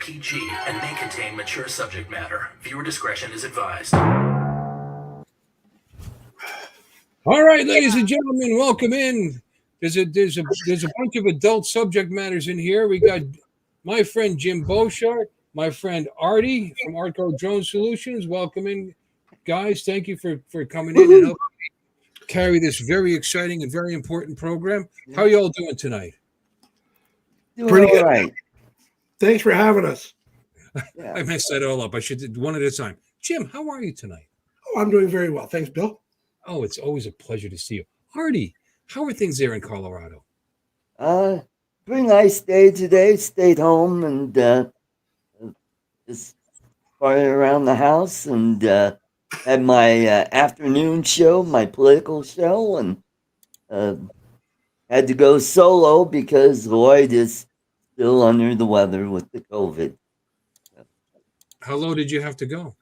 PG and may contain mature subject matter. Viewer discretion is advised. All right, ladies and gentlemen, welcome in. There's a bunch of adult subject matters in here. We got my friend Jim Boshart, my friend Artie from Artco Drone Solutions. Welcome in, guys. Thank you for coming in and helping me carry this very exciting and very important program. How are you all doing tonight? Pretty good. Right. Thanks for having us. Yeah. I messed that all up. I should do one at a time. Jim, how are you tonight? Oh, I'm doing very well. Thanks, Bill. Oh, it's always a pleasure to see you. Artie, how are things there in Colorado? Pretty nice day today. Stayed home and just farted around the house and had my afternoon show, my political show, and had to go solo because Lloyd is still under the weather with the COVID. How low did you have to go?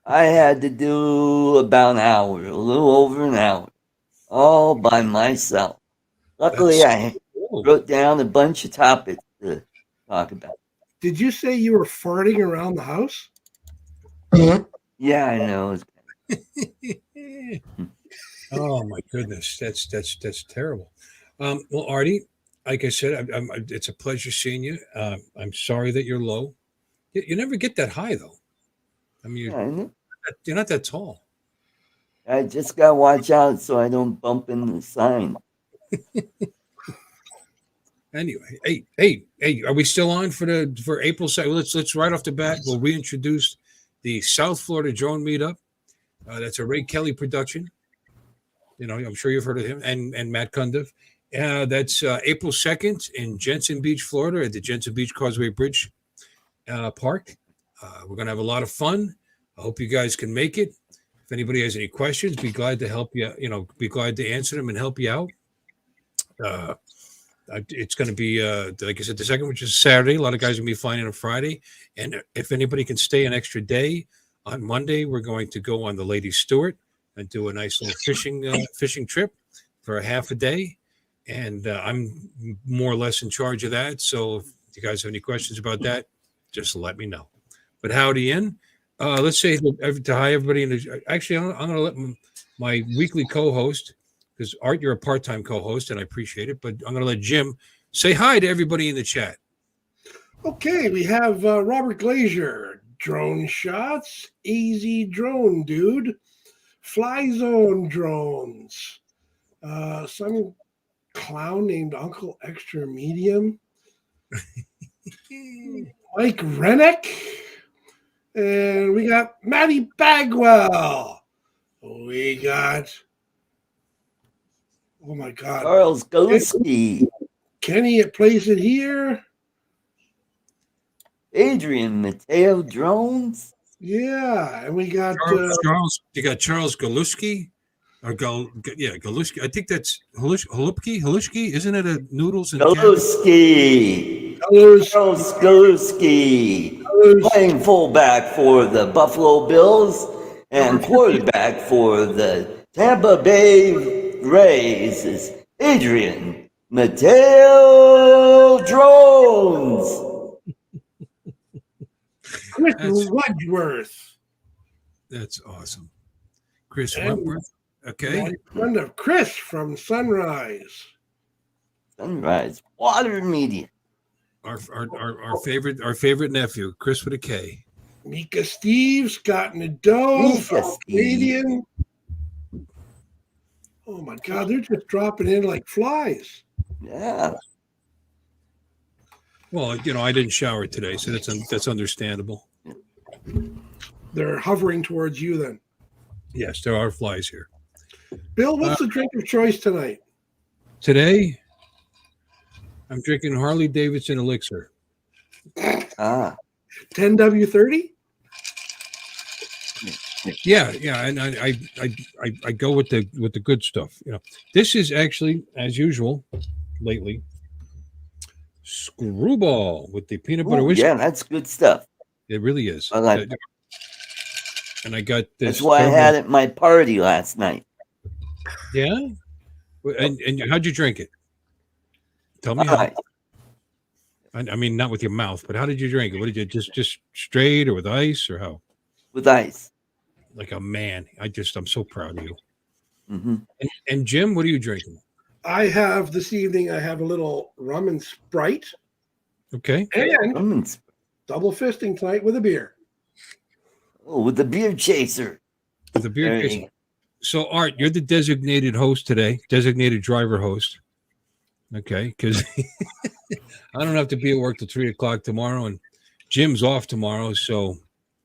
I had to do about an hour, a little over an hour, all by myself. Luckily, I wrote down a bunch of topics to talk about. Did you say you were farting around the house? Yeah, I know. Oh my goodness, that's terrible. Well, Artie, like I said, it's a pleasure seeing you. I'm sorry that you're low. You never get that high though. I mean, you're not that tall. I just gotta watch out so I don't bump into the sign. Anyway, hey, are we still on for April 2nd? Let's right off the bat. We'll reintroduce the South Florida Drone Meetup. That's a Ray Kelly production. You know, I'm sure you've heard of him and Matt Cundiff. That's April 2nd in Jensen Beach, Florida, at the Jensen Beach Causeway Bridge Park. We're going to have a lot of fun. I hope you guys can make it. If anybody has any questions, be glad to help you. Be glad to answer them and help you out. It's going to be, like I said, the second, which is Saturday. A lot of guys are going to be flying in on Friday. And if anybody can stay an extra day, on Monday, we're going to go on the Lady Stewart and do a nice little fishing trip for a half a day. And I'm more or less in charge of that. So if you guys have any questions about that, just let me know. But howdy in. Let's say to hi everybody. Actually, I'm going to let my weekly co-host, because Art, you're a part-time co-host, and I appreciate it. But I'm going to let Jim say hi to everybody in the chat. Okay, we have Robert Glazier, Drone Shots, Easy Drone Dude, Fly Zone Drones, some clown named Uncle Extra Medium, Mike Rennick, and we got Maddie Bagwell. We got, oh my God, Charles Goluski, Kenny at Place It Here, Adrian Mateo Drones. Yeah, and we got Charles. You got Charles Goluski. Goluski. I think that's Halushki. Isn't it a noodles and Goluski? Charles Goluski, playing fullback for the Buffalo Bills and quarterback for the Tampa Bay Rays is Adrian Mateo Drones. Chris Wedgeworth. That's awesome. Chris Wedgeworth. Okay. My friend of Chris from Sunrise. Sunrise Water Media. Our favorite nephew, Chris with a K. Mika Steve, Scott Nadeau, Canadian. Oh my God, they're just dropping in like flies. Yeah. Well, I didn't shower today, so that's understandable. They're hovering towards you then. Yes, there are flies here. Bill, what's the drink of choice tonight? Today, I'm drinking Harley Davidson Elixir. 10W30? Yeah, and I go with the good stuff. This is actually, as usual, lately, Screwball with the peanut butter whiskey. Yeah, that's good stuff. It really is. I like it. And I got this. That's why I had it at my party last night. Yeah? And how'd you drink it? Tell me how. I mean, not with your mouth, but how did you drink it? What did you just straight or with ice or how? With ice. Like a man. I'm so proud of you. Mm-hmm. And Jim, what are you drinking? I have this evening, I have a little rum and Sprite Okay. and double fisting tonight with a beer. Oh, with the beer chaser. With a beer chaser. So, Art, you're the designated host today, designated driver host. Okay, because I don't have to be at work till 3:00 tomorrow, and Jim's off tomorrow. So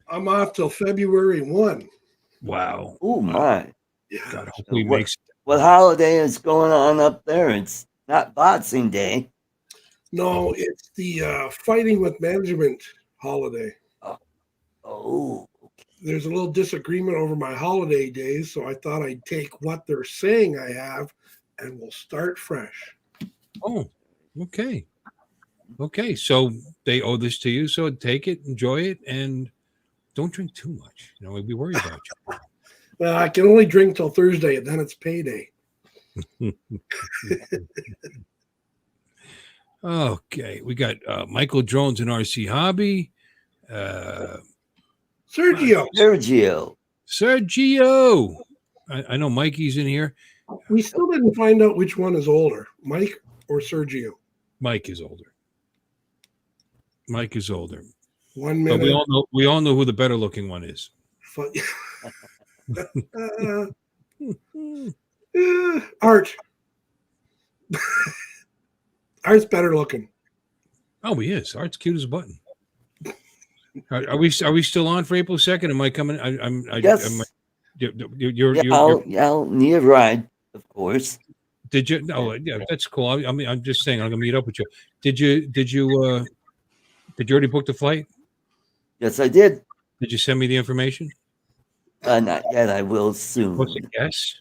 I'm off till February 1. Wow. Oh, my. Yeah. God, hopefully he makes. What holiday is going on up there? It's not Boxing Day. No, it's the Fighting with Management holiday. Oh. There's a little disagreement over my holiday days, so I thought I'd take what they're saying I have, and we'll start fresh. Oh, okay. Okay, so they owe this to you, so take it, enjoy it, and don't drink too much. You know, we'd be worried about you. Well, I can only drink till Thursday, and then it's payday. Okay, we got Michael Jones and RC Hobby. Sergio. I know Mikey's in here. We still didn't find out which one is older, Mike or Sergio. Mike is older. Mike is older. 1 minute. But we all know who the better looking one is. Art. Art's better looking. Oh, he is. Art's cute as a button. Are we still on for April 2nd? Am I coming? Yes. You're I'll need a ride, of course. Did you? No, yeah, that's cool. I mean, I'm just saying I'm gonna meet up with you. Did you already book the flight? Yes, I did. Did you send me the information? Not yet. I will soon. What's a guess?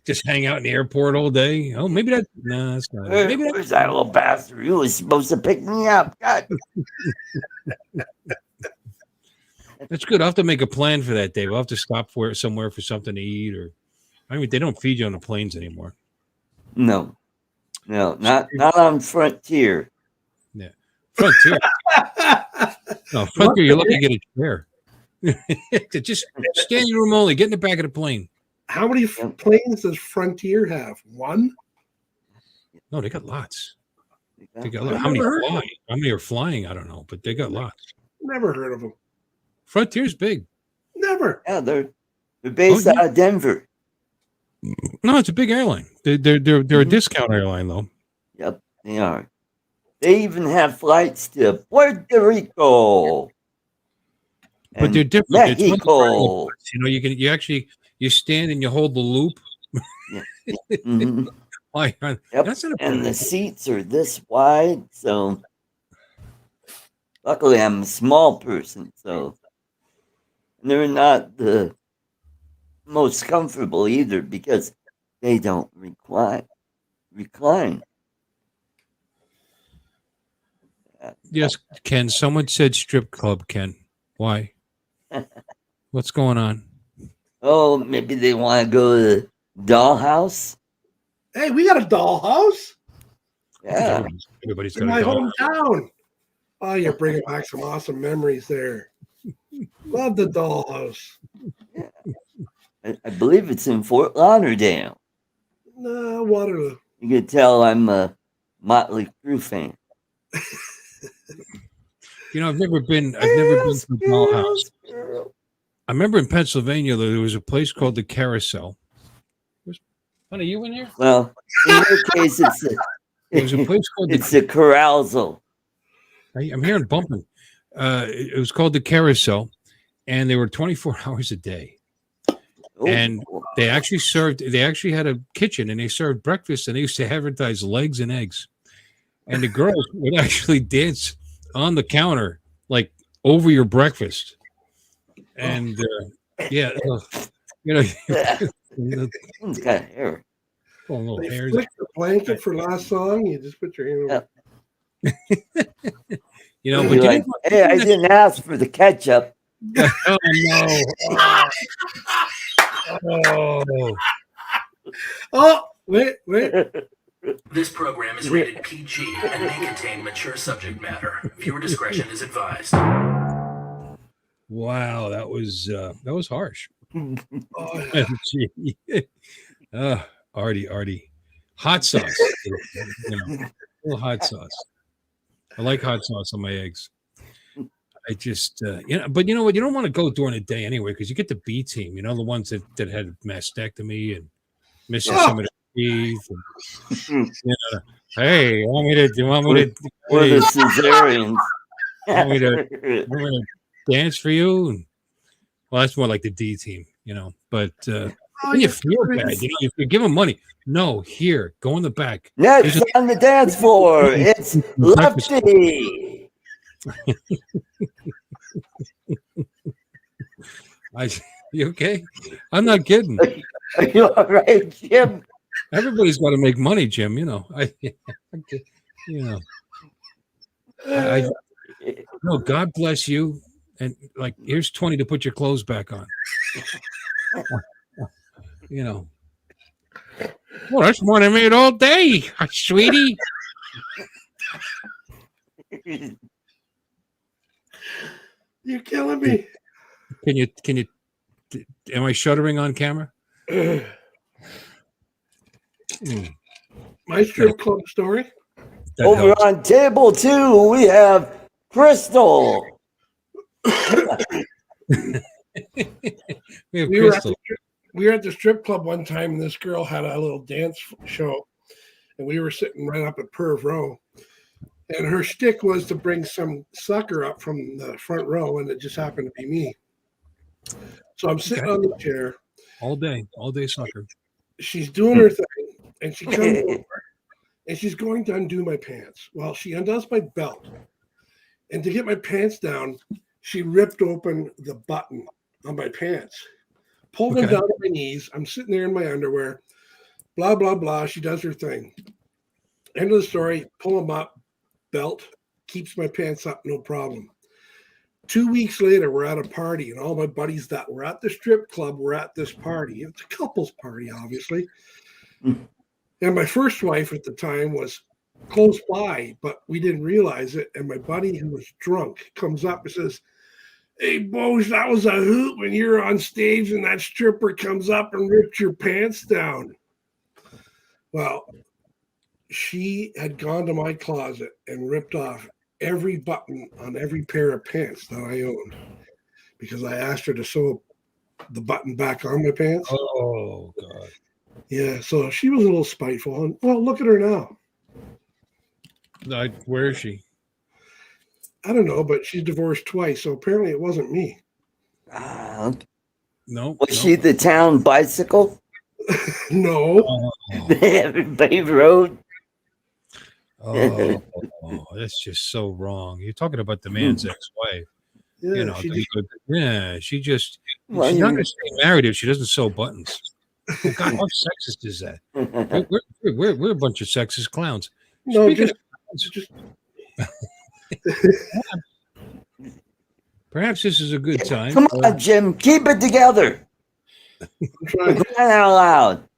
Just hang out in the airport all day. Oh, maybe that. No, that's not. Maybe Where's that little bastard? He was supposed to pick me up. God. That's good. I'll have to make a plan for that day. We'll have to stop somewhere for something to eat, or I mean, they don't feed you on the planes anymore. No, not on Frontier. Yeah, Frontier. No, Frontier. You're lucky to get a chair. Just stand in your room only. Get in the back of the plane. How many planes does Frontier have? One? No, they got lots. They got lots. How many flying? How many are flying? I don't know, but they got lots. Never heard of them. Frontier's big. Never. Yeah, they're based out of Denver. No, it's a big airline. They're a discount airline though. Yep, they are. They even have flights to Puerto Rico. But they're different. Mexico. You know, you stand and you hold the loop. Yeah. Mm-hmm. Yep. That's and the seats are this wide, so luckily I'm a small person, so they're not the most comfortable either because they don't recline. Yes, Ken. Someone said strip club, Ken. Why? What's going on? Oh, maybe they want to go to the dollhouse. Hey, we got a dollhouse. Yeah, everybody's in my hometown. Oh, you're bringing back some awesome memories there. Love the dollhouse. Yeah. I believe it's in Fort Lauderdale. No, Waterloo. You can tell I'm a Motley Crue fan. You know, I've never been to the dollhouse. I remember in Pennsylvania there was a place called the Carousel. Honey, you in here? Well, in your case, there was a place called the Carousel. I'm hearing bumping. It was called the Carousel, and they were 24 hours a day. Ooh. And they actually had a kitchen, and they served breakfast, and they used to advertise legs and eggs. And the girls would actually dance on the counter, like over your breakfast. And yeah, you know, It's got hair. They flick the blanket for last song. You just put your hand over. You know, but like, hey, I didn't ask for the ketchup. Oh no! Oh. Oh, wait. This program is rated PG and may contain mature subject matter. Viewer discretion is advised. Wow, that was harsh. Oh, Gee. Artie. Hot sauce. A little hot sauce. I like hot sauce on my eggs. I just, but you know what? You don't want to go during the day anyway because you get the B team, the ones that had mastectomy and missing some of the teeth. And, hey, you want me to Or the cesareans. want me to dance for you? And, well, that's more like the D team, But when you feel bad, if you give them money, no, here, go in the back. Next on the dance floor, it's Lefty. You okay? I'm not kidding. Are you all right, Jim? Everybody's got to make money, Jim. God bless you. And here's 20 to put your clothes back on. Well, that's more than I made all day, sweetie. you're killing me. Can you? Am I shuddering on camera? My strip club story. That Over helps. on table 2, we have Crystal. We have We were, Crystal. at the strip club one time, and this girl had a little dance show, and we were sitting right up at Perv Row. And her shtick was to bring some sucker up from the front row, and it just happened to be me. So I'm sitting on the chair. all day soccer. She's doing her thing, and she comes over, and she's going to undo my pants. Well, she undoes my belt, and to get my pants down, she ripped open the button on my pants, pulled them down to my knees. I'm sitting there in my underwear, blah, blah, blah. She does her thing. End of the story, pull them up, belt, keeps my pants up, no problem. 2 weeks later, we're at a party, and all my buddies that were at the strip club were at this party. It's a couple's party, obviously. And my first wife at the time was close by, but we didn't realize it. And my buddy, who was drunk, comes up and says, "Hey, Bosh, that was a hoot when you're on stage and that stripper comes up and ripped your pants down." Well, she had gone to my closet and ripped off every button on every pair of pants that I owned because I asked her to sew the button back on my pants. Oh, God. Yeah, so she was a little spiteful. And, well, look at her now. Where is she? I don't know, but she's divorced twice, so apparently it wasn't me. No. Was she the town bicycle? No. Everybody rode. Oh, that's just so wrong. You're talking about the man's ex-wife. Yeah, She just Well, she's not going to stay married if she doesn't sew buttons. Oh, God, how sexist is that? We're a bunch of sexist clowns. no, Speaking just Perhaps this is a good time. Come on, Jim. Keep it together. I'm trying. Crying out loud.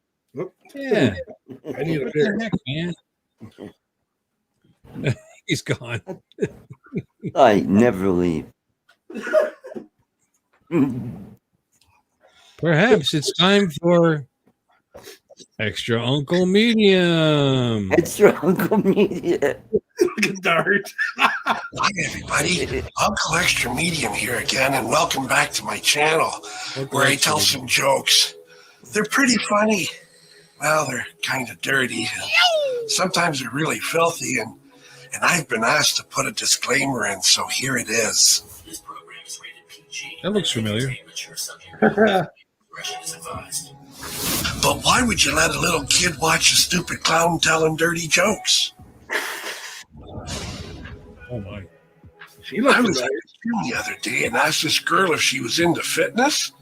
Yeah. I need a What beer. the heck, man? He's gone. I never leave. Perhaps it's time for Extra Uncle Medium. Extra Uncle Media. Look at Dart. Hi, everybody. Uncle Extra Medium here again, and welcome back to my channel where I tell some jokes. They're pretty funny. Well, they're kind of dirty. Sometimes they're really filthy, and I've been asked to put a disclaimer in, so here it is. This program is rated PG. That looks familiar. Contain mature subject matter. Discretion is advised. But why would you let a little kid watch a stupid clown telling dirty jokes? Oh, my. She looks I was nice. at the gym the other day and asked this girl if she was into fitness.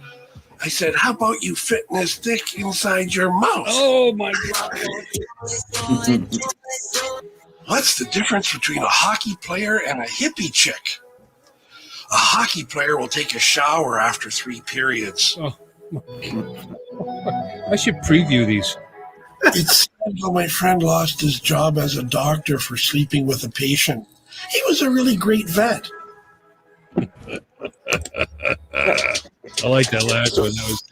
I said, "How about you fitting this dick inside your mouth?" Oh, my God. What's the difference between a hockey player and a hippie chick? A hockey player will take a shower after 3 periods. I should preview these. It's Well, my friend lost his job as a doctor for sleeping with a patient. He was a really great vet. I like that last one. That was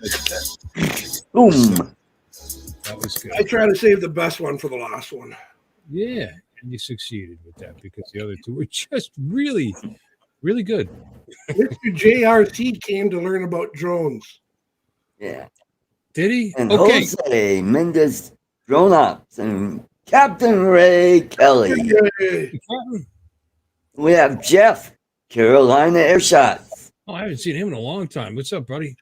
good. Boom. That was good. I try to save the best one for the last one. Yeah, and you succeeded with that because the other two were just really, really good. Mr. JRC came to learn about drones. Yeah. Did he? And Okay. Jose Mendez Drone Ops and Captain Ray Kelly. Yay. We have Jeff, Carolina Airshots. Oh, I haven't seen him in a long time. What's up, buddy?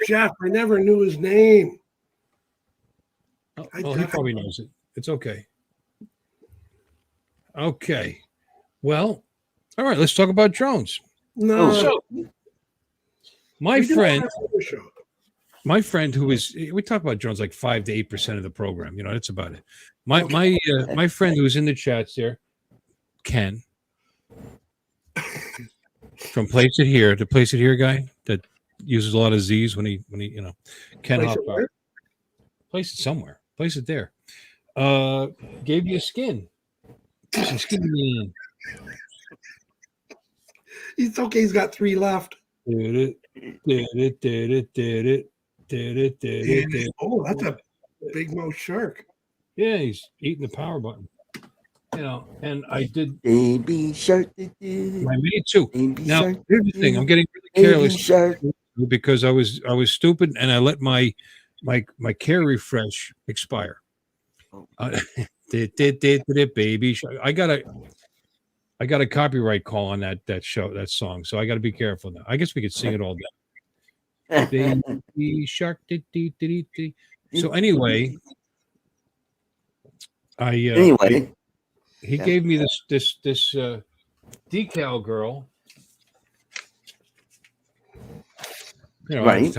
Jeff, I never knew his name. Oh, he probably knows it. It's okay. Okay. Well, all right, let's talk about drones. No. So, my We do friend, have another show. who is, we talk about drones like 5 to 8% of the program. You know, that's about it. My friend who was in the chats there, Ken, from Place It Here, the Place It Here guy that uses a lot of Z's when he Ken Place it Hopper. where? Place it somewhere. Place it there. Gave you a skin. Some skin in. It's okay. He's got 3 left. Did it. Oh, that's a big mouth shark. Yeah, he's eating the power button. You know, and I did. Baby shark. I made 2. Baby Now, shark. here's the thing. I'm getting really Baby careless shark. because I was stupid and I let my care refresh expire. Baby shark. I got a copyright call on that song, so I got to be careful now. I guess we could sing it all day. Baby shark. So anyway, he gave me this DecalGirl. You know, Right.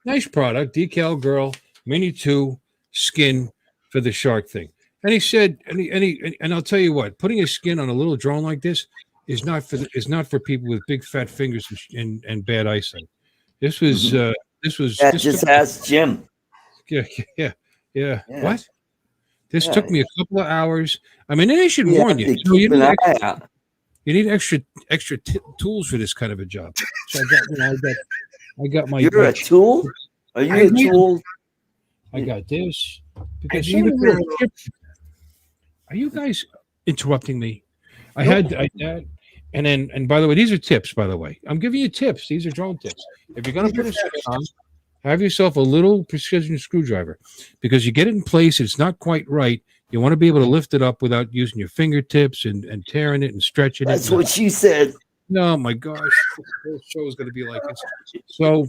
nice product, DecalGirl Mini 2 skin for the shark thing. And he said, and I'll tell you what, putting a skin on a little drone like this is not for people with big fat fingers and bad eyesight. This was Just ask Jim. Yeah. Yeah. What? This took me a couple of hours. I mean, they should warn you. Keep an eye out. You need extra tools for this kind of a job. So I got my. You're a tool? Are you a tool? I got this because I need a pair of are you guys interrupting me? I had and by the way, these are tips. By the way, I'm giving you tips. These are drone tips. If you're gonna put a skin on, have yourself a little precision screwdriver because you get it in place. It's not quite right. You want to be able to lift it up without using your fingertips and tearing it and stretching it. That's what she said. No, my gosh, the whole show is going to be like this. So,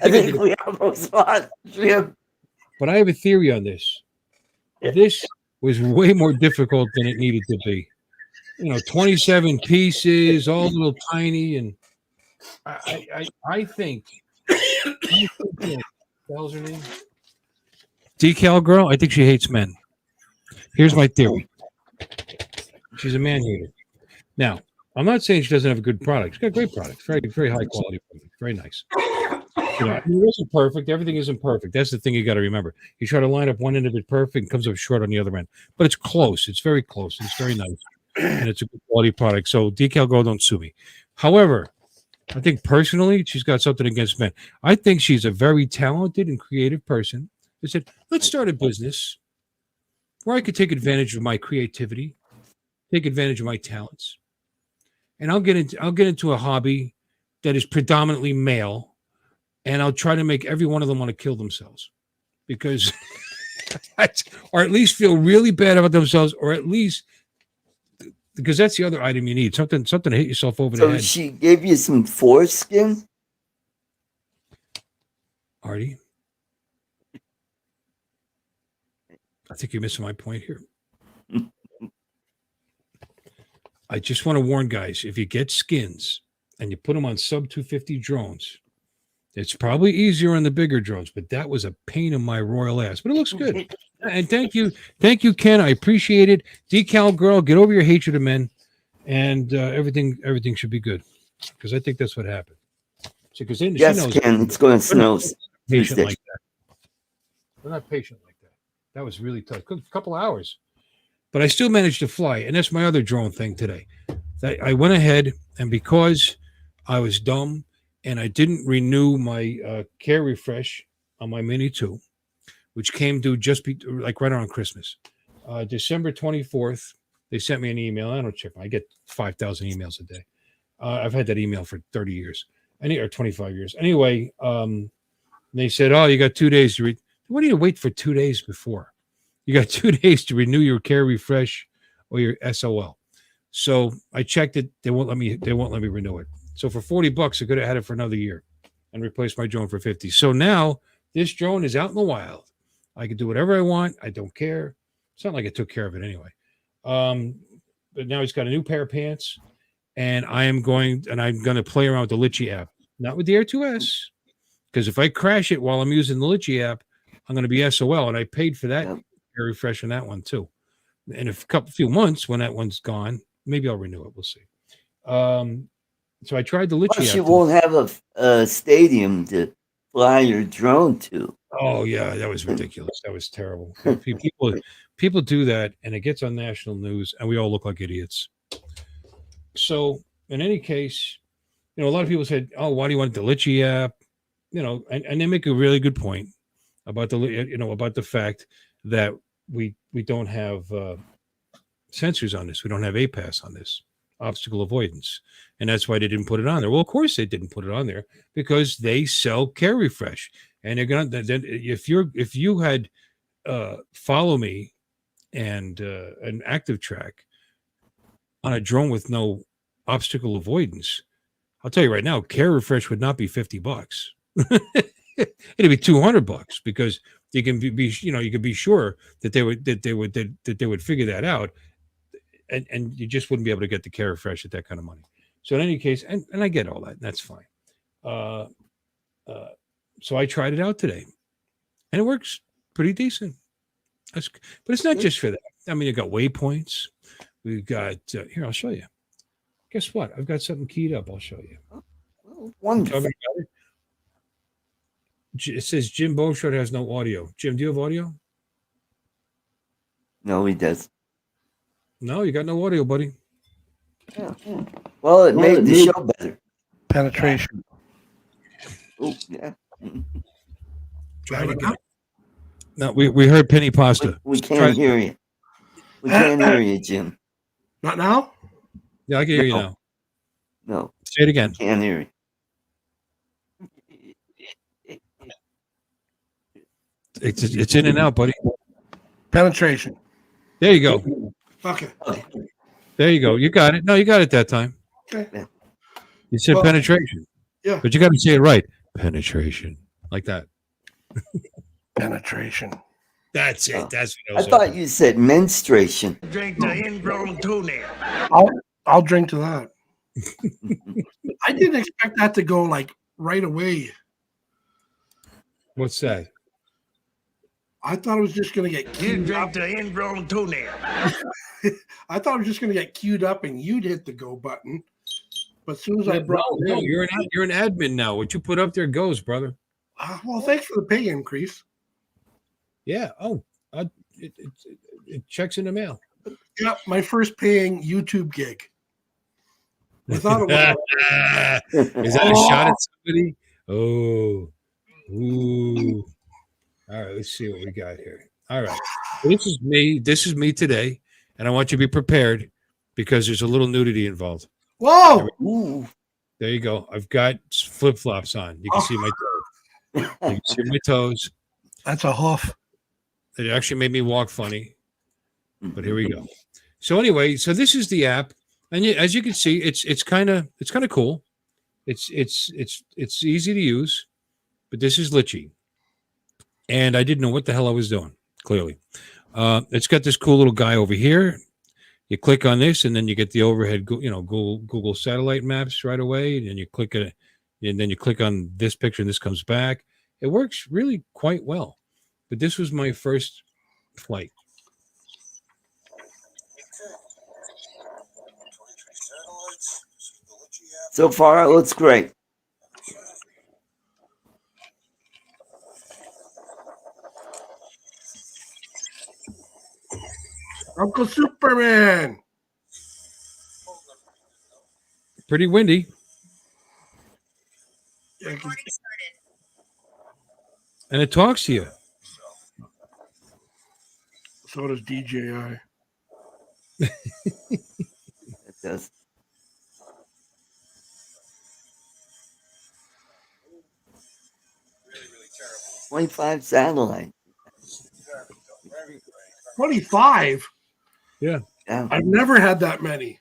I think we almost lost Jim. but I have a theory on this. This was way more difficult than it needed to be. 27 pieces, all little tiny, and I think. What's her name? DecalGirl. I think she hates men. Here's my theory. She's a man hater. Now, I'm not saying she doesn't have a good product. She's got great products, very, very high quality product, very nice. It isn't perfect. Everything isn't perfect. That's the thing you got to remember. You try to line up one end of it perfect and comes up short on the other end, but it's close. It's very close. It's very nice, and it's a good quality product. So DecalGirl, don't sue me. However, I think personally, she's got something against men. I think she's a very talented and creative person. They said, let's start a business where I could take advantage of my creativity, take advantage of my talents, and I'll get into a hobby that is predominantly male, and I'll try to make every one of them want to kill themselves because, or at least feel really bad about themselves, or at least because that's the other item you need, something to hit yourself over the So head. she gave you some foreskin? Artie, I think you're missing my point here. I just want to warn guys, if you get skins and you put them on sub 250 drones, it's probably easier on the bigger drones, but that was a pain in my royal ass. But it looks good. And thank you, Ken. I appreciate it. DecalGirl, get over your hatred of men, and everything should be good. Because I think that's what happened. So, Yes, Ken, it's going to snow. Patient like that. They're not patient like that. That was really tough. A couple hours. But I still managed to fly. And that's my other drone thing today. I went ahead, and because I was dumb and I didn't renew my care refresh on my Mini 2, which came due like right around Christmas. December 24th, they sent me an email. I don't check. I get 5,000 emails a day. I've had that email for 30 years, or 25 years. Anyway, they said, "Oh, you got 2 days to read." What do you wait for 2 days before? You got 2 days to renew your care refresh or your SOL. So I checked it. They won't let me renew it. So for $40, I could have had it for another year and replaced my drone for 50. So now this drone is out in the wild. I can do whatever I want. I don't care. It's not like I took care of it anyway. But now he's got a new pair of pants, and I'm going to play around with the Litchi app, not with the Air 2S, because if I crash it while I'm using the Litchi app, I'm going to be SOL, and I paid for that air refresh on that one too. In a few months, when that one's gone, maybe I'll renew it. We'll see. So I tried the Litchi Plus, app. you won't have a stadium to fly your drone to. Oh yeah, that was ridiculous. That was terrible. People do that, and it gets on national news, and we all look like idiots. So, in any case, a lot of people said, "Oh, why do you want the Litchi app?" And they make a really good point about about the fact that we don't have sensors on this. We don't have APAS on this, obstacle avoidance, and that's why they didn't put it on there. Well, of course they didn't put it on there because they sell care refresh, and they're gonna. Then if you had follow me and an active track on a drone with no obstacle avoidance, I'll tell you right now, care refresh would not be $50. It'd be $200 because you can you can be sure that they would figure that out, and you just wouldn't be able to get the care refresh at that kind of money. So in any case, and I get all that, and that's fine. So I tried it out today, and it works pretty decent. But it's not just for that. I mean, you got waypoints. We've got here. I'll show you. Guess what? I've got something keyed up. I'll show you. Wonderful. It says Jim Boshart has no audio. Jim, do you have audio? No, he does. No, you got no audio, buddy. Yeah. Well, it made the show better. Penetration. Oh, yeah. Try it again. No, we heard penny pasta. We can't hear you. We can't hear you, Jim. Not now? Yeah, I can hear you now. No. Say it again. Can't hear you. It's in and out, buddy. Penetration. There you go. Okay. There you go. You got it. No, you got it that time. Okay. You said penetration. Yeah. But you got to say it right. Penetration. Like that. Penetration. That's it. Oh. That's what I thought you said menstruation. Drink the ingrown toenail. I'll drink to that. I didn't expect that to go like right away. What's that? I thought it was just going to get You queued drink up. the ingrown toenail. I thought it was just going to get queued up and you'd hit the go button. But as soon as I brought it in, you're an admin now. What you put up there goes, brother. well, thanks for the pay increase. Yeah. Oh, it checks in the mail. Yeah, my first paying YouTube gig. I thought it was. Is that a shot at somebody? Oh. Ooh. All right, let's see what we got here. All right. This is me. This is me today. And I want you to be prepared because there's a little nudity involved. Whoa! Ooh. There you go. I've got flip-flops on. You can see my toes. You can see my toes. That's a hoof. It actually made me walk funny. But here we go. So anyway, so this is the app. And as you can see, it's kind of cool. It's easy to use. But this is Litchi. And I didn't know what the hell I was doing, clearly. It's got this cool little guy over here. You click on this, and then you get the overhead, Google satellite maps right away. And then you click it, and then you click on this picture, and this comes back. It works really quite well. But this was my first flight. So far, it looks great. Uncle Superman. Pretty windy. Yeah, And it talks to you. so does DJI. It does. Really, really terrible. 25 satellite. 25. Yeah. Yeah. I've never had that many.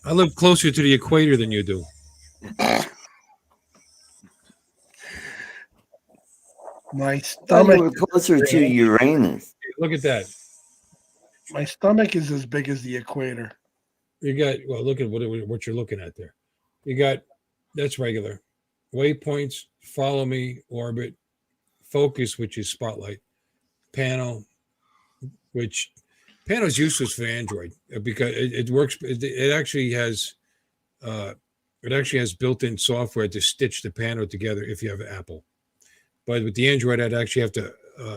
I live closer to the equator than you do. My Thought you stomach. were closer to Uranus. Look at that. My stomach is as big as the equator. You got, well, look at what you're looking at there. You got, that's regular. Waypoints, follow me, orbit, focus, which is spotlight, panel, which panel is useless for Android because it works. It actually has built-in software to stitch the panel together if you have Apple. But with the Android, I'd actually have to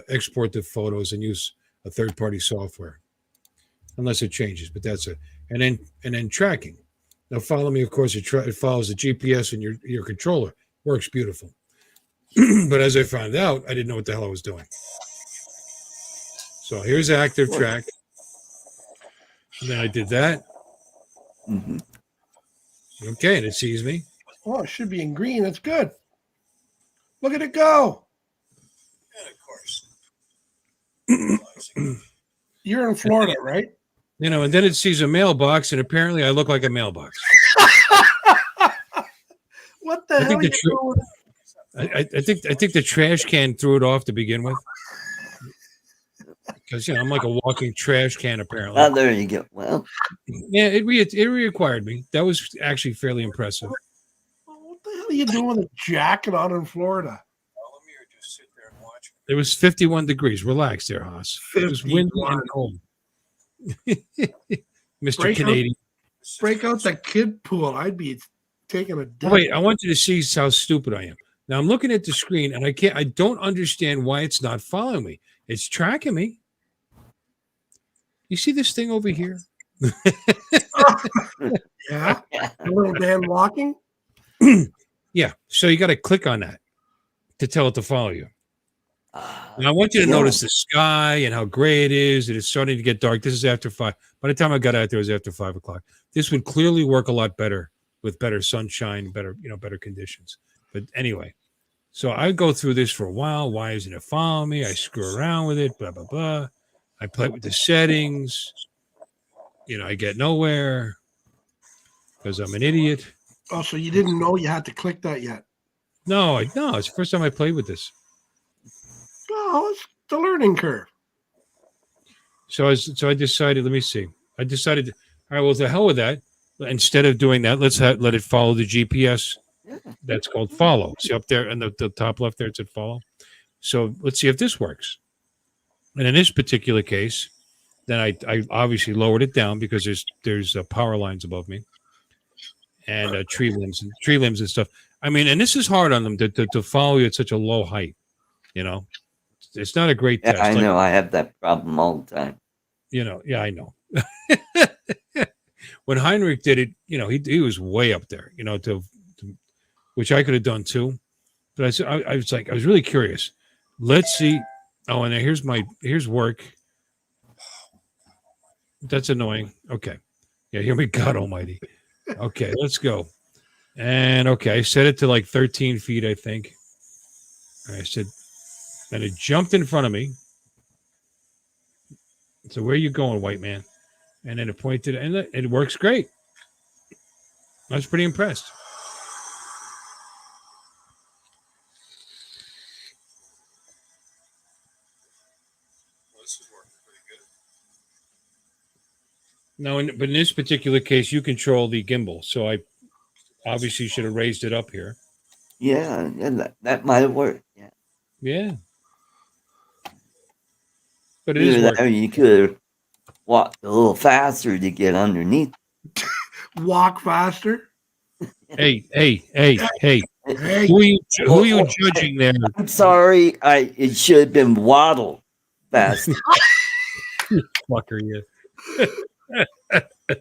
export the photos and use a third-party software, unless it changes. But that's it. And then tracking. Now, follow me. Of course, it follows the GPS and your controller. Works beautiful. But as I found out, I didn't know what the hell I was doing. So here's active track. And then I did that. Mm-hmm. Okay, and it sees me. Oh, it should be in green. That's good. Look at it go. And of course. You're in Florida, right? You know, and then it sees a mailbox, and apparently I look like a mailbox. What the I hell think are the you doing? I think the trash can threw it off to begin with. Because I'm like a walking trash can apparently. Oh, there you go. Well, Yeah, it reacquired me. That was actually fairly impressive. What the hell are you doing with a jacket on in Florida? Follow me or just sit there and watch me. It was 51 degrees. Relax there, Haas. It was windy and cold. Mr. Break out- Canadian. Break out the kid pool. I'd be taking a dip. Wait, I want you to see how stupid I am. Now I'm looking at the screen and I don't understand why it's not following me. It's tracking me. You see this thing over here? Yeah. A little man walking. Yeah. So you got to click on that to tell it to follow you. ah, And I want you to Yeah. notice the sky and how gray it is, and it's starting to get dark. This is after 5. By the time I got out there, it was after 5 o'clock. This would clearly work a lot better with better sunshine, better conditions. But anyway, so I go through this for a while. Why isn't it following me? I screw around with it, blah, blah, blah. I play with the settings. I get nowhere because I'm an idiot. Oh, so you didn't know you had to click that yet? No, it's the first time I played with this. Oh, it's the learning curve. So I decided, let me see. I decided, all right, well, the hell with that. Instead of doing that, let it follow the GPS. yeah. That's called follow. See up there in the top left there, it said follow. So let's see if this works. And in this particular case, then I obviously lowered it down because there's power lines above me and tree limbs and stuff. I mean, and this is hard on them to follow you at such a low height. It's not a great Yeah, test. I Like, know. I have that problem all the time. yeah, I know. When Heinrich did it, he was way up there, to which I could have done too. But I was really curious. Let's see. Oh, and here's work. That's annoying. Okay. Yeah, hear me, God Almighty. Okay, let's go. And okay, I set it to like 13 feet, I think. I said, and it jumped in front of me. So where are you going, white man? And then it pointed, and it works great. I was pretty impressed. Well, this is working pretty good. Now, but in this particular case, you control the gimbal. So I obviously should have raised it up here. Yeah, that might work. Yeah. Yeah. But it is Either that or working. you could have walked a little faster to get underneath. Walk faster. Hey. Hey, Who are you judging there? I'm sorry. It should have been waddle faster. fucker, you.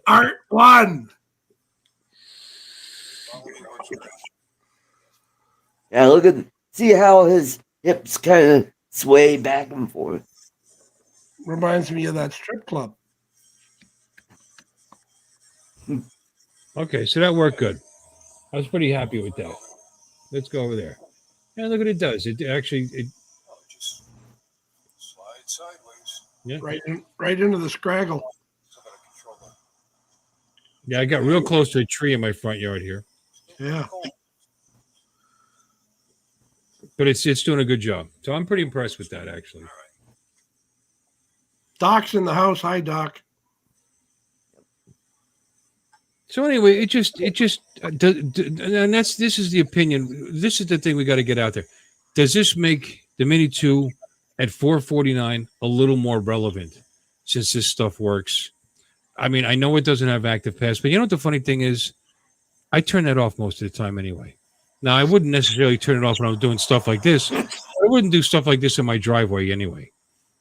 Art one. Yeah, look at see how his hips kind of sway back and forth. Reminds me of that strip club. Okay, so that worked good. I was pretty happy with that. Let's go over there. Yeah, look what it does. It actually, Oh, just slide sideways. yeah, Right into the scraggle. Still gotta control that. yeah. I got real close to a tree in my front yard here, Yeah. but it's doing a good job. So I'm pretty impressed with that, actually. Doc's in the house. Hi, Doc. So anyway, it just, and this is the opinion. This is the thing we got to get out there. Does this make the Mini 2 at $449 a little more relevant since this stuff works? I mean, I know it doesn't have active pass, but you know what the funny thing is? I turn that off most of the time anyway. Now, I wouldn't necessarily turn it off when I was doing stuff like this. I wouldn't do stuff like this in my driveway anyway.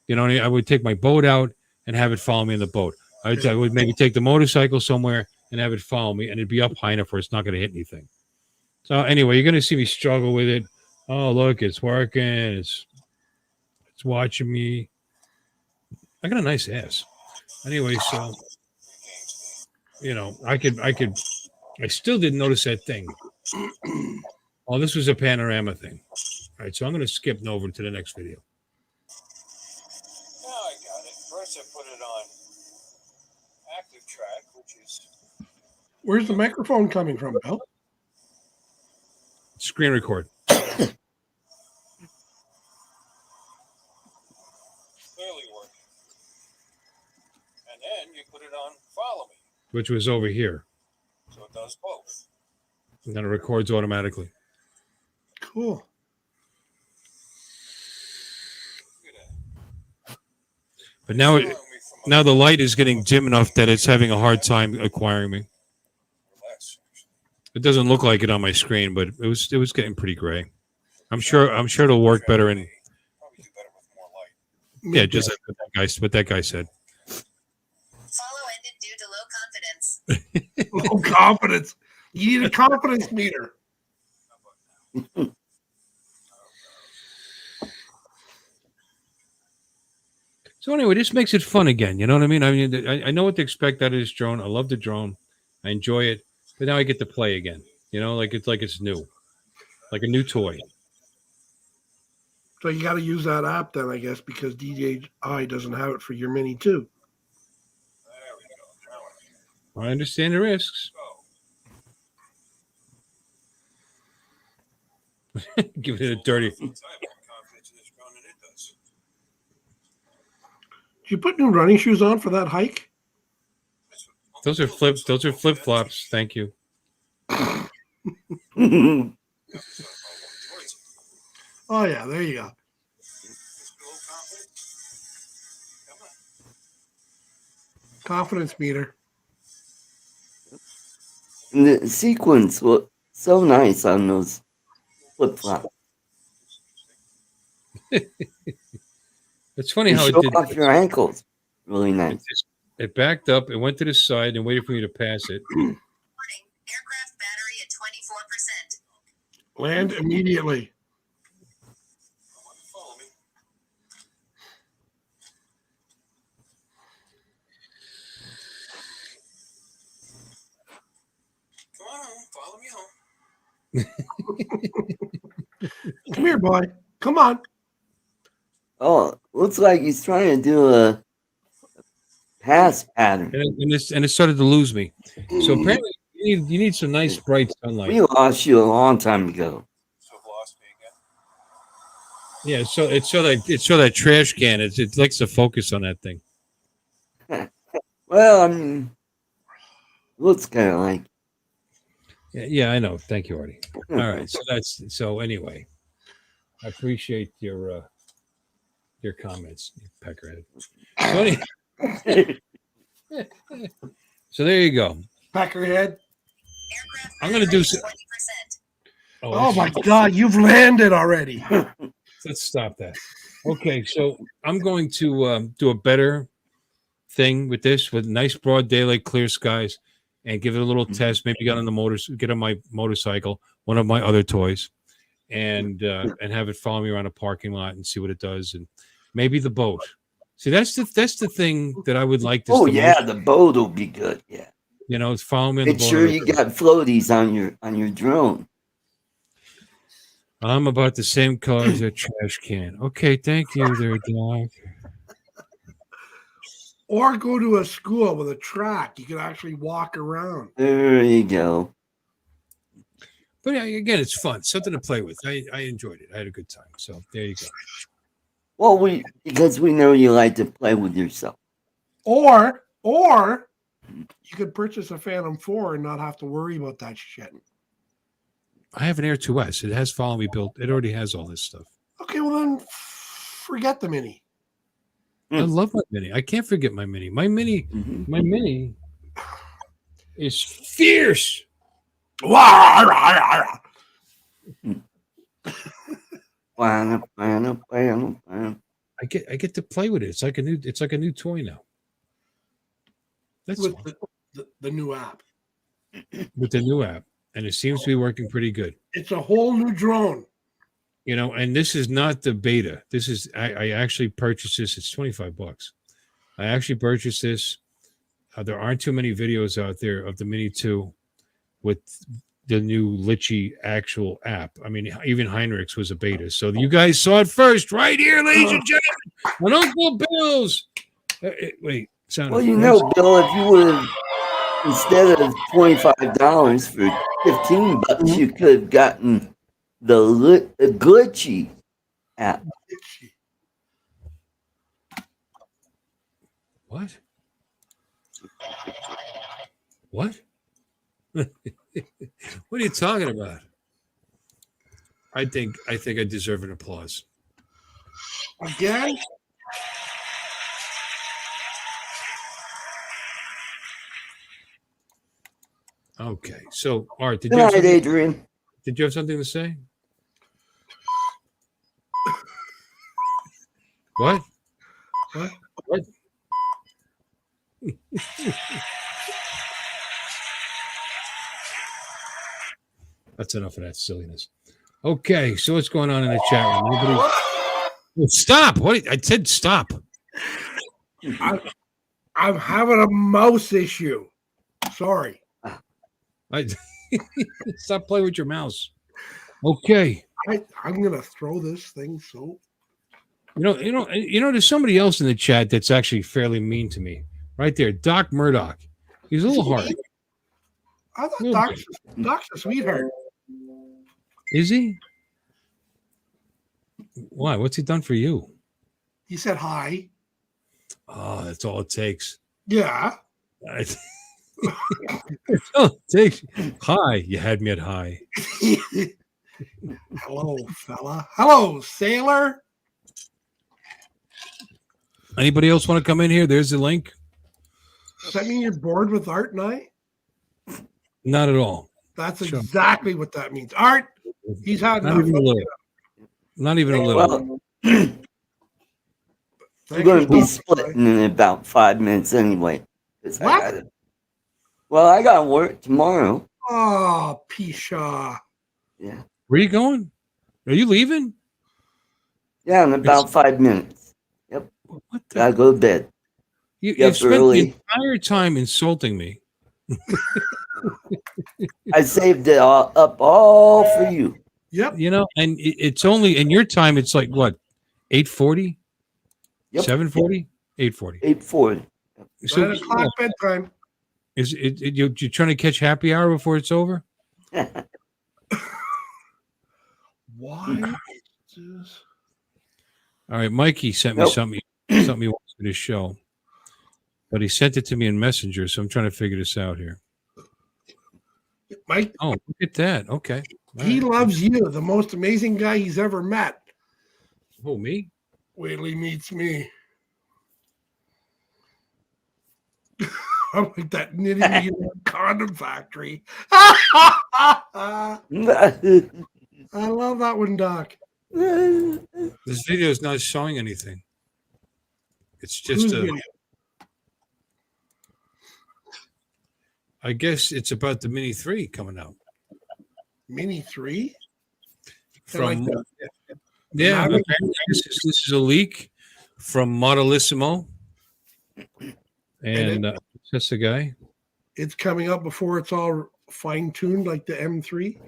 You know, I would take my boat out and have it follow me in the boat. I would maybe take the motorcycle somewhere and have it follow me, and it'd be up high enough where it's not going to hit anything. So anyway, you're going to see me struggle with it. Oh, look, it's working. It's watching me. I got a nice ass. Anyway, so, you know, I still didn't notice that thing. Oh, this was a panorama thing. All right, so I'm going to skip over to the next video. Now I got it. First I put it on active track, which is Where's the microphone coming from, Bill? Screen record. clearly working. And then you put it on follow me. Which was over here. So it does both. And then it records automatically. Cool. Look at that. But now Showing me from now the light is getting dim enough that it's having a hard time acquiring me. relax. It doesn't look like it on my screen, but it was getting pretty gray. I'm sure it'll work better in Probably do better with more light. yeah, just like what that guy said. Follow ended due to low confidence. Low confidence. You need a confidence meter. So anyway, this makes it fun again. You know what I mean? I know what to expect out of this drone. I love the drone. I enjoy it. But now I get to play again. You know, like it's new. Like a new toy. So you got to use that app then, I guess, because DJI doesn't have it for your Mini 2. There we go. Now I understand the risks. go. Give it a dirty. I have more confidence in this drone than it does. Did you put new running shoes on for that hike? Those are flip flops. Thank you. Oh, yeah, there you go. Confidence meter. And the sequence looked so nice on those flip flops. It's funny how it Show did. off your ankles. Really nice. It backed up. It went to the side and waited for me to pass it. Warning, aircraft battery at 24%. Land immediately. Follow me. Come on home. Follow me home. Come here, boy. Come on. Oh, looks like he's trying to do a pass pattern. And it started to lose me. So apparently you need some nice bright sunlight. We lost you a long time ago. So I've lost me again. Yeah, so it's so that trash can. It likes to focus on that thing. Well, I mean, looks kind of like. Yeah, I know. Thank you, Artie. All right. So anyway, I appreciate your comments, you peckerhead. So there you go. Peckerhead. Aircraft I'm gonna battery do at 20%. Oh, my God. You've landed already. Let's stop that. Okay, so I'm going to do a better thing with this, with nice broad daylight, clear skies, and give it a little test. Maybe get on my motorcycle, one of my other toys, and have it follow me around a parking lot and see what it does, and maybe the boat. See, that's the thing that I would like to. Oh yeah, the boat will be good. Yeah, it's follow me on the make boat. sure you got floaties on your drone. I'm about the same color as a trash can. Okay, thank you there, Doc. Or go to a school with a track. You can actually walk around. There you go. But yeah, again, it's fun, something to play with. I enjoyed it. I had a good time. So there you go. Well, because we know you like to play with yourself. Or you could purchase a Phantom 4 and not have to worry about that shit. I have an Air 2S. It has Follow Me built. It already has all this stuff. Okay, well then forget the Mini. I love my Mini. I can't forget my Mini. My Mini is fierce. I get to play with it. It's like a new toy now. That's with fun. the new app. With the new app, and it seems to be working pretty good. It's a whole new drone. And this is not the beta. This is I actually purchased this. It's $25. I actually purchased this. There aren't too many videos out there of the Mini 2 with the new Litchi actual app. I mean, even Heinrich's was a beta. So you guys saw it first right here, ladies and gentlemen, on Uncle Bill's. Wait, well, Bill, if you would have, instead of $25 for $15, you could have gotten the glitchy app. What? What? What are you talking about? I think I deserve an applause. Again? Okay. So, Art, Good night, Adrian. Did you have something to say? What? What? That's enough of that silliness. Okay, so what's going on in the chat room? Stop! What? I said stop. I'm having a mouse issue. Sorry. Stop playing with your mouse. Okay. I'm gonna throw this thing so. There's somebody else in the chat that's actually fairly mean to me. Right there, Doc Murdoch. He's a little hard. I thought Doc's a sweetheart. Is he? Why? What's he done for you? He said hi. Oh, that's all it takes. Yeah. That's all it takes. Hi, you had me at hi. Hello, fella. Hello, sailor. Anybody else want to come in here? There's the link. Does that mean you're bored with Art and I? Not at all. That's exactly what that means. Art, he's had not even a little. Not even a little. Well, we're going to be splitting in about 5 minutes anyway. What? I got to work tomorrow. Oh, Pisha. Yeah. Where are you going? Are you leaving? Yeah, in about 5 minutes. Yep. What the? Gotta go to bed. You've spent the entire time insulting me. I saved it up all for you. Yep. And it's only in your time. It's like what, 8:40, yep. 7:40, 8:40, 8:40. So 9 o'clock bedtime. Is it you're trying to catch happy hour before it's over? Why? All right, Mikey sent me something he wants me to show, but he sent it to me in Messenger, so I'm trying to figure this out here. Mike. Oh, look at that. Okay. He loves you, the most amazing guy he's ever met. Oh, me? Wait till he meets me. I'm like that nitty condom factory. I love that one, Doc. This video is not showing anything. It's just I guess it's about the Mini 3 coming out. Mini 3? From Like yeah, Mavic? apparently this is a leak from Modelissimo, and that's the guy. It's coming up before it's all fine-tuned like the M3?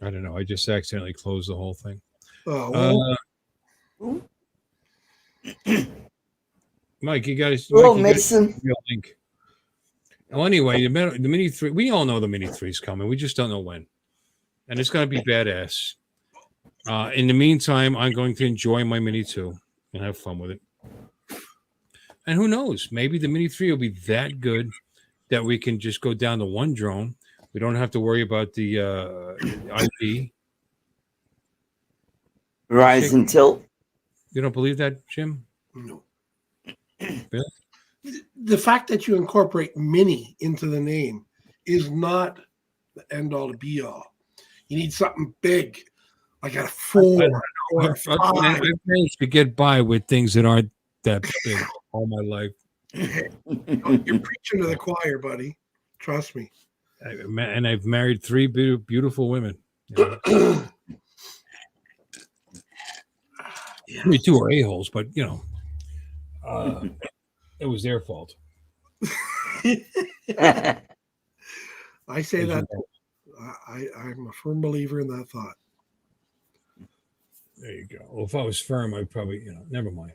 I don't know. I just accidentally closed the whole thing. Oh, well, Mike, you guys. Hello, Mike, you guys Mason. your link. Well, anyway, the Mini 3. We all know the Mini 3 is coming. We just don't know when, and it's going to be badass. In the meantime, I'm going to enjoy my Mini 2 and have fun with it. And who knows? Maybe the Mini 3 will be that good that we can just go down to one drone. We don't have to worry about the IP. Horizon tilt. You don't believe that, Jim? no. Bill? The fact that you incorporate mini into the name is not the end-all to be-all. You need something big, like a 4 or a I've 5. managed to get by with things that aren't that big all my life. You're preaching to the choir, buddy. Trust me. And I've married 3 beautiful women. You know. I mean, 2 are a-holes, but, you know, it was their fault. I say that I'm a firm believer in that thought. There you go. Well, if I was firm, I'd probably, never mind.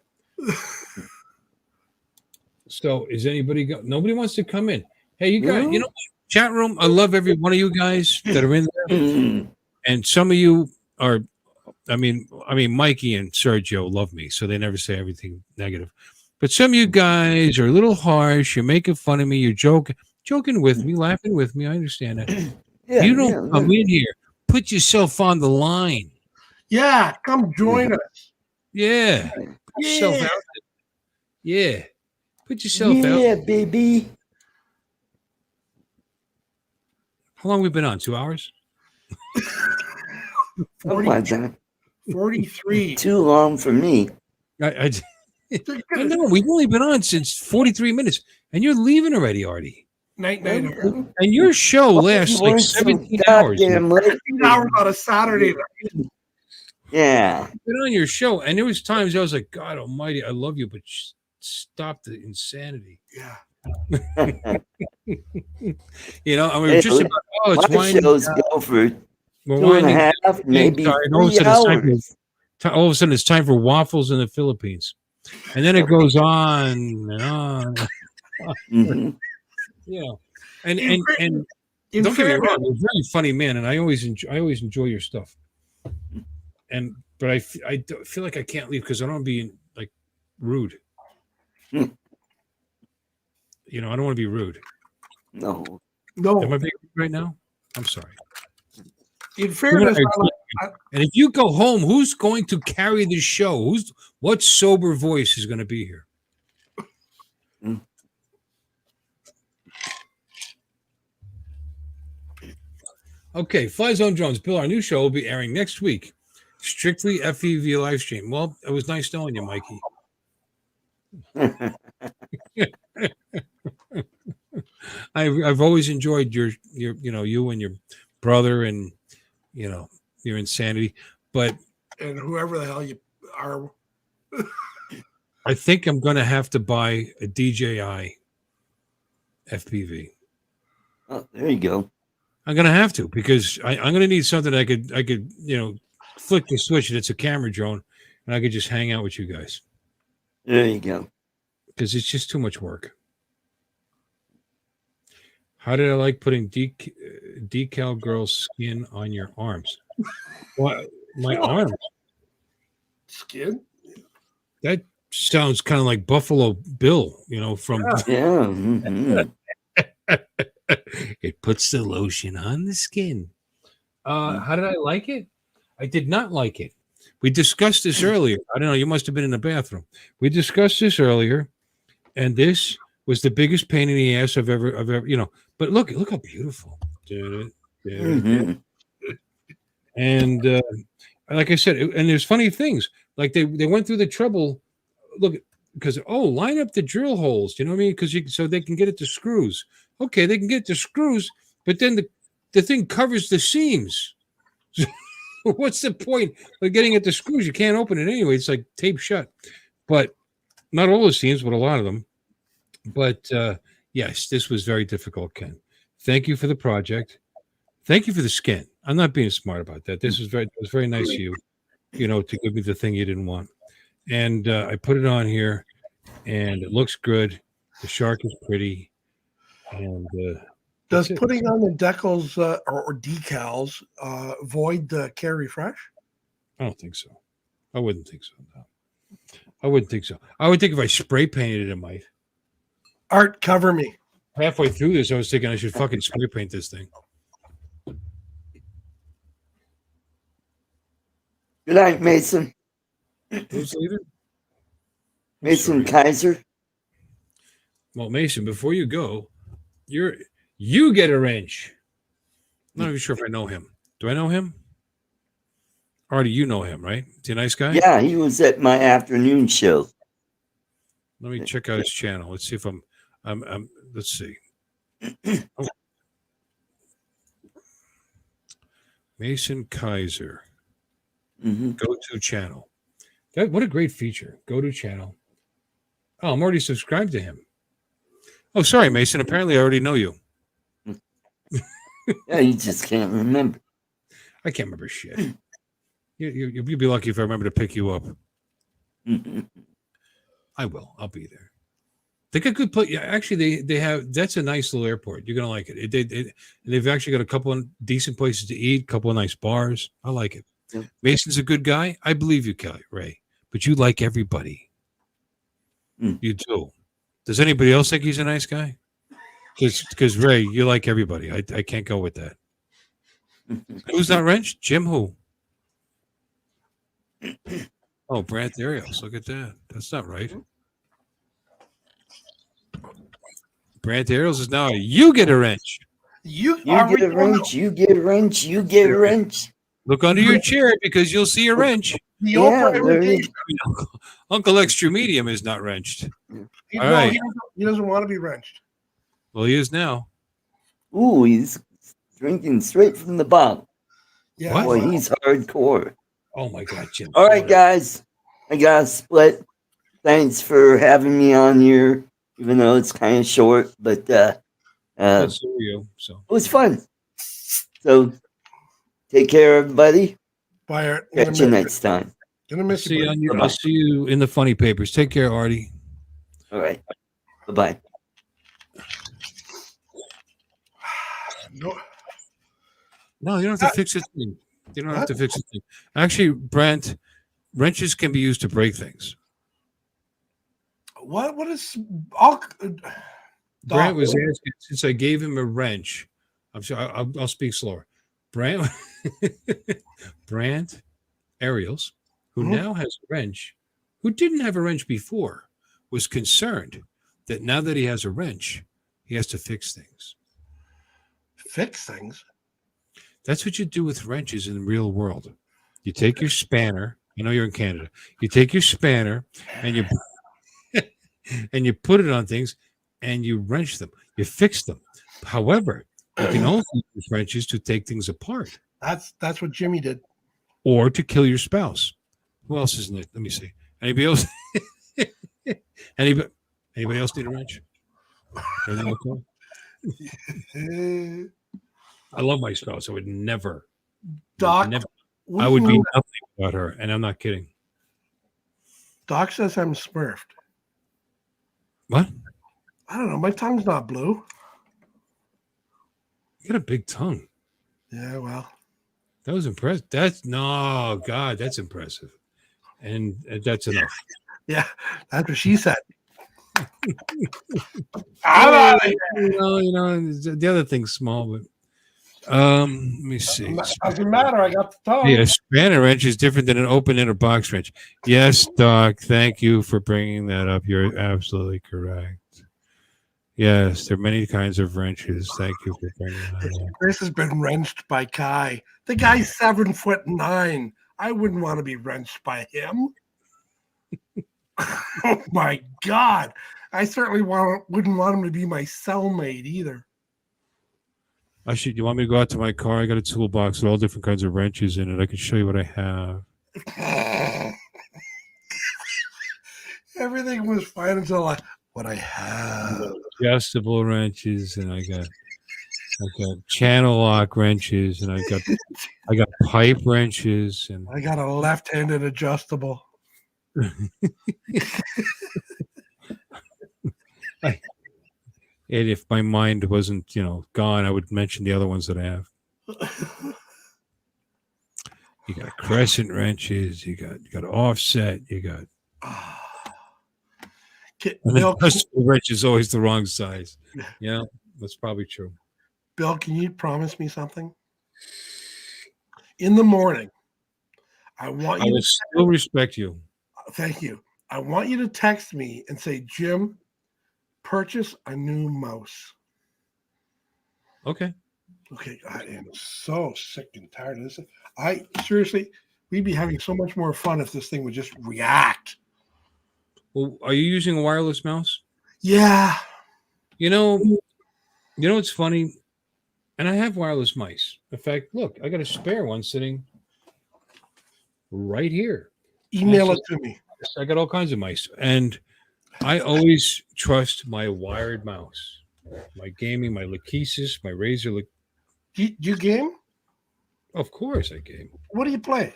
So, is anybody nobody wants to come in? Hey, you guys, you know, chat room. I love every one of you guys that are in there, and some of you are. I mean, Mikey and Sergio love me, so they never say everything negative. But some of you guys are a little harsh. You're making fun of me. You're joking with me, laughing with me. I understand that. Yeah, You don't come in here. Put yourself on the line. Yeah, come join us. Yeah. Put yourself out there. Yeah. Put yourself out. Yeah, baby. How long we been on? 2 hours? Oh my God. 43. Too long for me. I know. We've only been on since 43 minutes, and you're leaving already, Artie. Night. And your show lasts like 17 hours. You've 15 hours on a Saturday night. Yeah. been on your show, and there was times I was like, God almighty, I love you, but stop the insanity. Yeah. I mean, just about, it's my winding shows down. go for We're 2.5, winding down. maybe And 3 hours. all of a sudden it's time for waffles in the Philippines, and then it goes on and on. Mhm. And In don't get me fairness, wrong, you're a very funny man, and I always enjoy your stuff. But I feel like I can't leave because I don't want to be like rude. Hmm. I don't want to be rude. No. no. Am I being rude right now? I'm sorry. In fairness, And if you go home, who's going to carry the show? What sober voice is going to be here? Mm. Okay, Fly Zone Drones. Bill, our new show will be airing next week. Strictly FEV live stream. Well, it was nice knowing you, Mikey. I've always enjoyed your you and your brother and your insanity, but and whoever the hell you are, I think I'm going to have to buy a DJI FPV. Oh, there you go. I'm going to have to because I'm going to need something I could flick the switch and it's a camera drone and I could just hang out with you guys There you go. because it's just too much work. How did I like putting DecalGirl skin on your arms? What? My arms? skin. That sounds kind of like Buffalo Bill, from Yeah. Mhm. It puts the lotion on the skin. How did I like it? I did not like it. We discussed this earlier. I don't know. You must have been in the bathroom. We discussed this earlier, and this was the biggest pain in the ass I've ever. But look how beautiful. Mhm. And like I said, and there's funny things. Like they went through the trouble. Look, because line up the drill holes. You know what I mean? So they can get it to screws. Okay, they can get the screws, but then the thing covers the seams. What's the point of getting at the screws? You can't open it anyway. It's like taped shut. But not all the seams, but a lot of them. But yes, this was very difficult, Ken. Thank you for the project. Thank you for the skin. I'm not being smart about that. This was very nice of you, to give me the thing you didn't want. And I put it on here, and it looks good. The shark is pretty. And Does putting on the decals or decals void the care refresh? I don't think so. I wouldn't think so. No. I wouldn't think so. I would think if I spray painted it, it might. Art, cover me. Halfway through this, I was thinking I should fucking spray paint this thing. Good night, Mason. Who's leaving? Mason Sorry. Kaiser. Well, Mason, before you go, you get a wrench. I'm not even sure if I know him. Do I know him? Artie, you know him, right? Is he a nice guy? Yeah, he was at my afternoon show. Let me check out his channel. Let's see if I'm let's see. Oh. Mason Kaiser. Mm-hmm. Go to channel. What a great feature. Go to channel. Oh, I'm already subscribed to him. Oh, sorry, Mason. Apparently I already know you. Yeah, you just can't remember. I can't remember shit. You'll be lucky if I remember to pick you up. I will. I'll be there. They got good place. Yeah, actually, they have. That's a nice little airport. You're gonna like it. They've actually got a couple of decent places to eat, a couple of nice bars. I like it. Yeah. Mason's a good guy. I believe you, Kelly Ray. But you like everybody. You do. Does anybody else think he's a nice guy? Because Ray, you like everybody. I can't go with that. Who's not wrenched? Jim who? Oh, Brad Darius. Look at that. That's not right. Brad Darius is now you get a wrench. You get a wrench. You get a wrench. You get a wrench. Look under your chair because you'll see a wrench. The Yeah, Oprah there imitation. Uncle Extra Medium is not wrenched. He, All no, right. he doesn't want to be wrenched. Well, he is now. Ooh, he's drinking straight from the bottle. Yeah, What? Boy, he's hardcore. Oh my God, Jim. All right, guys. I got to split. Thanks for having me on here, even though it's kind of short, but So are you. So it was fun. So take care, everybody. Bye, Art. Catch you next time. Gonna miss see you. you buddy. on your, I'll see you in the funny papers. Take care, Artie. All right. Bye-bye. No, No, you don't have to fix a thing. You don't have to fix a thing. Actually, Brent, wrenches can be used to break things. what is all? Brent was asking, since I gave him a wrench, I'm sure I'll speak slower. Brent Ariels, who now has a wrench, who didn't have a wrench before, was concerned that now that he has a wrench, he has to fix things. Fix things. That's what you do with wrenches in the real world. You take your spanner. I know you're in Canada. You take your spanner and you and you put it on things and you wrench them. You fix them. However, you can also use wrenches to take things apart That's what Jimmy did. or to kill your spouse. Who else isn't it? Let me see. Anybody else? Anybody else need a wrench? Everything okay? I love my spouse. I would never. Doc, never I would be nothing without her, and I'm not kidding. Doc says I'm smurfed. What? I don't know. My tongue's not blue. You got a big tongue. Yeah, well. That was impressive. That's no, God, that's impressive, and that's enough. Yeah, that's what she said. You know, the other thing's small, but let me see. Doesn't matter. I got the tongue. Yeah, a spanner wrench is different than an open-ended box wrench. Yes, Doc. Thank you for bringing that up. You're absolutely correct. Yes, there are many kinds of wrenches. Thank you for bringing that up. Chris has been wrenched by Kai. The guy's 7'9". I wouldn't want to be wrenched by him. Oh my God. I certainly wouldn't want him to be my cellmate either. You want me to go out to my car? I got a toolbox with all different kinds of wrenches in it. I can show you what I have. Everything was fine until what I have. Adjustable wrenches, and I got channel lock wrenches, and I got pipe wrenches, and I got a left-handed adjustable. And if my mind wasn't, gone, I would mention the other ones that I have. You got crescent wrenches, you got offset, you got. And the adjustable wrench is always the wrong size. Yeah, that's probably true. Bill, can you promise me something? In the morning, I want you I will still respect you. Thank you. I want you to text me and say, Jim, purchase a new mouse. Okay. Okay, I am so sick and tired of this. Seriously, we'd be having so much more fun if this thing would just react. Well, are you using a wireless mouse? Yeah. It's funny, and I have wireless mice. In fact, look, I got a spare one sitting right here. Email it to me. I got all kinds of mice, and I always trust my wired mouse. My gaming, my Lachesis, my Razer. Do you game? Of course, I game. What do you play?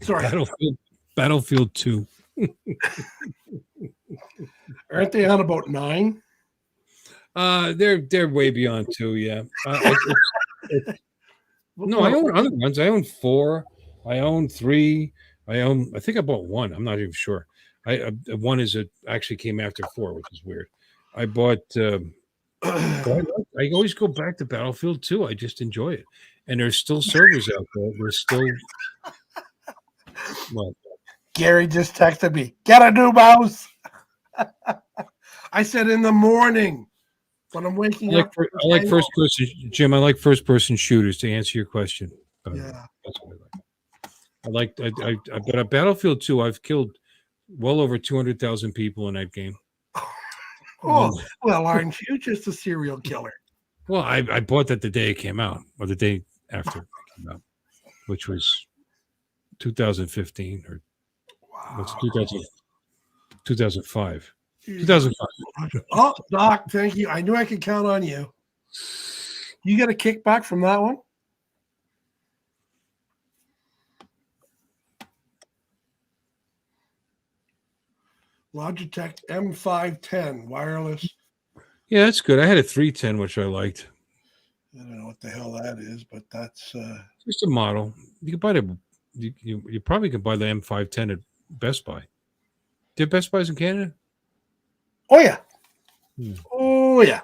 Sorry, Battlefield 2. Aren't they on about 9? They're way beyond 2. Yeah. No, I own other ones. I own 4. I own 3. I think I bought 1. I'm not even sure. One actually came after 4, which is weird. I bought. I always go back to Battlefield 2. I just enjoy it, and there's still servers out there. There's still. Well, Gary just texted me. Get a new mouse. I said in the morning when I'm waking up. I like first person, Jim. I like first person shooters. To answer your question, yeah, that's what I like. But at Battlefield 2, I've killed well over 200,000 people in that game. Oh, well, aren't you just a serial killer? Well, I bought that the day it came out, or the day after it came out, which was 2015 or what's 2005. 2005. Oh, Doc, thank you. I knew I could count on you. You get a kickback from that one? Logitech M510 wireless. Yeah, that's good. I had a 310, which I liked. I don't know what the hell that is, but that's just a model. You can buy you probably can buy the M510 at Best Buy. Do you have Best Buys in Canada? Oh yeah. Hmm. Oh yeah.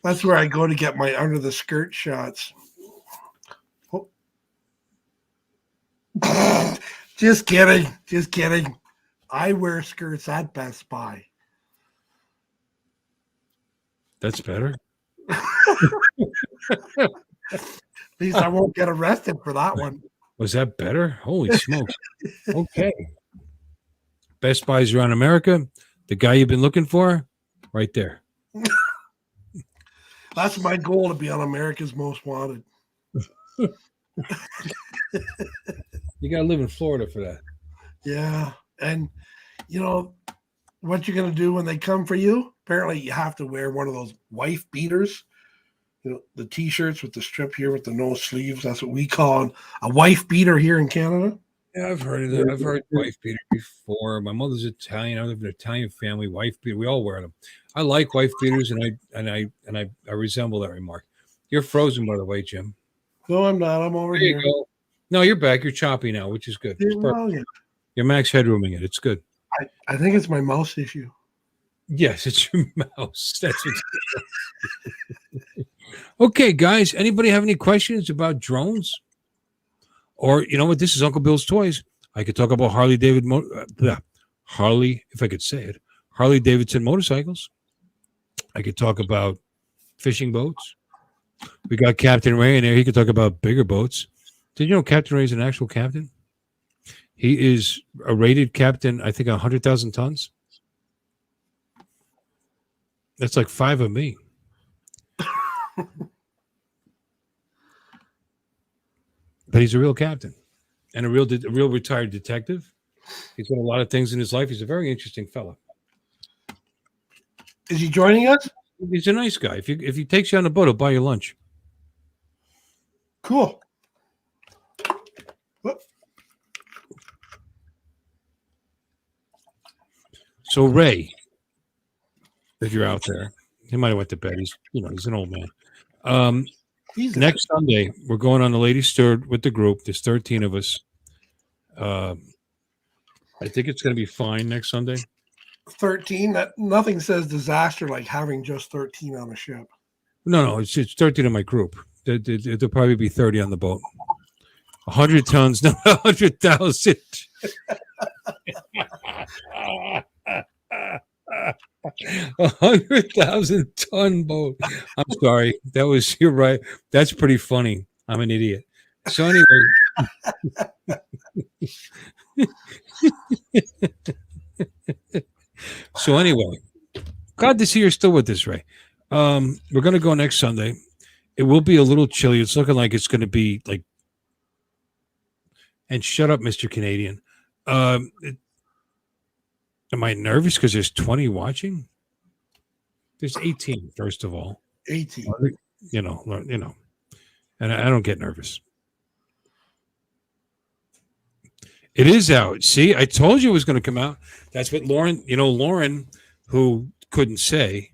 That's where I go to get my under the skirt shots. Oh. Just kidding. I wear skirts at Best Buy. That's better. At least I won't get arrested for that one. Was that better? Holy smokes. Okay. Best Buys around America. The guy you've been looking for, right there. That's my goal, to be on America's Most Wanted. You got to live in Florida for that. Yeah. And, what you're going to do when they come for you? Apparently, you have to wear one of those wife beaters. The T-shirts with the strip here with the no sleeves. That's what we call a wife beater here in Canada. Yeah, I've heard of that. I've heard wife beater before. My mother's Italian. I live in an Italian family. Wife beater. We all wear them. I like wife beaters, and I resemble that remark. You're frozen, by the way, Jim. No, I'm not. I'm over There here. you go. No, you're back. You're choppy now, which is good. You're max headrooming it. It's good. I think it's my mouse issue. Yes, it's your mouse. That's what. Okay, guys. Anybody have any questions about drones? Or you know what? This is Uncle Bill's Toys. I could talk about Harley if I could say it. Harley Davidson motorcycles. I could talk about fishing boats. We got Captain Ray in there. He could talk about bigger boats. Did you know Captain Ray is an actual captain? He is a rated captain, I think, 100,000 tons. That's like 5 of me. But he's a real captain and a real retired detective. He's done a lot of things in his life. He's a very interesting fellow. Is he joining us? He's a nice guy. If he takes you on the boat, he'll buy you lunch. Cool. Whoop. So Ray, if you're out there, he might have went to bed. He's an old man. Next Sunday, we're going on the Lady Stewart with the group. There's 13 of us. I think it's going to be fine next Sunday. 13. Nothing says disaster like having just 13 on a ship. No, it's 13 in my group. There'll probably be 30 on the boat. 100 tons, no, 100,000. 100,000 ton boat. I'm sorry. You're right. That's pretty funny. I'm an idiot. So anyway. Glad to see you're still with us, Ray. We're going to go next Sunday. It will be a little chilly. It's looking like it's going to be like, and shut up, Mr. Canadian. Am I nervous because there's 20 watching? There's 18, first of all. 18. You know, and I don't get nervous. It is out. See, I told you it was going to come out. That's what Lauren, who couldn't say,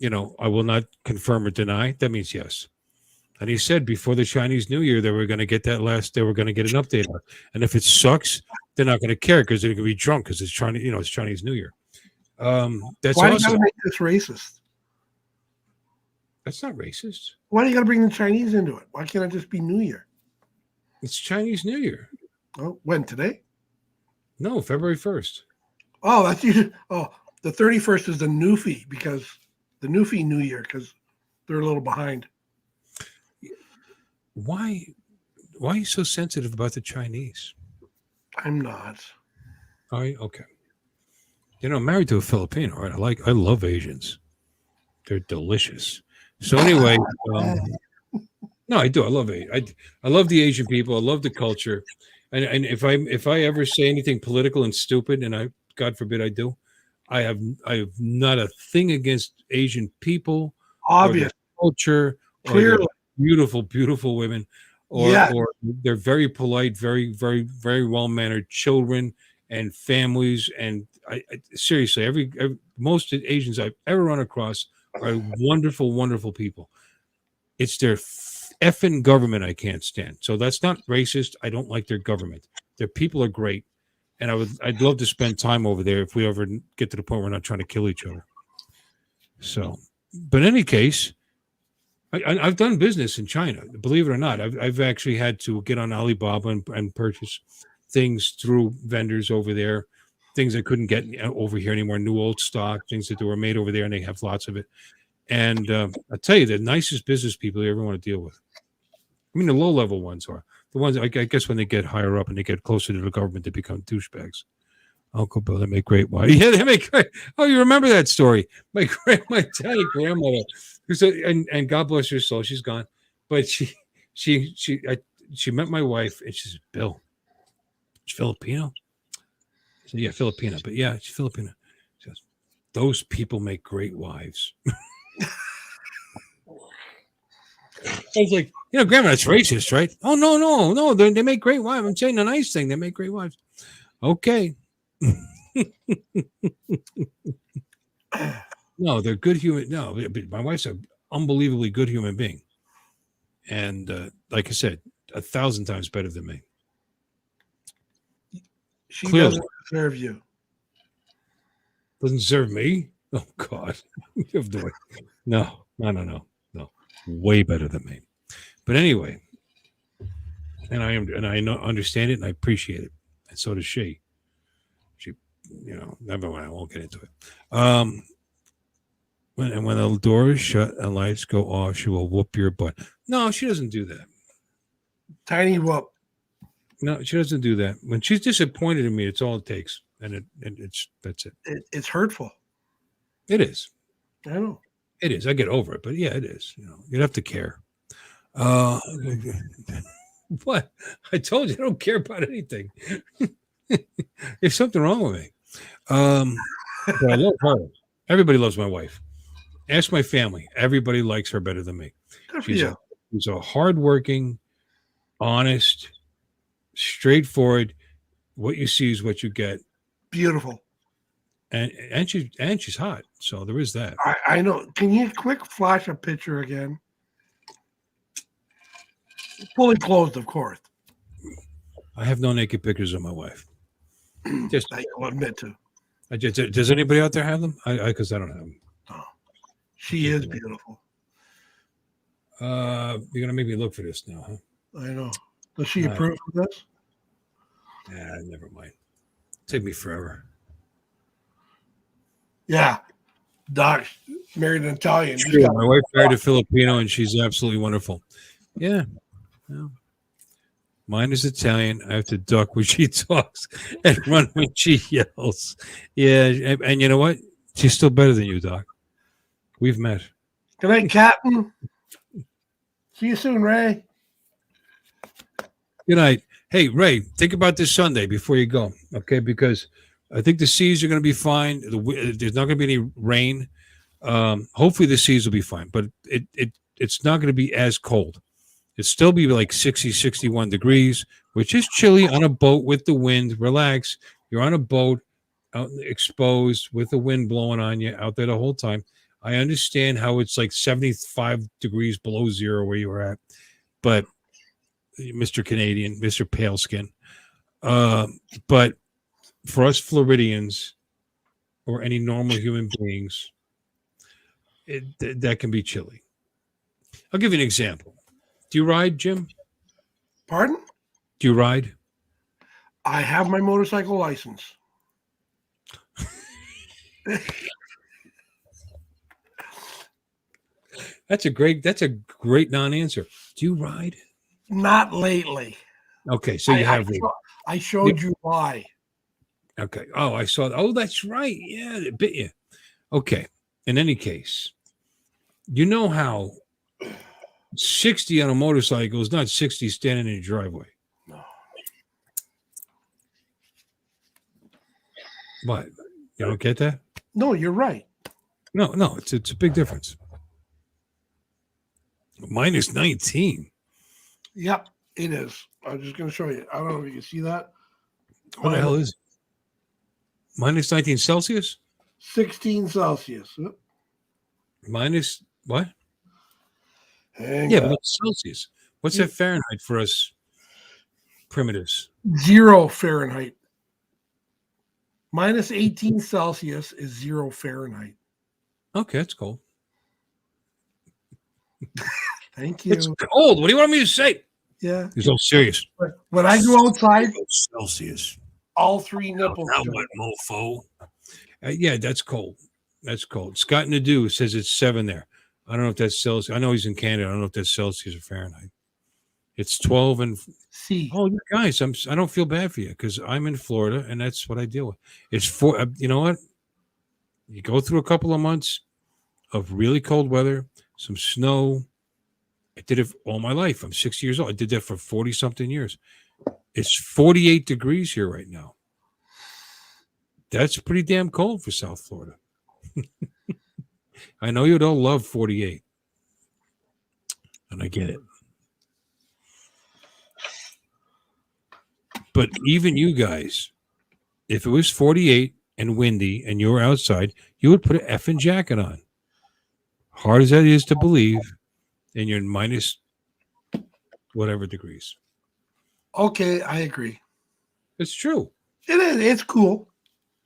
I will not confirm or deny. That means yes. And he said before the Chinese New Year, they were going to get they were going to get an update on it. And if it sucks, they're not going to care because they're going to be drunk because it's it's Chinese New Year. That's Why do you awesome. got to make this racist? That's not racist. Why do you got to bring the Chinese into it? Why can't it just be New Year? It's Chinese New Year. Oh, when? Today? No, February 1st. Oh, that's you. Oh, the 31st is the Newfie because the Newfie New Year because they're a little behind. Why are you so sensitive about the Chinese? I'm not. Are you? Okay. I'm married to a Filipino, right? I love Asians. They're delicious. So anyway, no, I do. I love it. I love the Asian people. I love the culture. And if I ever say anything political and stupid, and God forbid I do, I have not a thing against Asian people, Obvious, or their culture, or their beautiful, beautiful women, or they're very polite, very, very, very well mannered children and families. And I seriously, most Asians I've ever run across are wonderful, wonderful people. It's their effing government I can't stand. So that's not racist. I don't like their government. Their people are great, and I'd love to spend time over there if we ever get to the point where we're not trying to kill each other. So, but in any case, I've done business in China. Believe it or not, I've actually had to get on Alibaba and purchase things through vendors over there, things I couldn't get over here anymore, new old stock, things that were made over there, and they have lots of it. And I'll tell you, the nicest business people you ever want to deal with. I mean, the low-level ones are. The ones, I guess, when they get higher up and they get closer to the government, they become douchebags. Uncle Bill, they make great wine. Yeah, they make great. Oh, you remember that story? My Italian grandmother, who said, and God bless her soul, she's gone. But she met my wife, and she said, Bill, she's Filipino? I said, yeah, Filipino. But yeah, she's Filipino. She goes, those people make great wives. I was like, Grandma, that's racist, right? Oh, no. They make great wives. I'm saying the nice thing. They make great wives. Okay. No, they're good human. No, my wife's an unbelievably good human being. And like I said, 1,000 times better than me. She Clearly. doesn't deserve you. Doesn't serve me? Oh, God. No. Way better than me. But anyway, and I understand it and I appreciate it. And so does she. She, never mind, I won't get into it. When the door is shut and lights go off, she will whoop your butt. No, she doesn't do that. Tiny whoop. No, she doesn't do that. When she's disappointed in me, it's all it takes. And that's it. It's hurtful. It is. I know. It is. I get over it, but yeah, it is. You'd have to care. What? I told you I don't care about anything. There's something wrong with me. But I love her. Everybody loves my wife. Ask my family. Everybody likes her better than me. Good for you. She's a hardworking, honest, straightforward. What you see is what you get. Beautiful. And she's hot. So there is that. I know. Can you quick flash a picture again? Fully clothed, of course. I have no naked pictures of my wife. Just I will admit to. Does anybody out there have them? Because I don't have them. Oh, she is beautiful. You're gonna make me look for this now, huh? I know. Does she approve of this? Yeah, never mind. Take me forever. Yeah. Doc married an Italian. True. My wife married a Filipino, and she's absolutely wonderful. Yeah. Well, mine is Italian. I have to duck when she talks and run when she yells. Yeah, and you know what? She's still better than you, Doc. We've met. Good night, Captain. See you soon, Ray. Good night. Hey, Ray, think about this Sunday before you go, okay? Because I think the seas are going to be fine. There's not going to be any rain. Hopefully the seas will be fine, but it's not going to be as cold. It'll still be like 60, 61 degrees, which is chilly on a boat with the wind. Relax. You're on a boat out exposed with the wind blowing on you out there the whole time. I understand how it's like 75 degrees below zero where you were at, but Mr. Canadian, Mr. Pale Skin. But for us Floridians or any normal human beings, that can be chilly. I'll give you an example. Do you ride, Jim? Pardon? Do you ride? I have my motorcycle license. That's a great non-answer. Do you ride? Not lately. Okay, so you have. I showed you why. Okay. Oh, I saw. Oh, that's right. Yeah, it bit you. Okay. In any case, you know how 60 on a motorcycle is not 60 standing in your driveway. No. What? You don't get that? No, you're right. No, it's a big difference. Minus 19. Yep, it is. I'm just going to show you. I don't know if you can see that. What the hell is it? Minus 19 Celsius? 16 Celsius. Yep. Minus what? Hang Yeah, on. but it's Celsius. What's that Fahrenheit for us primitives? 0 Fahrenheit. Minus 18 Celsius is 0 Fahrenheit. Okay, that's cold. Thank you. It's cold. What do you want me to say? Yeah. He's all serious. But when I go outside, Celsius. all 3 nipples. Now show. what, mofo? Yeah, that's cold. That's cold. Scott Nadeau says it's 7 there. I don't know if that's Celsius. I know he's in Canada. I don't know if that's Celsius or Fahrenheit. It's 12 and C. oh, you guys, I don't feel bad for you because I'm in Florida and that's what I deal with. It's 4. You know what? You go through a couple of months of really cold weather, some snow. I did it all my life. I'm 60 years old. I did that for 40 something years. It's 48 degrees here right now. That's pretty damn cold for South Florida. I know you'd all love 48. And I get it. But even you guys, if it was 48 and windy and you were outside, you would put an effing jacket on. Hard as that is to believe, and you're minus whatever degrees. Okay, I agree. It's true. It is. It's cool.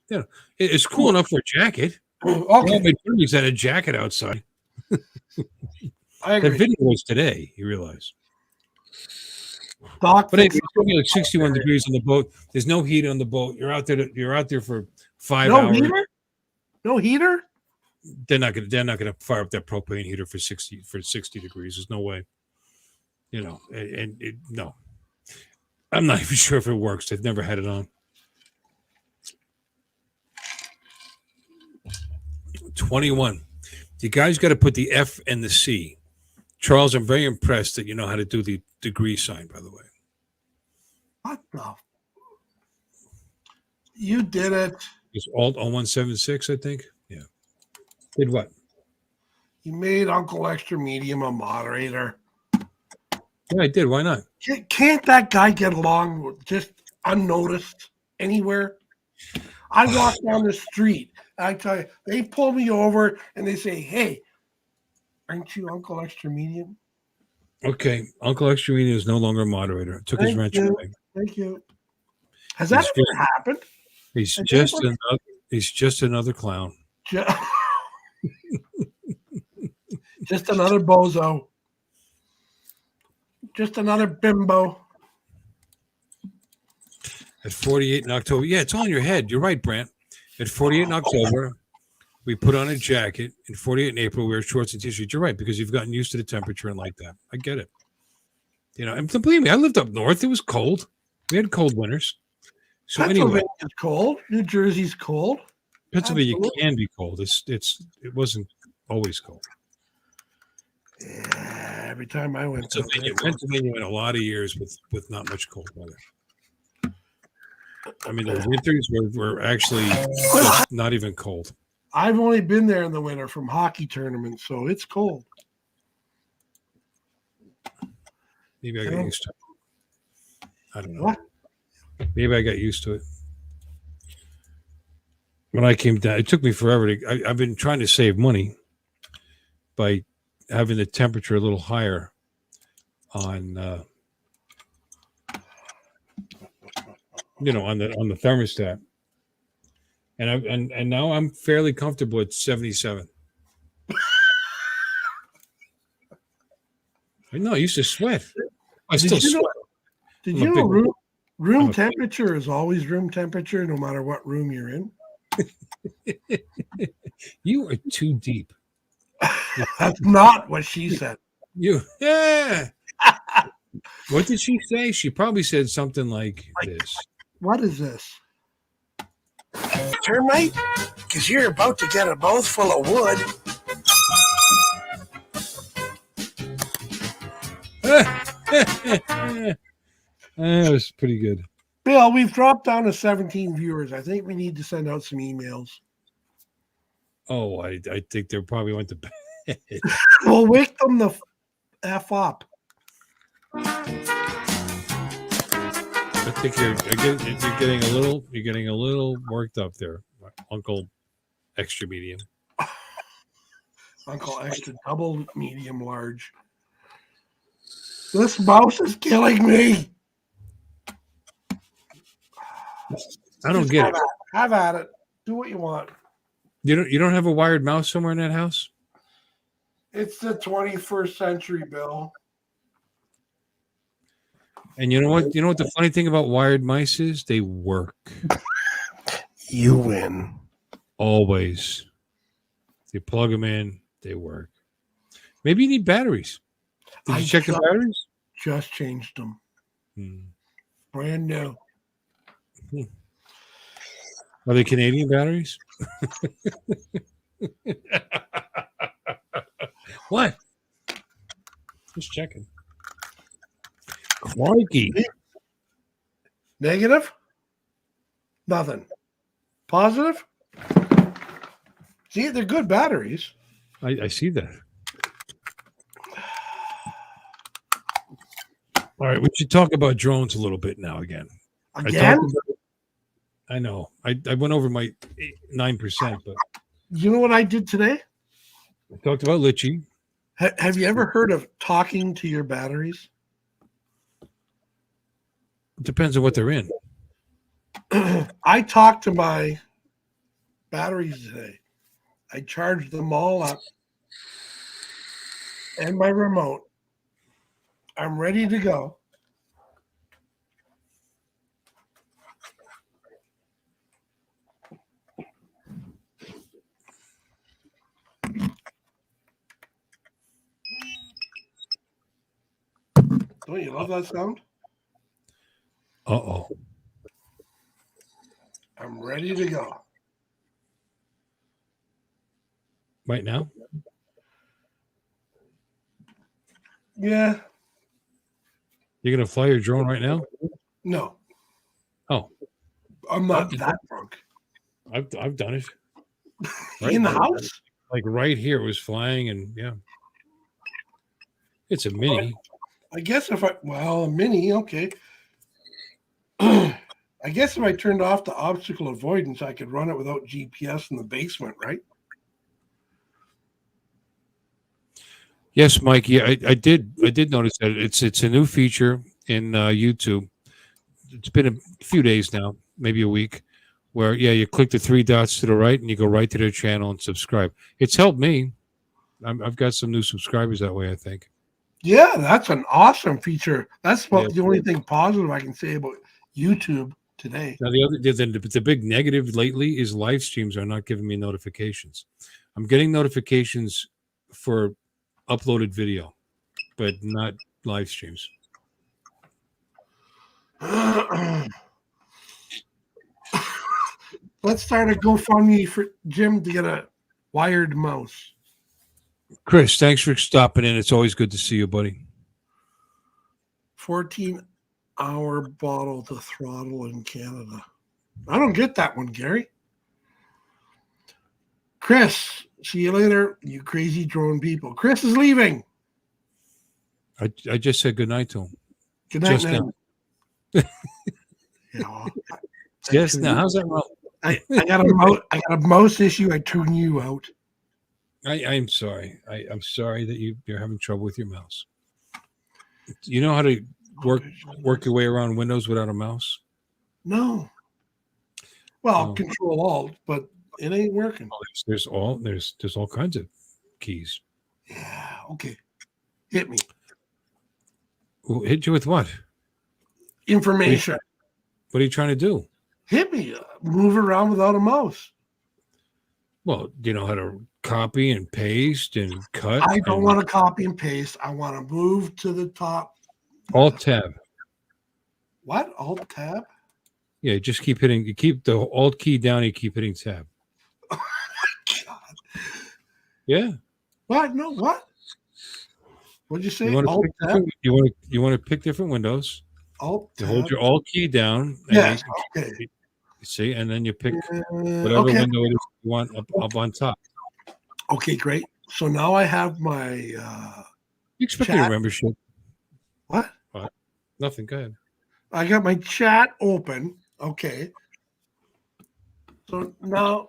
Yeah, it's cool enough for a jacket. Okay, All my buddies had a jacket outside. I That agree. video was today, you realize. Doc, But anyway, it's going to be like 61 degrees on the boat. There's no heat on the boat. You're out there. You're out there for 5 no hours. heater? No heater? They're not gonna fire up that propane heater for 60 degrees. There's no way. You know, no. I'm not even sure if it works. I've never had it on. 21. You guys got to put the F and the C. Charles, I'm very impressed that you know how to do the degree sign, by the way. What the? You did it. It's Alt 0176, I think. Yeah. Did what? You made Uncle Extra Medium a moderator. Yeah, I did. Why not? Can't that guy get along with just unnoticed anywhere? I walk down the street. I tell you, they pull me over and they say, "Hey, aren't you Uncle Extra Medium?" Okay. Uncle Extra Medium is no longer a moderator. Took his Thank wrench you. away. Thank you. Has that He's ever happened? He's Has just anyone- just another clown. Just another bozo. Just another bimbo. At 48 in October. Yeah, it's all in your head. You're right, Brant. At 48 in October, we put on a jacket. In 48 in April, we wear shorts and t-shirts. You're right, because you've gotten used to the temperature and like that. I get it. You know, and believe me, I lived up north. It was cold. We had cold winters. So anyway, Pennsylvania's cold. New Jersey's cold. Pennsylvania Absolutely. can be cold. It wasn't always cold. Yeah, every time I went down there. Pennsylvania went a lot of years with not much cold weather. I mean, the winters were actually just not even cold. I've only been there in the winter from hockey tournaments, so it's cold. Maybe I got used to it. I don't know. What? Maybe I got used to it. When I came down, it took me forever to. I've been trying to save money by having the temperature a little higher on, on the thermostat, and now I'm fairly comfortable at 77. I know I used to sweat. I still sweat. Did I'm a you know big- room temperature is always room temperature, no matter what room you're in? You are too deep. That's not what she said. Yeah. What did she say? She probably said something like this. What is this? Termite? Because you're about to get a mouthful of wood. That was pretty good. Bill, we've dropped down to 17 viewers. I think we need to send out some emails. Oh, I think they probably went to bed. We'll wake them the F up. I think you're getting a little worked up there, Uncle Extra Medium. Uncle Extra double medium large. This mouse is killing me. I don't get it. Have at it. Do what you want. You don't have a wired mouse somewhere in that house? It's the 21st century, Bill. And you know what? You know what the funny thing about wired mice is? They work You win. always. You plug them in, they work. Maybe you need batteries. Did you check the batteries? Just changed them. Brand new. Are they Canadian batteries? What? Just checking. Crikey. Negative? Nothing. Positive? See, they're good batteries. I see that. All right, we should talk about drones a little bit now again. Again? I know. I went over my 9%, but You know what I did today? I talked about Litchi. Have you ever heard of talking to your batteries? It depends on what they're in. I talked to my batteries today. I charged them all up and my remote. I'm ready to go. Don't you love that sound? Uh-oh. I'm ready to go. Right now? Yeah. You're gonna fly your drone right now? No. Oh, I'm not that drunk. I've done it. In the house? Like right here, it was flying, and yeah, it's a mini. I guess a mini, okay. I guess if I turned off the obstacle avoidance, I could run it without GPS in the basement, right? Yes, Mike. Yeah, I did notice that it's a new feature in YouTube. It's been a few days now, maybe a week, where you click the three dots to the right and you go right to their channel and subscribe. It's helped me. I've got some new subscribers that way, I think. Yeah, that's an awesome feature. That's the only thing positive I can say about YouTube today. Now the big negative lately is live streams are not giving me notifications. I'm getting notifications for uploaded video, but not live streams. Let's start a GoFundMe for Jim to get a wired mouse. Chris, thanks for stopping in. It's always good to see you, buddy. 14-hour bottle to throttle in Canada. I don't get that one, Gary. Chris, see you later, you crazy drone people. Chris is leaving. I just said goodnight to him. Good night, Just man. Just now. How's that? I got a mouse issue. I tune you out. I'm sorry. I'm sorry that you're having trouble with your mouse. You know how to work your way around Windows without a mouse? No. Well, Control Alt, but it ain't working. There's all kinds of keys. Yeah. Okay. Hit me. Hit you with what? Information. What are you trying to do? Hit me. Move around without a mouse. Well, do you know how to copy and paste and cut? I don't want to copy and paste. I want to move to the top. Alt tab. What? Alt tab? Yeah, just keep hitting. You keep the Alt key down. You keep hitting tab. Oh my God. Yeah. What? No. What? What'd you say? You want Alt tab? you want to pick different windows. Alt You tab. hold your Alt key down. Yes. Okay. You see, and then you pick whatever window it is you want up on top. Okay, great. So now I have my You expect chat. a membership? What? Nothing. Go ahead. I got my chat open. Okay. So now,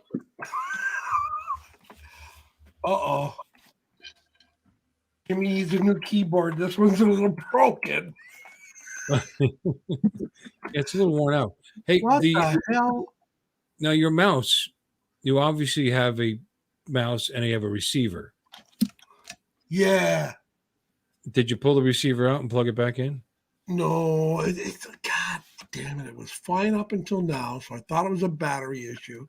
Give me use a new keyboard. This one's a little broken. It's a little worn out. Hey, What the hell? now your mouse, you obviously have a mouse and you have a receiver. Yeah. Did you pull the receiver out and plug it back in? No, it's God damn it. It was fine up until now, so I thought it was a battery issue.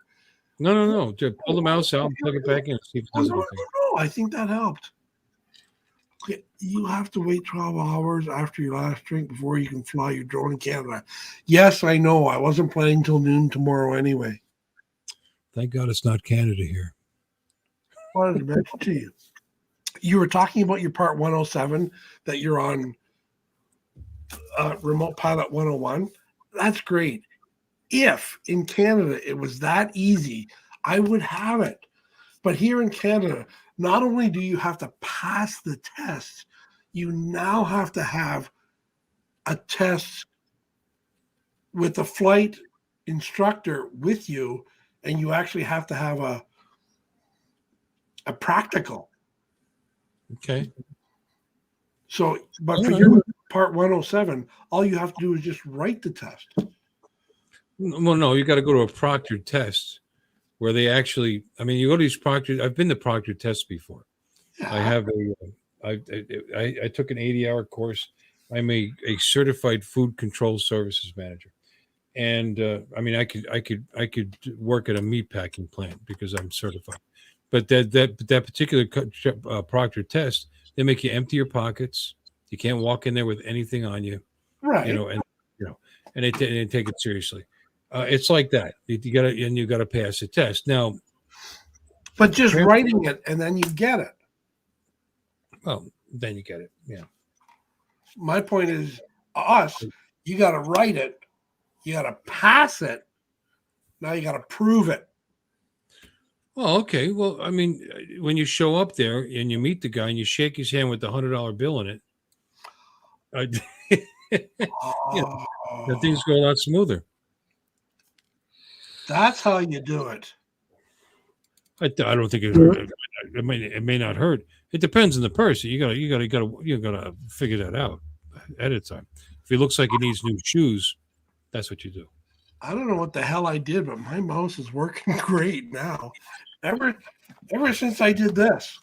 No. Just pull the mouse out and plug it back in and see if it Oh, does no, anything. no. I think that helped. Okay, you have to wait 12 hours after your last drink before you can fly your drone in Canada. Yes, I know. I wasn't planning till noon tomorrow anyway. Thank God it's not Canada here. What did I mention to you? You were talking about your part 107 that you're on Remote Pilot 101. That's great. If in Canada it was that easy, I would have it. But here in Canada, not only do you have to pass the test, you now have to have a test with a flight instructor with you, and you actually have to have a practical. Okay. So, but for your part 107, all you have to do is just write the test. Well, no, you got to go to a proctored test where they actually, I mean, you go to these proctored, I've been to proctored tests before. Yeah. I have I took an 80-hour course. I'm a certified food control services manager. And I mean, I could work at a meat packing plant because I'm certified. But that particular proctor test, they make you empty your pockets. You can't walk in there with anything on you, Right. and they take it seriously. It's like that. You gotta pass the test. Now, But just writing it and then you get it. well, then you get it. Yeah. My point is, us, you got to write it, you got to pass it. Now you got to prove it. Well, okay. Well, I mean, when you show up there and you meet the guy and you shake his hand with the $100 bill in it, things go a lot smoother. That's how you do it. I don't think it may not hurt. It depends on the person. You gotta figure that out ahead of time. If he looks like he needs new shoes, that's what you do. I don't know what the hell I did, but my mouse is working great now. Ever since I did this.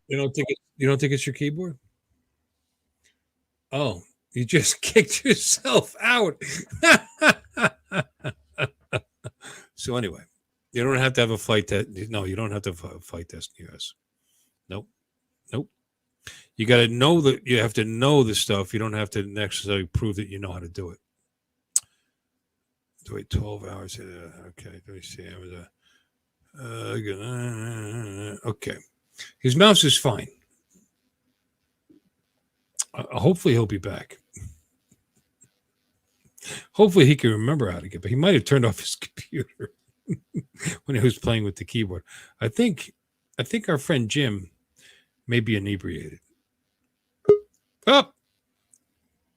You don't think it's your keyboard? Oh, you just kicked yourself out. So anyway, you don't have to have a flight test. No, you don't have to have a flight test in the US. Nope. You got to know that you have to know the stuff. You don't have to necessarily prove that you know how to do it. Wait 12 hours. Okay, let me see. Okay. His mouse is fine. Hopefully he'll be back. Hopefully he can remember how to get back. He might have turned off his computer when he was playing with the keyboard. I think our friend Jim may be inebriated. Oh,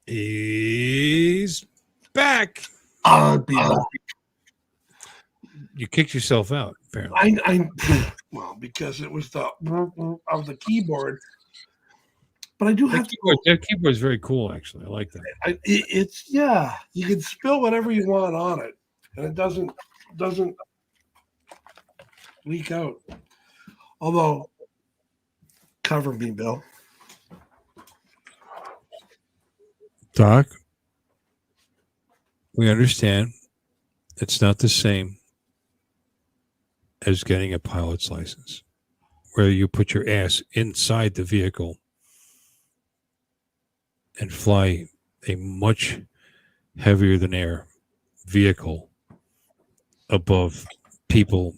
he's back. You kicked yourself out, apparently. Well, because it was the of the keyboard. But I do have that keyboard is very cool, actually. I like that. It's you can spill whatever you want on it, and it doesn't leak out. Although, cover me, Bill. Doc, we understand it's not the same as getting a pilot's license, where you put your ass inside the vehicle and fly a much heavier than air vehicle above people,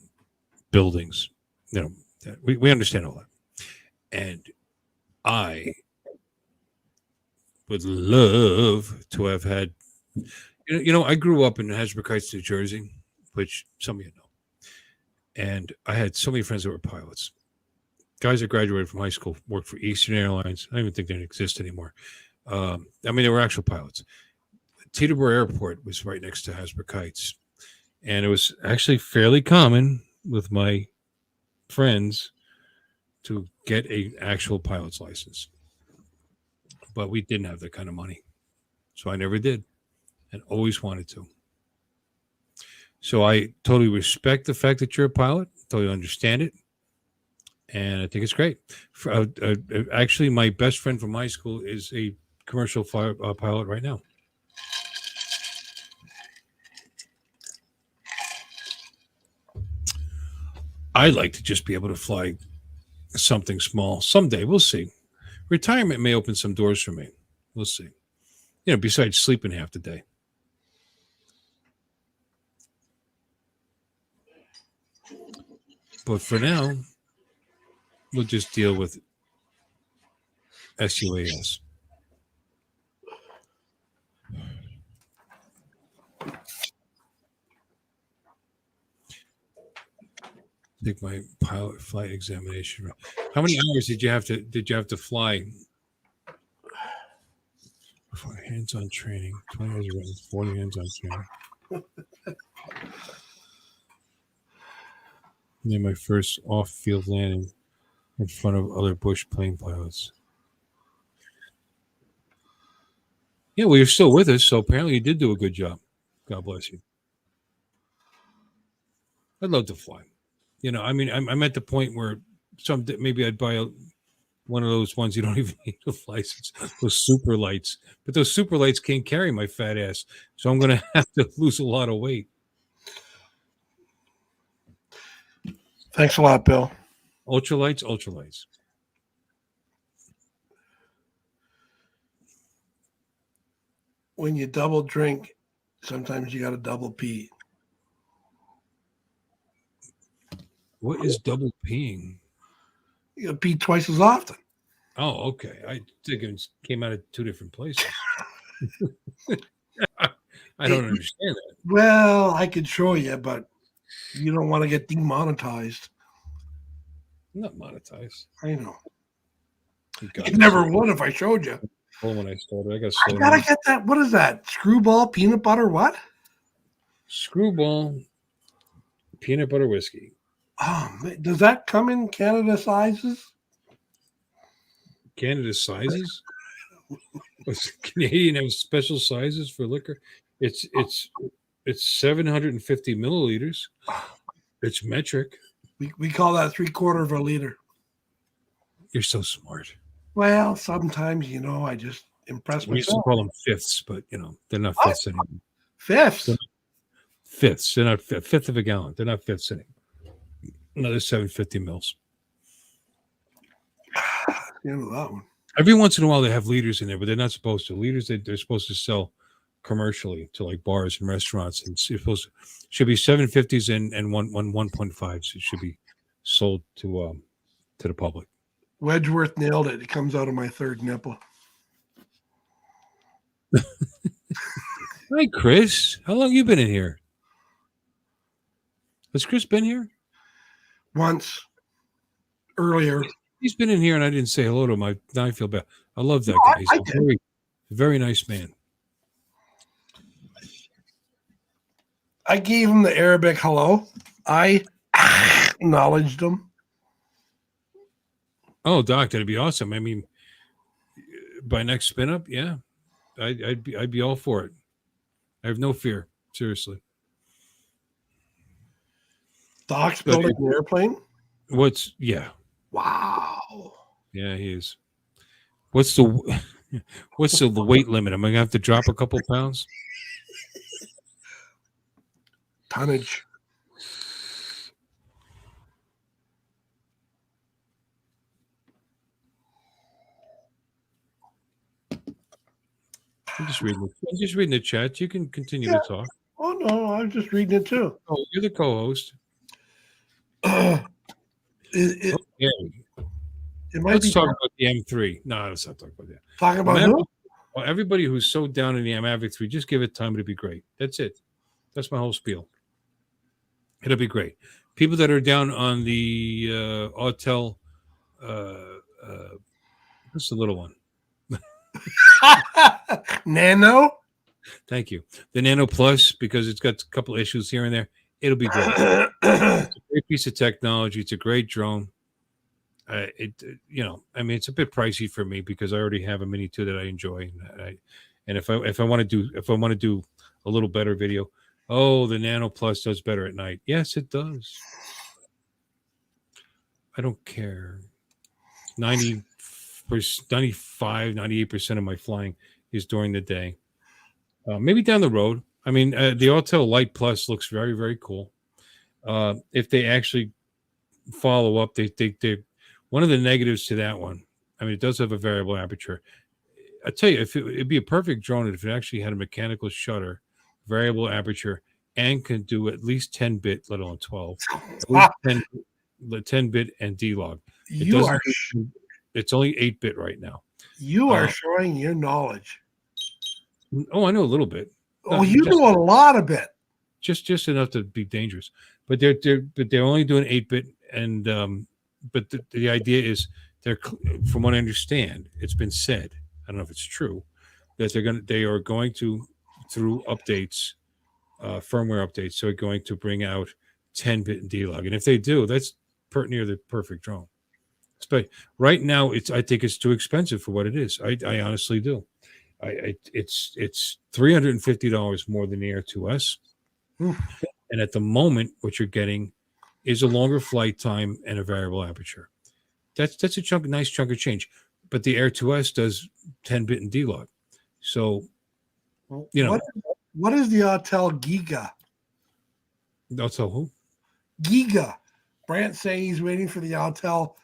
buildings. We understand all that. And I would love to have had, I grew up in Hasbrook Heights, New Jersey, which some of you know. And I had so many friends that were pilots. Guys that graduated from high school worked for Eastern Airlines. I don't even think they exist anymore. They were actual pilots. Teterboro Airport was right next to Hasbrook Heights. And it was actually fairly common with my friends to get an actual pilot's license. But we didn't have that kind of money. So I never did and always wanted to. So I totally respect the fact that you're a pilot, totally understand it. And I think it's great. Actually, my best friend from high school is a commercial pilot right now. I'd like to just be able to fly something small someday. We'll see. Retirement may open some doors for me. We'll see. Besides sleeping half the day. But for now, we'll just deal with SUAS. Take my pilot flight examination. How many hours did you have to fly? Hands-on training. 20 hours around 40 hands-on training. Then my first off-field landing in front of other Bush plane pilots. Yeah, well, you're still with us, so apparently you did do a good job. God bless you. I'd love to fly. I'm at the point where maybe I'd buy one of those ones you don't even need a license, those super lights. But those super lights can't carry my fat ass, so I'm going to have to lose a lot of weight. Thanks a lot, Bill. Ultralights. When you double drink, sometimes you got to double pee. What is double peeing? You got to pee twice as often. Oh, okay. I think it came out of two different places. I don't understand that. Well, I could show you, but you don't want to get demonetized. I'm not monetized. I know. You You got never would if I showed you. Well, when I started, I got I slow gotta news. get that. What is that? Screwball peanut butter? What? Screwball peanut butter whiskey. Oh, man. Does that come in Canada sizes? Canada sizes. Does Canadian have special sizes for liquor? It's 750 milliliters. It's metric. We call that 3/4 of a liter. You're so smart. Well, sometimes I just impress We used to myself. call them fifths, but they're not What? fifths anymore. Fifths. Fifths. They're not fifth of a gallon. They're not fifths anymore. Another 750 mils. That one. Every once in a while they have liters in there, but they're not supposed to. Liters they're supposed to sell commercially to like bars and restaurants, and it's supposed to should be 750s and 1.5s. It should be sold to the public. Wedgeworth nailed it. It comes out of my third nipple. Hi, Chris. How long you been in here? Has Chris been here? Once earlier. He's been in here, and I didn't say hello to him. Now I feel bad. I love that No, guy. He's I a did. very nice man. I gave him the Arabic hello. I acknowledged him. Oh, Doc, that'd be awesome. I mean, by next spin up, yeah, I'd be all for it. I have no fear. Seriously. Doc's building an airplane. Yeah. Wow. Yeah, he is. What's the weight limit? Am I gonna have to drop a couple pounds? Tonnage. I'm just reading the chat. You can continue to talk. Oh no, I was just reading it too. Oh, you're the co-host. It Yeah. might Let's be talk about the M3. No, let's not talk about that. talking about who? Well, everybody who's so down in the Mavic 3, just give it time to be great. That's it. That's my whole spiel. It'll be great. People that are down on the Autel, what's the little one? Nano. Thank you. The Nano Plus, because it's got a couple issues here and there. It'll be great. It's a great piece of technology. It's a great drone. I mean, it's a bit pricey for me because I already have a Mini 2 that I enjoy, and if I want to do a little better video, the Nano Plus does better at night. Yes, it does. I don't care. 95, 98% of my flying is during the day. Maybe down the road. I mean, the Autel Light Plus looks very, very cool. If they actually follow up, they one of the negatives to that one. I mean, it does have a variable aperture. I tell you, it'd be a perfect drone if it actually had a mechanical shutter, variable aperture, and can do at least 10-bit, let alone 12. At least 10-bit and D-Log. It's only 8-bit right now. You are showing your knowledge. Oh, I know a little bit. You know a lot of it. Just enough to be dangerous. But they're only doing 8-bit, and but the idea is from what I understand, it's been said. I don't know if it's true that they are going to through updates, firmware updates. So they're going to bring out 10-bit and D-Log, and if they do, that's near the perfect drone. But right now, I think it's too expensive for what it is. I honestly do. It's $350 more than the Air 2S, and at the moment, what you're getting is a longer flight time and a variable aperture. That's a nice chunk of change. But the Air 2S does 10-bit and D-Log. So, what is the Autel Giga? Autel who? Giga. Brant's saying he's waiting for the Autel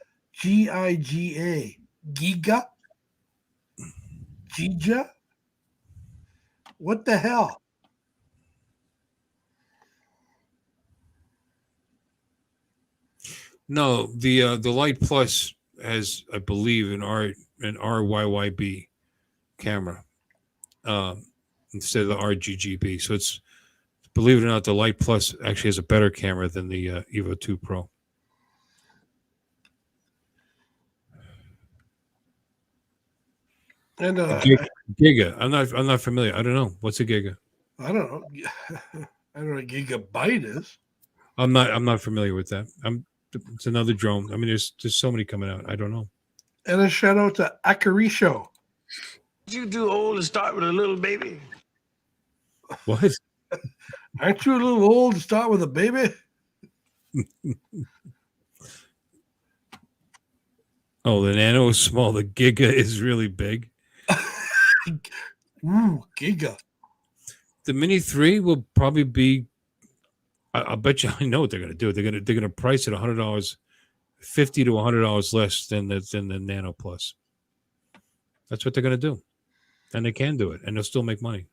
Giga. Giga? Giga? What the hell? No, the Light Plus has, I believe, an RYYB camera instead of the RGGB. So it's, believe it or not, the Light Plus actually has a better camera than the Evo 2 Pro. And Giga. I'm not familiar. I don't know. What's a Giga? I don't know. I don't know what gigabyte is. I'm not familiar with that. It's another drone. I mean, there's so many coming out. I don't know. And a shout out to Akarisho. You too old to start with a little baby. What? Aren't you a little old to start with a baby? Oh, the Nano is small. The Giga is really big. Ooh, giga. The Mini 3 will probably be. I'll bet you I know what they're going to do. They're going to price it $100, $50 to $100 less than the Nano Plus. That's what they're going to do, and they can do it, and they'll still make money.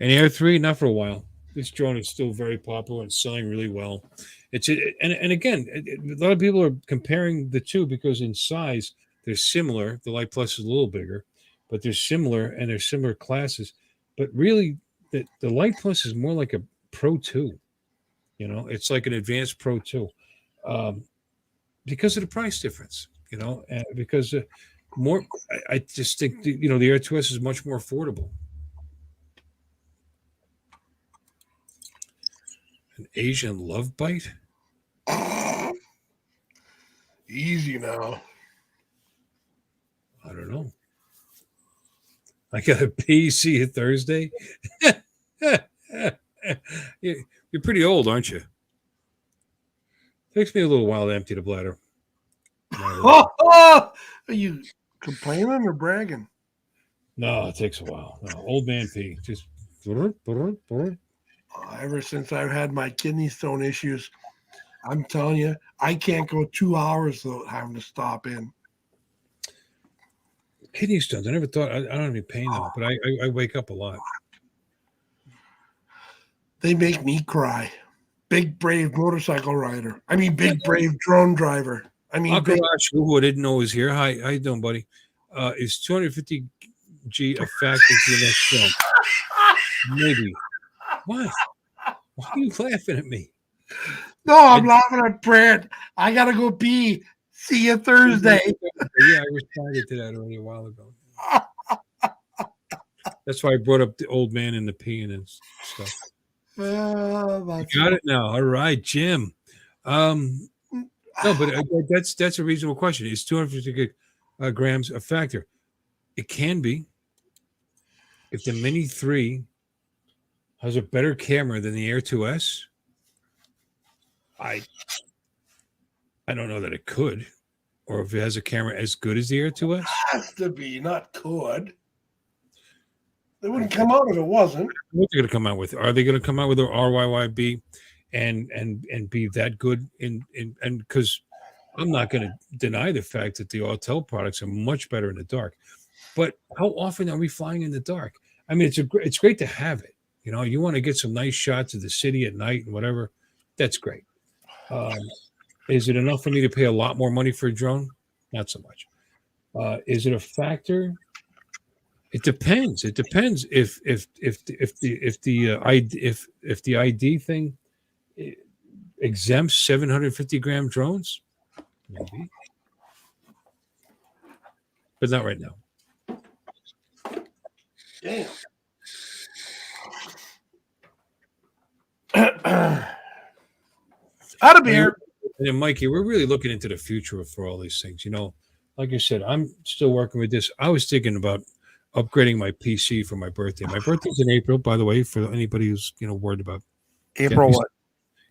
And Air 3, not for a while. This drone is still very popular and selling really well. And again, a lot of people are comparing the two because in size they're similar. The Light Plus is a little bigger, but they're similar and they're similar classes. But really, the Light Plus is more like a Pro 2. You know, it's like an advanced Pro 2 because of the price difference. You know, because more. I just think the Air 2S is much more affordable. An Asian love bite? Easy now. I don't know. I got a PC Thursday. You're pretty old, aren't you? Takes me a little while to empty the bladder. Are you complaining or bragging? No, it takes a while. No, old man pee. Just. Ever since I've had my kidney stone issues, I'm telling you, I can't go 2 hours without having to stop in. Kidney stones. I never thought. I don't have any pain though, but I wake up a lot. They make me cry. Big brave motorcycle rider. I mean, big brave drone driver. I mean, who I didn't know was here. Hi, how you doing, buddy? Is 250G a factor for your next film? Maybe. What? Why are you laughing at me? No, I'm laughing at Brent. I gotta go pee. See you Thursday. Yeah, I responded to that only a while ago. That's why I brought up the old man and the peeing and stuff. You got it now. All right, Jim. No, but that's a reasonable question. Is 250 grams a factor? It can be. If the Mini 3 has a better camera than the Air 2S, I don't know that it could, or if it has a camera as good as the Air 2S. Has to be, not could. They wouldn't come out if it wasn't. What they're going to come out with? Are they going to come out with an RYYB and be that good? And because I'm not going to deny the fact that the Autel products are much better in the dark. But how often are we flying in the dark? I mean, it's great to have it. You know, you want to get some nice shots of the city at night and whatever. That's great. Is it enough for me to pay a lot more money for a drone? Not so much. Is it a factor? It depends. It depends if the ID thing exempts 750 gram drones, maybe, but not right now. Damn. Out of beer. And then, Mikey, we're really looking into the future for all these things. You know, like I said, I'm still working with this. I was thinking about upgrading my PC for my birthday. My birthday's in April, by the way, for anybody who's worried about April what?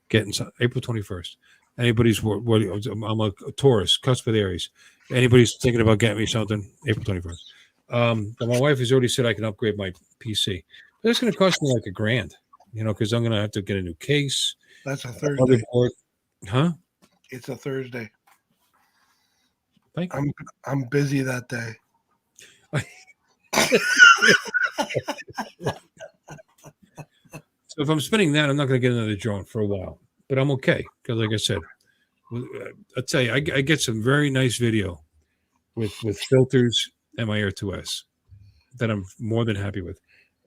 Getting April 21st. Anybody's worried? I'm a Taurus, cusp of Aries. Anybody's thinking about getting me something? April 21st. But my wife has already said I can upgrade my PC, but it's going to cost me like $1,000. Because I'm going to have to get a new case. That's a Thursday. Huh? It's a Thursday. Thank you. I'm busy that day. So if I'm spending that, I'm not going to get another drone for a while. but I'm okay because, like I said, I'll tell you, I get some very nice video with filters and my Air 2S that I'm more than happy with.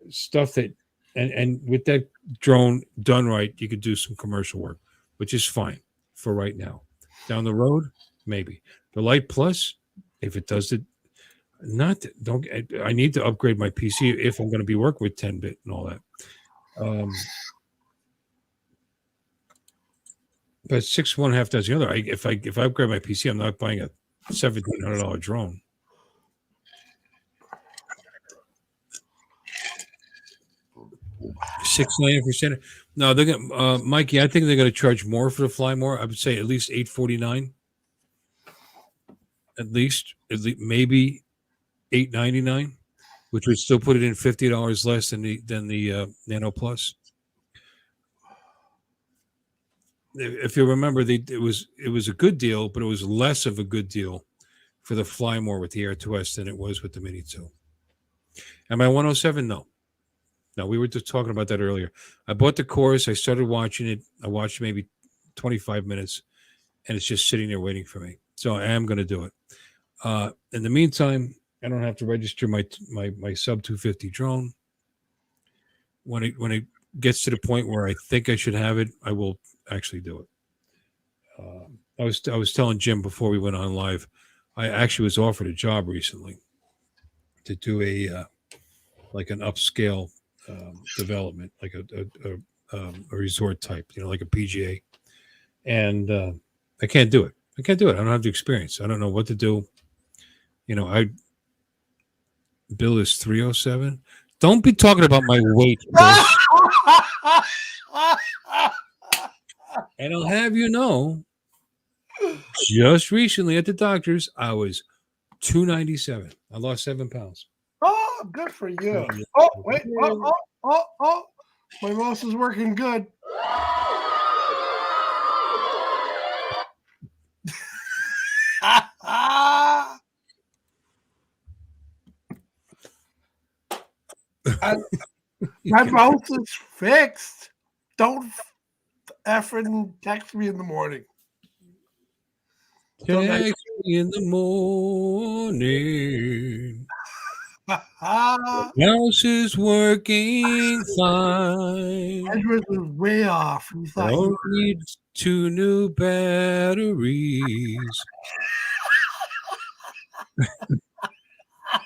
Stuff that, and with that drone done right, you could do some commercial work, which is fine for right now. Down the road, maybe the Lite Plus, if it does it, I need to upgrade my PC if I'm going to be working with 10-bit and all that. But 6 one half does the other. If I upgrade my PC, I'm not buying a $1,700 drone. $690. No, they're gonna Mikey, I think they're gonna charge more for the Fly More. I would say at least $849. At least maybe $899, which would still put it in $50 less than the Nano Plus. If you remember, it was a good deal, but it was less of a good deal for the Fly More with the Air 2S than it was with the Mini 2. Am I 107? No. No, we were just talking about that earlier. I bought the course. I started watching it. I watched maybe 25 minutes, and it's just sitting there waiting for me. So I am going to do it. In the meantime, I don't have to register my sub 250 drone. When it gets to the point where I think I should have it, I will actually do it. I was telling Jim before we went on live, I actually was offered a job recently to do a like an upscale development, like a resort type, like a PGA, and I can't do it. I don't have the experience. I don't know what to do. Bill is 307. Don't be talking about my weight, Bill. And I'll have you know, just recently at the doctor's, I was 297. I lost 7 pounds. Oh, good for you. Oh, wait. Oh. My mouse is working good. My mouse is fixed. Don't effing text me in the morning. Text me in the morning. The mouse is working fine. Edward was way off. He thought Don't need 2 new batteries.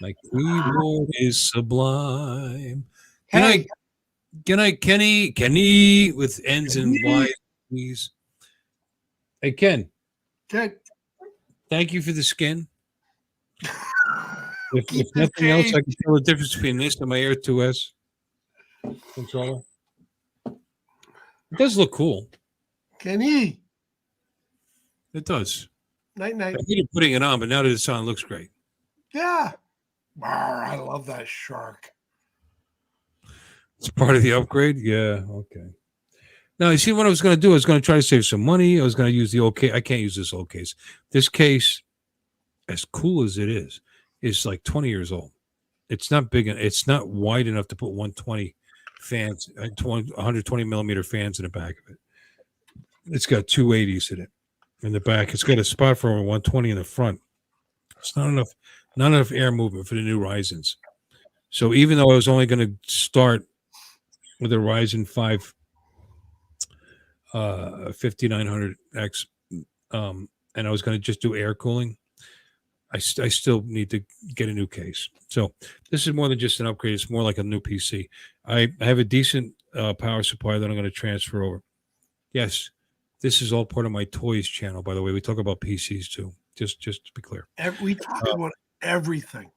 My keyboard is sublime. Good night, Kenny with N's and Y's, please. Hey, Ken. Ken. Thank you for the skin. If nothing else, I can tell the difference between this and my Air 2S controller. It does look cool. Kenny. It does. Night. I hated putting it on, but now that it's on, it looks great. Yeah. I love that shark. It's part of the upgrade? Yeah, okay. Now, you see what I was going to do? I was going to try to save some money. I was going to use the old case. I can't use this old case. This case, as cool as it is like 20 years old. It's not big. It's not wide enough to put 120 fans, 120 millimeter fans in the back of it. It's got 280s in it in the back. It's got a spot for a 120 in the front. It's not enough air movement for the new Ryzens. So even though I was only going to start with a Ryzen 5 5900X, and I was going to just do air cooling, I still need to get a new case. So this is more than just an upgrade. It's more like a new PC. I have a decent power supply that I'm going to transfer over. Yes, this is all part of my toys channel, by the way. We talk about PCs too, just to be clear. We talk about everything.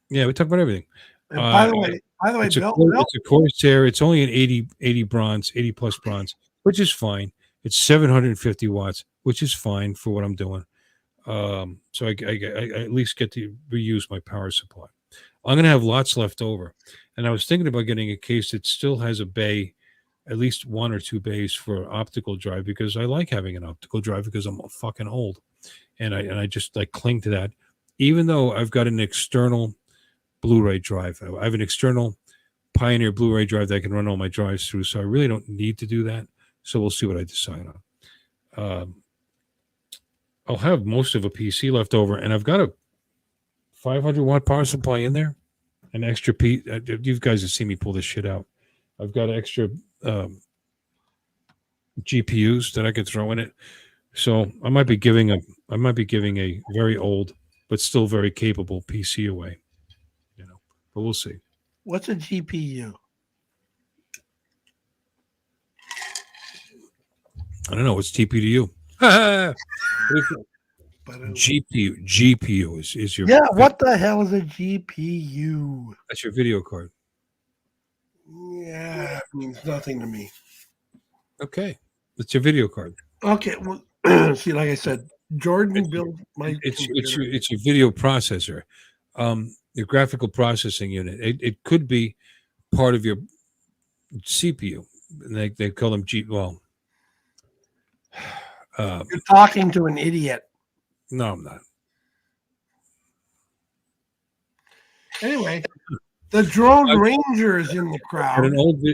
Yeah, we talk about everything. And by the way, it's Bill, it's a Corsair. It's only an 80 bronze, 80 plus bronze, which is fine. It's 750 watts, which is fine for what I'm doing. So I at least get to reuse my power supply. I'm going to have lots left over. And I was thinking about getting a case that still has a bay, at least 1 or 2 bays for optical drive, because I like having an optical drive because I'm fucking old. And I just like cling to that. Even though I've got an external Blu-ray drive. I have an external Pioneer Blu-ray drive that I can run all my drives through. So I really don't need to do that. So we'll see what I decide on. I'll have most of a PC left over, and I've got a 500 watt power supply in there. An extra P. You guys have seen me pull this shit out. I've got extra GPUs that I could throw in it. So I might be giving a very old but still very capable PC away. But we'll see. What's a GPU? I don't know. What's TP to you? GPU is your What the hell is a GPU? That's your video card. Yeah, it means nothing to me. Okay, that's your video card. Okay, well, see, like I said, Jordan built my. It's your video processor, your graphical processing unit. It could be part of your CPU. And they call them Well, You're talking to an idiot. no, I'm not. Anyway, the Drone Ranger is in the crowd.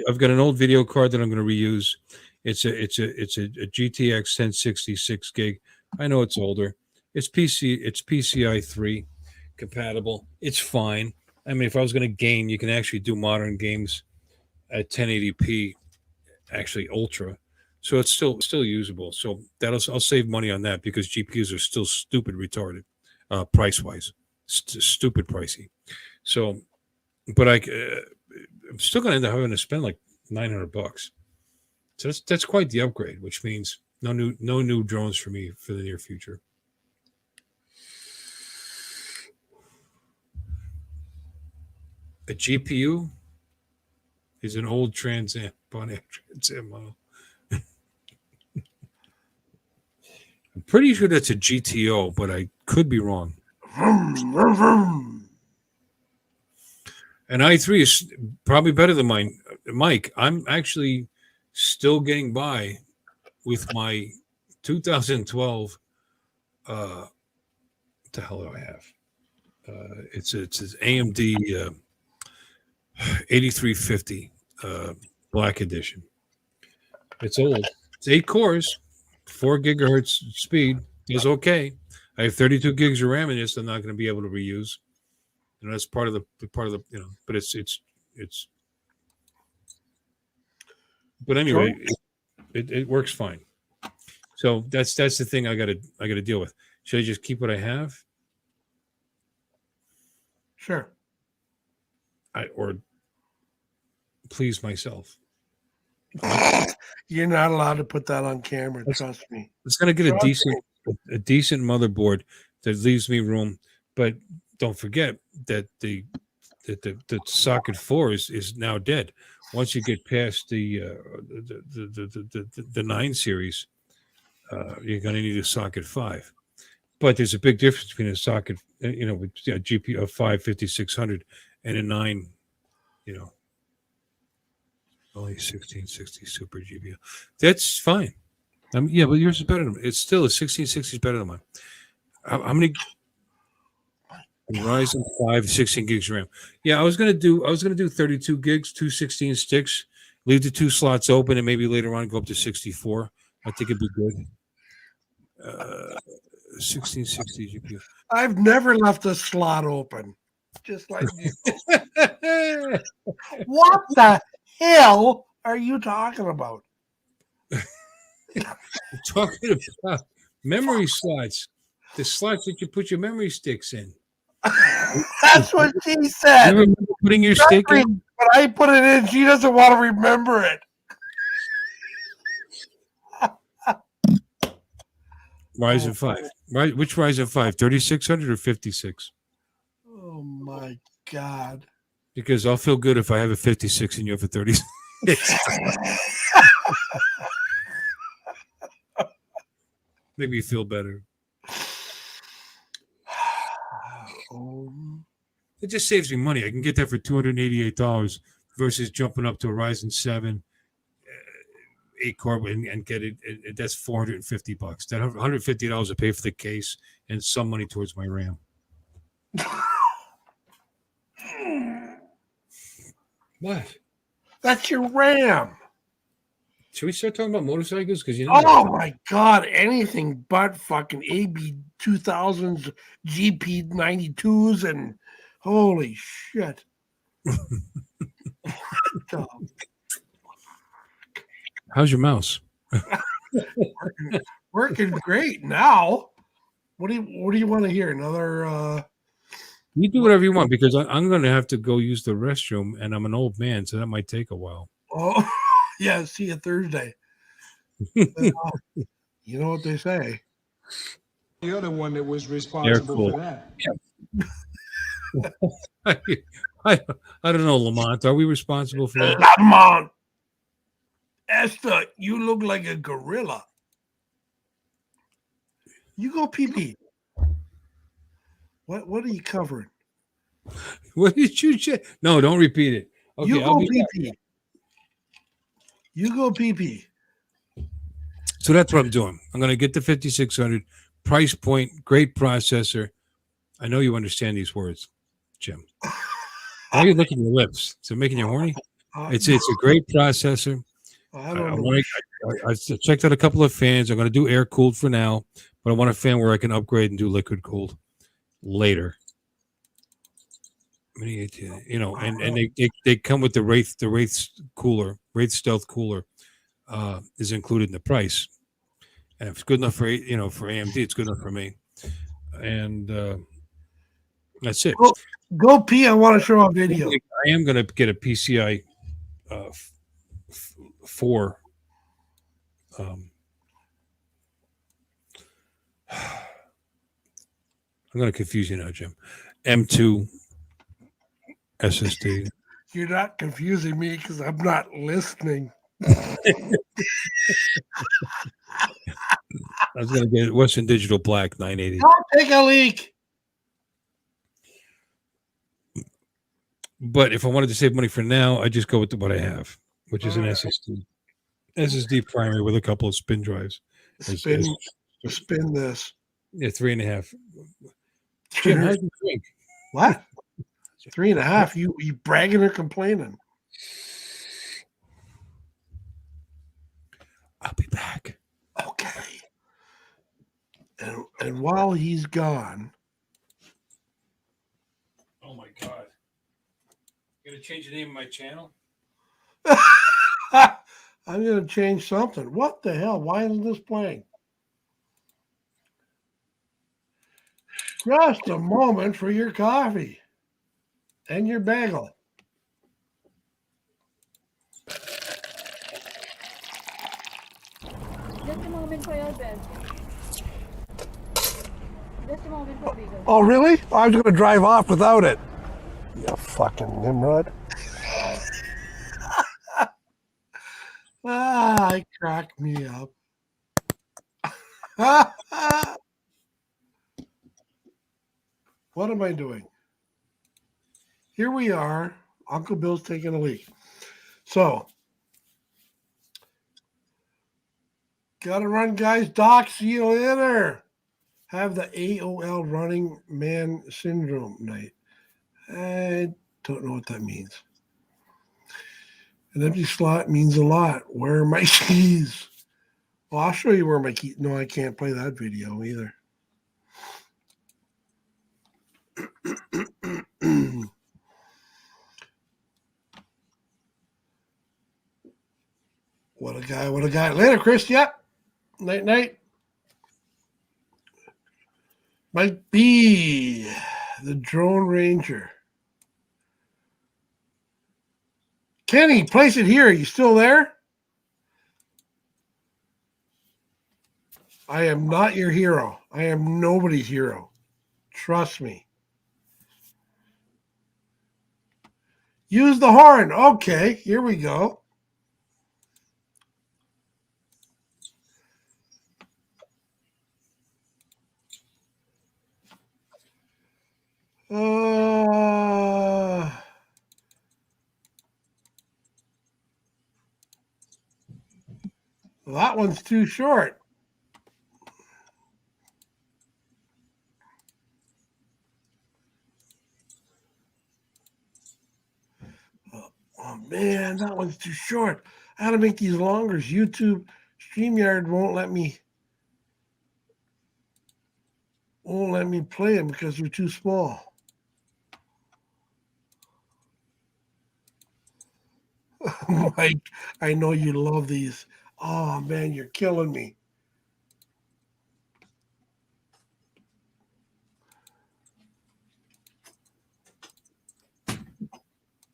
I've got an old video card that I'm going to reuse. It's a GTX 1060 6 gig. I know it's older. It's PCI 3 compatible. It's fine. I mean, if I was going to game, you can actually do modern games at 1080p, actually ultra. So it's still usable. So I'll save money on that because GPUs are still stupid retarded, price wise, stupid pricey. So, but I'm still going to end up having to spend like $900. So that's quite the upgrade, which means no new drones for me for the near future. A GPU is an old Trans Am model. I'm pretty sure that's a GTO, but I could be wrong. And i3 is probably better than mine. Mike, I'm actually still getting by with my 2012. What the hell do I have? It's an AMD 8350 Black Edition. It's old. It's 8 cores, 4 gigahertz speed. Is okay. I have 32 gigs of RAM in this. I'm not going to be able to reuse. That's part of the but it's. But anyway, it works fine. So that's the thing I got to deal with. Should I just keep what I have? Sure. Or please myself. You're not allowed to put that on camera. Trust me. It's going to get a decent motherboard that leaves me room, but don't forget that the socket 4 is now dead. Once you get past the 9 series, you're going to need a socket 5. But there's a big difference between a socket, with a GPU of 5 5600 and a 9, only 1660 super GPU. That's fine. But yours is better than mine. It's still a 1660 is better than mine. How many? Ryzen 5, 16 gigs RAM. Yeah, I was gonna do 32 gigs, 216 sticks, leave the 2 slots open, and maybe later on go up to 64. I think it'd be good. 1660 GPU. I've never left a slot open. Just like you. What the hell are you talking about? I'm talking about memory slots. The slots that you put your memory sticks in. That's what she said. You remember putting your stick in? But I put it in. She doesn't want to remember it. Ryzen 5. Right? Which Ryzen 5? 3600 or 56? Oh my God. Because I'll feel good if I have a 56 and you have a 36. Make me feel better. It just saves me money. I can get that for $288 versus jumping up to a Ryzen 7 8 core and get it. That's $450. That $150 to pay for the case and some money towards my RAM. What? That's your RAM. Should we start talking about motorcycles? Because Oh my God, anything but fucking AB 2000s, GP 92s, and holy shit. how's your mouse? Working great now. What do you want to hear? Another You do whatever you want because I'm going to have to go use the restroom, and I'm an old man, so that might take a while. oh yeah, see you Thursday. You know what they say. The other one that was responsible for that. I don't know, Lamont. Are we responsible for that? Lamont. Esther, you look like a gorilla. You go pee-pee. What are you covering? What did you say? No, don't repeat it. Okay, You I'll go be back. pee-pee. You go pee-pee. So that's what I'm doing. I'm going to get the 5600 price point, great processor. I know you understand these words, Jim. Why are you licking your lips? Is it making you horny? It's a great processor. I checked out a couple of fans. I'm going to do air cooled for now, but I want a fan where I can upgrade and do liquid cooled later. You know, and they come with the Wraith cooler, Wraith Stealth cooler is included in the price. And if it's good enough for AMD, it's good enough for me. And that's it. Go pee. I want to show a video. I am going to get a PCI 4. I'm going to confuse you now, Jim. M2 SSD. You're not confusing me because I'm not listening. I was going to get Western Digital Black 980. Don't take a leak. But if I wanted to save money for now, I just go with what I have, which is an SSD primary with a couple of spin drives. Spin this. Yeah, 3.5. Jim, how'd you drink? What? 3.5. You bragging or complaining? I'll be back. Okay. And while he's gone. Oh my God. You gonna change the name of my channel? I'm gonna change something. What the hell? Why isn't this playing? Just a moment for your coffee and your bagel. Just a moment for your bed. Just a moment for bagel. Oh, really? I was going to drive off without it. You fucking Nimrod. It cracked me up. What am I doing? Here we are. Uncle Bill's taking a leak. So, gotta run, guys. Doc, see you later. Have the AOL running man syndrome night. I don't know what that means. An empty slot means a lot. Where are my keys? Well, I'll show you where my keys. No, I can't play that video either. What a guy. What a guy. Later, Chris. Yep. Night, night. Might be the Drone Ranger. Kenny, place it here. Are you still there? I am not your hero. I am nobody's hero. Trust me. Use the horn. Okay, here we go. That one's too short. Oh man, that one's too short. I had to make these longer. YouTube StreamYard won't let me play them because they're too small. Mike, I know you love these. Oh man, you're killing me.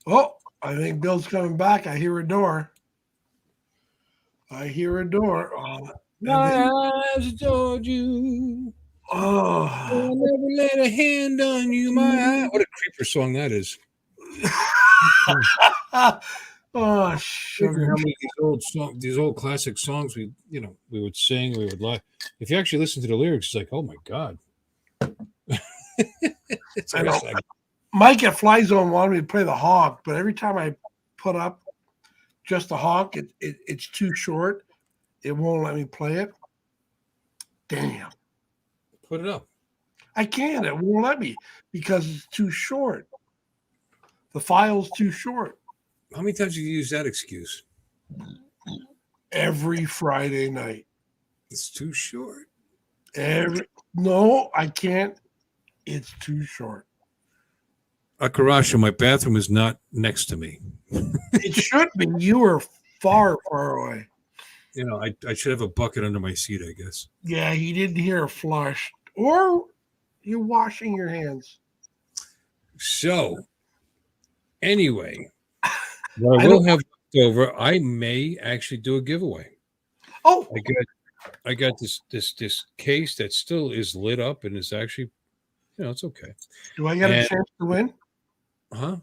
Oh, I think Bill's coming back. I hear a door. Oh, I told you. oh. I'll never let a hand on you, my eye. What a creeper song that is. Oh, How sugar. many these old classic songs we would sing, we would like. If you actually listen to the lyrics, it's like, oh my god. It's I know. always like, Mike at Fly Zone wanted me to play the Hawk, but every time I put up just the Hawk, it's too short. It won't let me play it. Damn. put it up. I can't. It won't let me because it's too short. The file's too short. How many times have you used that excuse? Every Friday night. It's too short. No, I can't. It's too short. Akarasha, my bathroom is not next to me. It should be. You are far, far away. You know, I should have a bucket under my seat, I guess. Yeah, he didn't hear a flush. Or you're washing your hands. So, anyway, what I will have left over, I may actually do a giveaway. Oh, I got this case that still is lit up and is actually, it's okay. do I get a chance to win? Huh?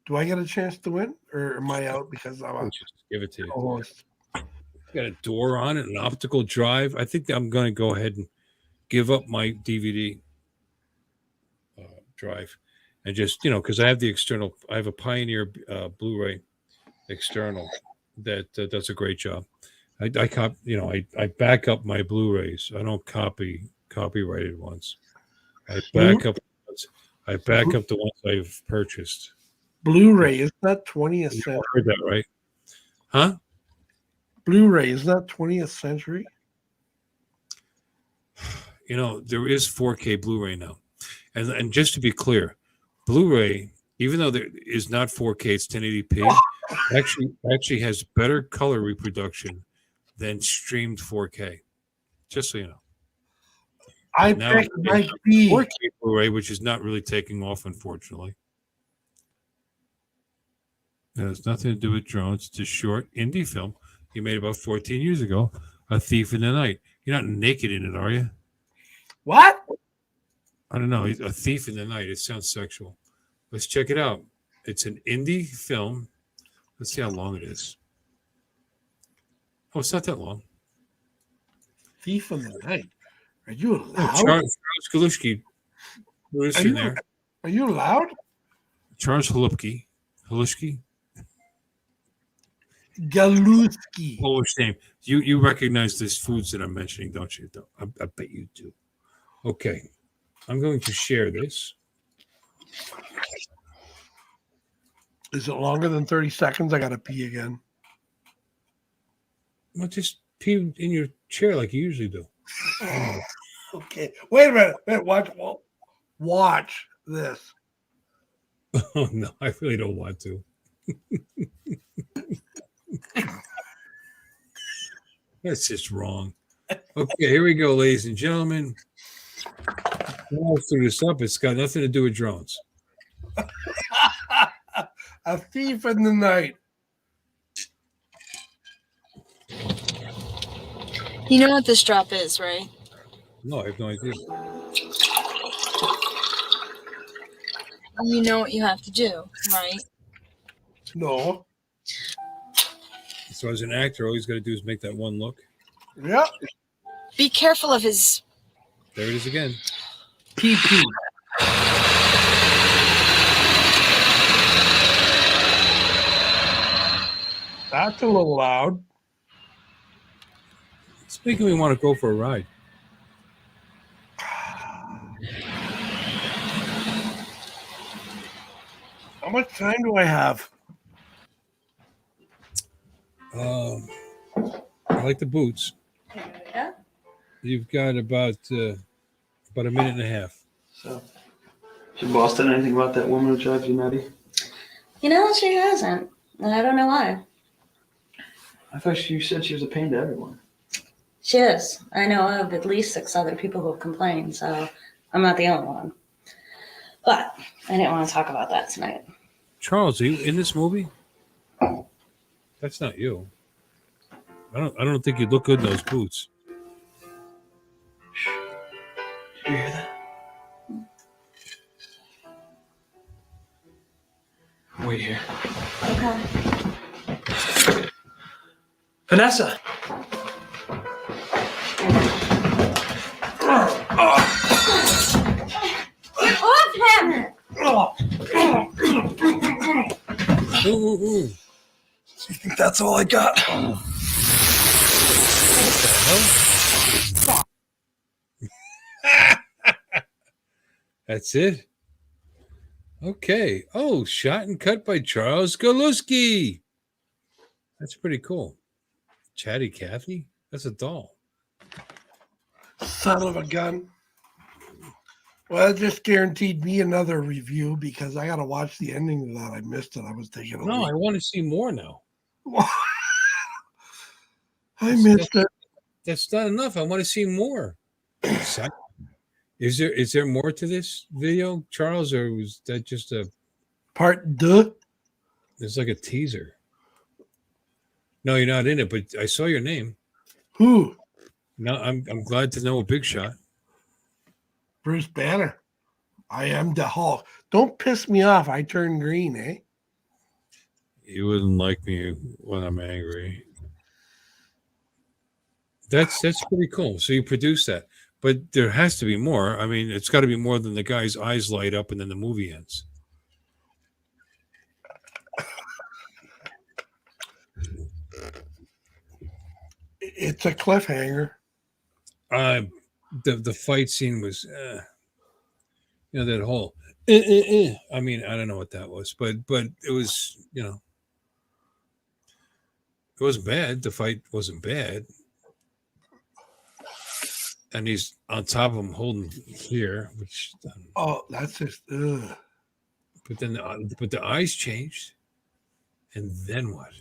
Do I get a chance to win, or am I out because I'm a Just give it to you. co-host? Got a door on it, an optical drive. I think I'm going to go ahead and give up my DVD drive, and just because I have the external. I have a Pioneer Blu-ray external that does a great job. I back up my Blu-rays. I don't copy copyrighted ones. I back up. I back up the ones I've purchased. Blu-ray is that 20th You century? heard that right? Huh? Blu-ray is that 20th century? There is 4K Blu-ray now, and just to be clear, Blu-ray, even though there is not 4K, it's 1080p. Actually has better color reproduction than streamed 4K. Just so you know. I Now think it might be 4K Blu-ray, which is not really taking off, unfortunately. It has nothing to do with drones. It's a short indie film he made about 14 years ago, A Thief in the Night. You're not naked in it, are you? What? I don't know. A Thief in the Night. It sounds sexual. Let's check it out. It's an indie film. Let's see how long it is. Oh, it's not that long. Thief in the Night. Are you allowed? Charles Galushki. Who is in there? Are you allowed? Charles Halupki. Halushki? Galuski. Polish name. You recognize these foods that I'm mentioning, don't you? I bet you do. Okay. I'm going to share this. Is it longer than 30 seconds? I got to pee again. Well, just pee in your chair like you usually do. Okay. Wait a minute. Watch this. Oh, no. I really don't want to. That's just wrong. Okay, here we go, ladies and gentlemen. I'll through this up. It's got nothing to do with drones. A Thief in the Night. You know what this drop is, right? No, I have no idea. You know what you have to do, right? No. So as an actor, all he's got to do is make that one look. Yep. Be careful of his... There it is again. PP. That's a little loud. It's making me want to go for a ride. How much time do I have? I like the boots. Yeah. You've got about a minute and a half. So, should boss done anything about that woman who drives you nutty? You know, she hasn't. And I don't know why. I thought you said she was a pain to everyone. She is. I know of at least 6 other people who complain, so I'm not the only one. But I didn't want to talk about that tonight. Charles, are you in this movie? That's not you. I don't think you look good in those boots. Did you hear that? Wait here. Okay. Vanessa! Get off him! Ooh. You think that's all I got? That's it. Okay. Oh, shot and cut by Charles Galuski. That's pretty cool. Chatty Cathy? That's a doll. Son of a gun. Well, it just guaranteed me another review because I got to watch the ending of that. I missed it. I was taking a No, week. I want to see more now. I missed it. That's not enough. I want to see more. Is there more to this video, Charles, or was that just a Part deux? It's like a teaser. No, you're not in it, but I saw your name. Who? No, I'm glad to know a big shot. Bruce Banner. I am the Hulk. Don't piss me off. I turn green, eh? You wouldn't like me when I'm angry. That's pretty cool. So you produced that. But there has to be more. I mean, it's got to be more than the guy's eyes light up and then the movie ends. It's a cliffhanger. The fight scene was, that whole. I mean, I don't know what that was, but it was, it wasn't bad. The fight wasn't bad. And he's on top of him holding here, which. That's just. Ugh. But then, the eyes changed, and then what?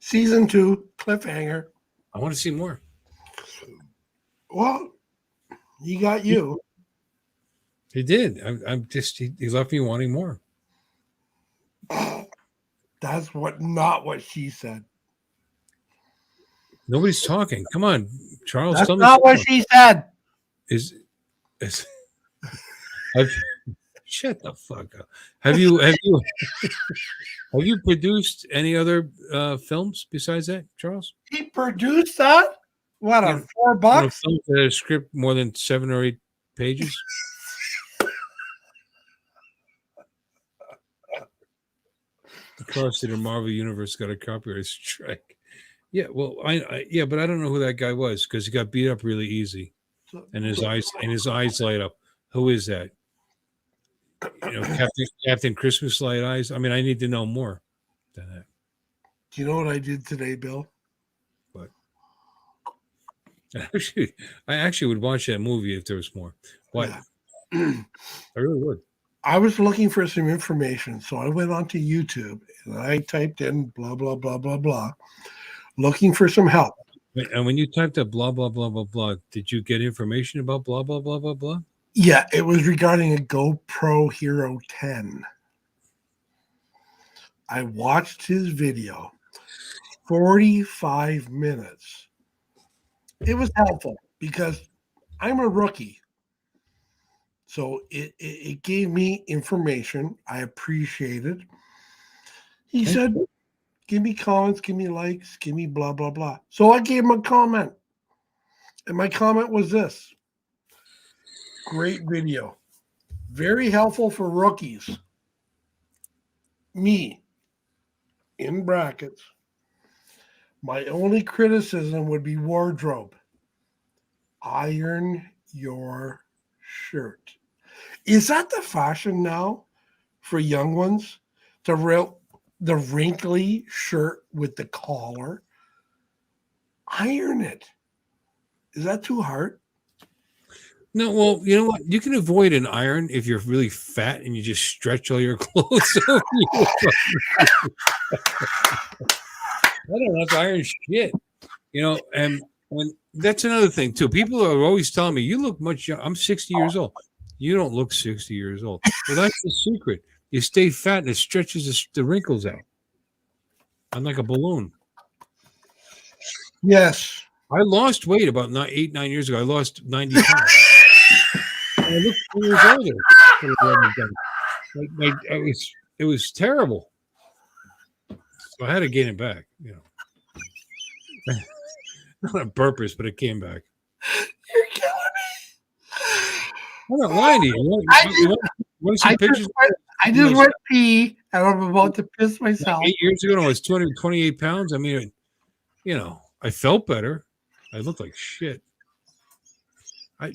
Season 2 cliffhanger. I want to see more. Well, he got you. He did. I'm just. He left me wanting more. That's not what she said. Nobody's talking. Come on, Charles. That's tell me not what she said. Shut the fuck up. Have you produced any other films besides that, Charles? He produced that? What, on $4? Films that have a script more than 7 or 8 pages? The CrossFit Marvel Universe got a copyright strike. Yeah, well, but I don't know who that guy was because he got beat up really easy, and his eyes light up. Who is that? Captain Christmas light eyes. I mean, I need to know more than that. Do you know what I did today, Bill? What? I actually would watch that movie if there was more. What? Yeah. I really would. I was looking for some information, so I went onto YouTube and I typed in blah blah blah blah blah, looking for some help. And when you typed up blah blah blah blah blah, did you get information about blah blah blah blah blah? Yeah, it was regarding a GoPro Hero 10. I watched his video, 45 minutes. It was helpful because I'm a rookie. So it gave me information. I appreciate it. He said, give me comments, give me likes, give me blah, blah, blah. So I gave him a comment. And my comment was this. Great video. Very helpful for rookies. Me, in brackets. My only criticism would be wardrobe. Iron your shirt. Is that the fashion now for young ones to the wrinkly shirt with the collar. Iron it. Is that too hard? No, well, you know what? You can avoid an iron if you're really fat and you just stretch all your clothes over you. I don't have to iron shit. You know, and that's another thing too. People are always telling me, "You look much young." I'm 60 years old. You don't look 60 years old. Well, that's the secret. You stay fat and it stretches the wrinkles out. I'm like a balloon. Yes. I lost weight about 9 years ago. I lost 90 pounds. And I looked 2 years older. It was terrible. So I had to gain it back, you know. Not on purpose, but it came back. You're killing me. I'm not lying to you. You want to see pictures? I just went pee, and I'm about to piss myself. 8 years ago, I was 228 pounds. I mean, you know, I felt better. I looked like shit. I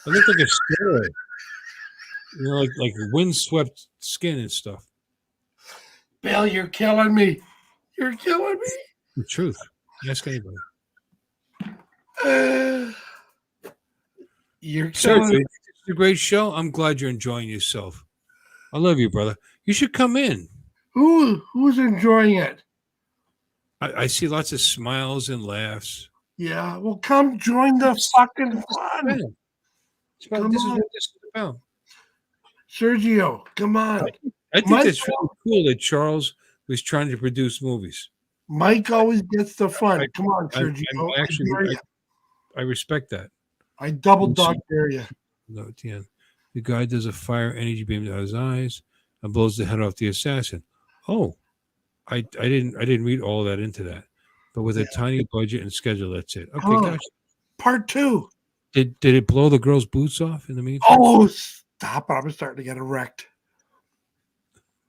looked like a steroid. You know, like windswept skin and stuff. Bill, you're killing me. You're killing me. The truth. Ask anybody. You're killing Seriously, me. it's a great show. I'm glad you're enjoying yourself. I love you, brother. You should come in. Who's enjoying it? I see lots of smiles and laughs. Yeah, well, come join the fucking fun. This is what this is about. Sergio, come on. I think that's really cool that Charles was trying to produce movies. Mike always gets the fun. Come on, Sergio. I respect that. I double dog dare you. No, at the end. The guy does a fire energy beam out of his eyes and blows the head off the assassin. Oh, I didn't read all that into that. But with a tiny budget and schedule, that's it. Okay, gotcha. Part 2. Did it blow the girl's boots off in the meantime? Oh, stop it. I'm starting to get erect.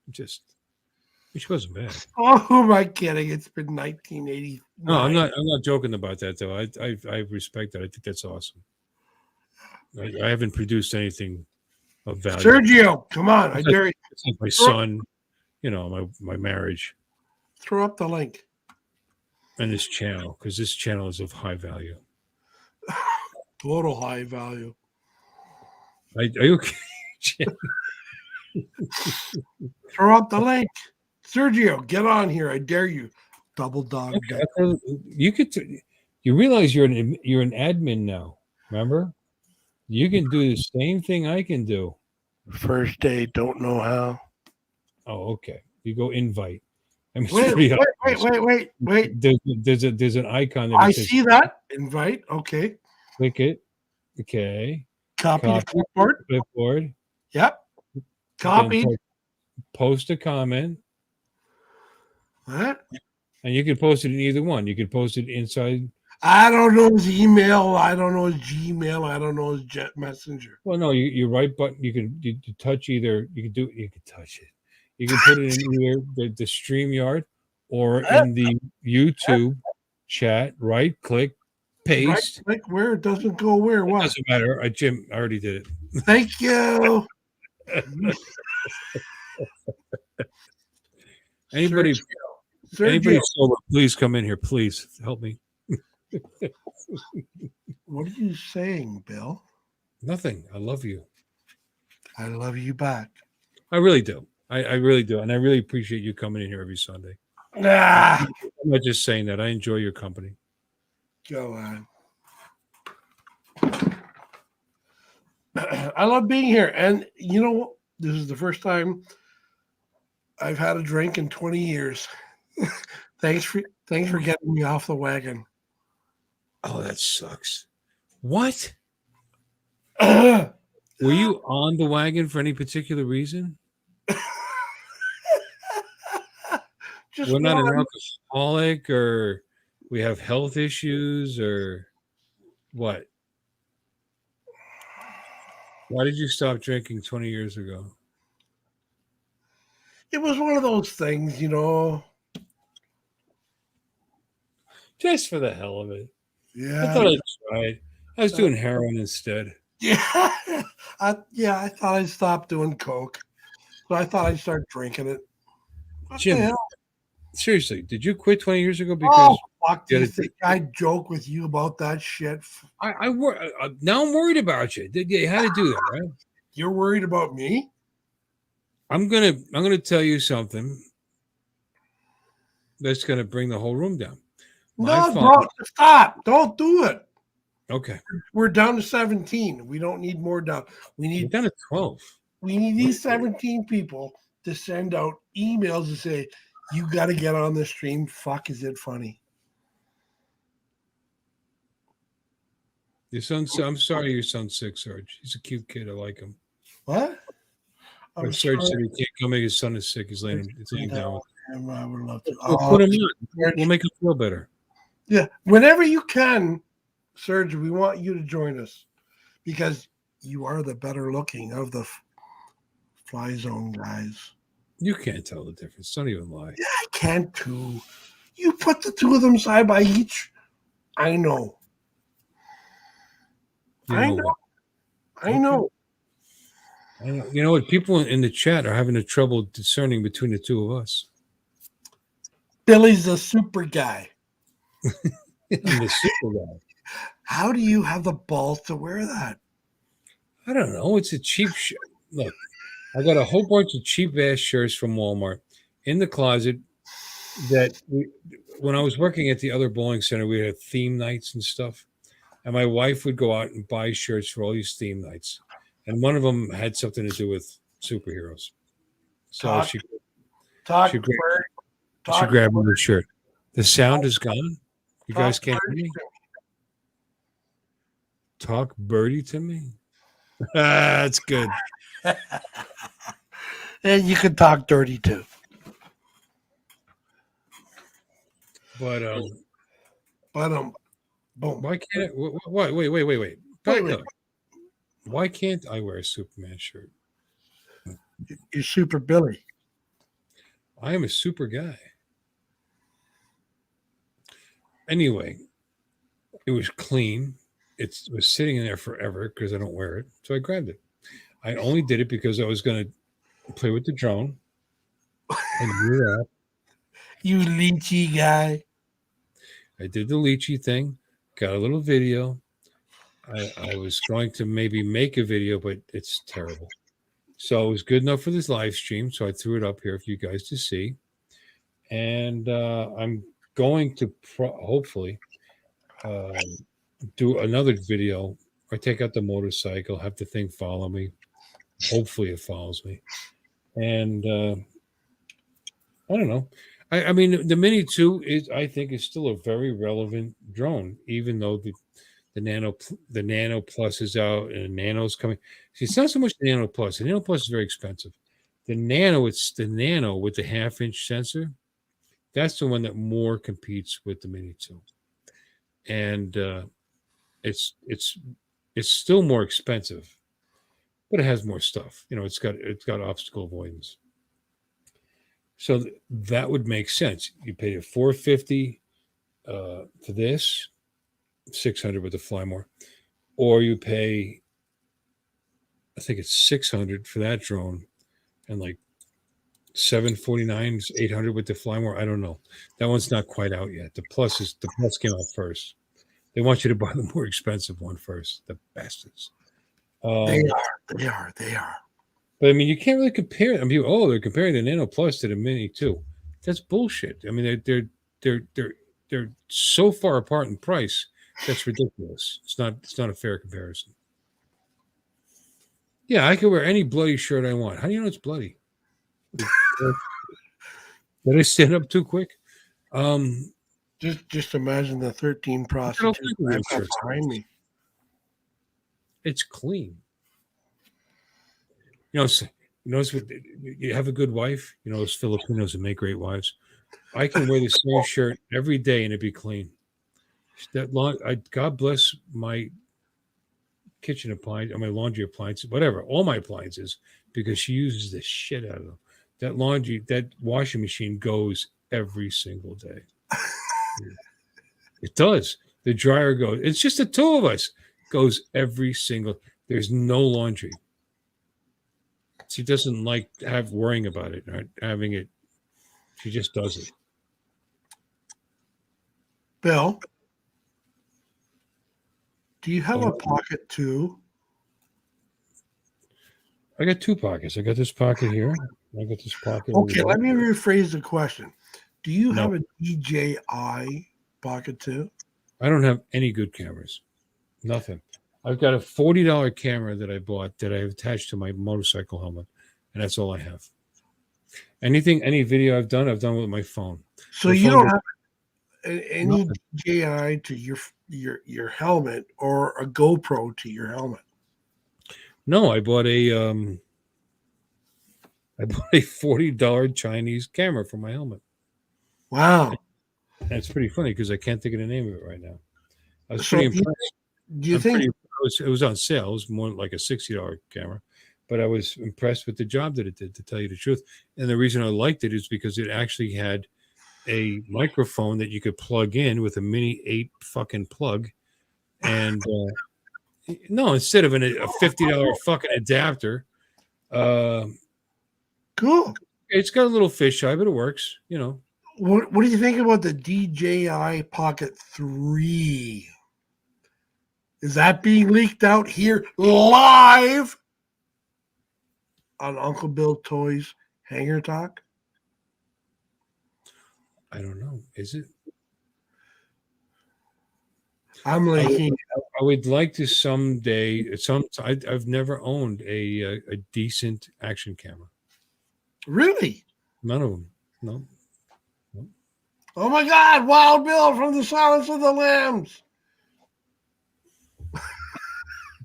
Which wasn't bad. Oh, who am I kidding? It's been 1980. No, I'm not joking about that though. I respect that. I think that's awesome. I haven't produced anything of value. Sergio, come on. I dare you. It's like my son, you know, my marriage. Throw up the link. And this channel, because this channel is of high value. Total high value. Are you okay? Throw up the link. Sergio, get on here. I dare you. Double dog. Okay. You realize you're an admin now, remember? You can do the same thing I can do. First day, don't know how. Oh, okay. You go invite. I mean, wait. There's an icon that I says, see that. Invite. Okay. click it. Okay. Copy the clipboard. Yep. Copy. Post a comment. What? And you can post it in either one. You can post it inside. I don't know his email. I don't know his Gmail. I don't know his Jet Messenger. Well, no, you right button. You touch either. You can touch it. You can put it in either the StreamYard or in the YouTube chat. Right click, paste. Right click where? It doesn't go where? What? It doesn't matter. Jim, I already did it. Thank you. Anybody sober, please come in here. Please help me. What are you saying, Bill? Nothing. I love you. I love you back. I really do. I really do. And I really appreciate you coming in here every Sunday. I'm not just saying that. I enjoy your company. Go on. I love being here. And you know what? This is the first time I've had a drink in 20 years. Thanks for getting me off the wagon. Oh, that sucks. What? Were you on the wagon for any particular reason? We're not an alcoholic, or we have health issues, or what? Why did you stop drinking 20 years ago? It was one of those things, you know. Just for the hell of it. Yeah. I thought I tried. I was doing heroin instead. Yeah. I thought I'd stop doing coke. But I thought I'd start drinking it. What Jim, the hell? seriously, did you quit 20 years ago? Because Oh, fuck you you. had a- Think I joke with you about that shit? now I'm worried about you. You had to do that, right? You're worried about me? I'm gonna tell you something that's gonna bring the whole room down. My No, father. bro, stop. Don't do it. Okay, We're down to 17. We don't need more down. We we're need down to 12. we need these 17 people to send out emails to say, you got to get on the stream. Fuck, is it funny? Your son's. I'm sorry, your son's sick, Serge. He's a cute kid. I like him. What? I'm But Serge sorry. said he can't come. His son is sick. He's laying down. I would love to. We'll put him on. We'll make him feel better. Yeah, whenever you can, Serge, we want you to join us because you are the better looking of the Fly Zone guys. You can't tell the difference. Don't even lie. Yeah, I can too. You put the two of them side by each. I know. I know. what? I know. I know. You know what? People in the chat are having a trouble discerning between the two of us. Billy's a super guy. I'm the super guy. How do you have the balls to wear that? I don't know. It's a cheap shirt. Look, I got a whole bunch of cheap ass shirts from Walmart in the closet that when I was working at the other bowling center, we had theme nights and stuff. And my wife would go out and buy shirts for all these theme nights. And one of them had something to do with superheroes. So she grabbed me the shirt. The sound is gone. You guys can't hear me? Talk birdie to me? That's good. And you can talk dirty too. But boom. Why can't wait. Back up. Why can't I wear a Superman shirt? You're Super Billy. I am a super guy. Anyway, it was clean. It was sitting in there forever because I don't wear it. So I grabbed it. I only did it because I was going to play with the drone. And do that. You lychee guy. I did the lychee thing, got a little video. I was going to maybe make a video, but it's terrible. So it was good enough for this live stream. So I threw it up here for you guys to see. And I'm going to hopefully do another video. I take out the motorcycle, have the thing follow me. Hopefully it follows me. And I don't know. I mean, the Mini 2 I think is still a very relevant drone, even though the Nano Plus is out and the Nano's coming. See, it's not so much the Nano Plus. The Nano Plus is very expensive. The Nano, it's the Nano with the 1/2-inch sensor. That's the one that more competes with the Mini 2. And it's still more expensive, but it has more stuff. You know, it's got obstacle avoidance. So that would make sense. You pay $450 for this, $600 with the Fly More, or you pay, I think it's $600 for that drone, and like $749, $800 with the Fly More. I don't know. That one's not quite out yet. The Plus came out first. They want you to buy the more expensive one first. The bastards. They are. But I mean, you can't really compare. I mean, they're comparing the Nano Plus to the Mini 2. That's bullshit. I mean, they're so far apart in price. That's ridiculous. It's not a fair comparison. Yeah, I can wear any bloody shirt I want. How do you know it's bloody? Did I stand up too quick? Just imagine the 13 prostitutes behind me. It's clean. You notice what you have a good wife. You know, those Filipinos that make great wives. I can wear the same shirt every day and it'd be clean. God bless my kitchen appliance, or my laundry appliances, whatever, all my appliances, because she uses the shit out of them. That washing machine goes every single day. It does. The dryer goes. It's just the two of us. Goes every single. There's no laundry. She doesn't like worrying about it, right? Having it She just does it. Bill, do you have Oh. a Pocket 2? I got 2 pockets. I got this pocket here. I got this pocket. over Okay, there. let me rephrase the question. Do you No. have a DJI Pocket 2? I don't have any good cameras. Nothing. I've got a $40 camera that I bought that I've attached to my motorcycle helmet, and that's all I have. Any video I've done with my phone. So My you phone don't have any Nothing. DJI to your helmet or a GoPro to your helmet? No, I bought a $40 Chinese camera for my helmet. Wow. And it's pretty funny because I can't think of the name of it right now. I was So pretty do you impressed. Do you think It was on sale. It was more like a $60 camera, but I was impressed with the job that it did, to tell you the truth. And the reason I liked it is because it actually had a microphone that you could plug in with a mini 8 fucking plug. And no, instead of a $50 fucking adapter, cool? it's got a little fisheye, but it works, What do you think about the DJI Pocket 3? Is that being leaked out here live on Uncle Bill Toys Hangar Talk? I don't know. Is it? I'm leaking. I would like to someday. I've never owned a decent action camera. Really? None of them. No. Oh my God! Wild Bill from the Silence of the Lambs.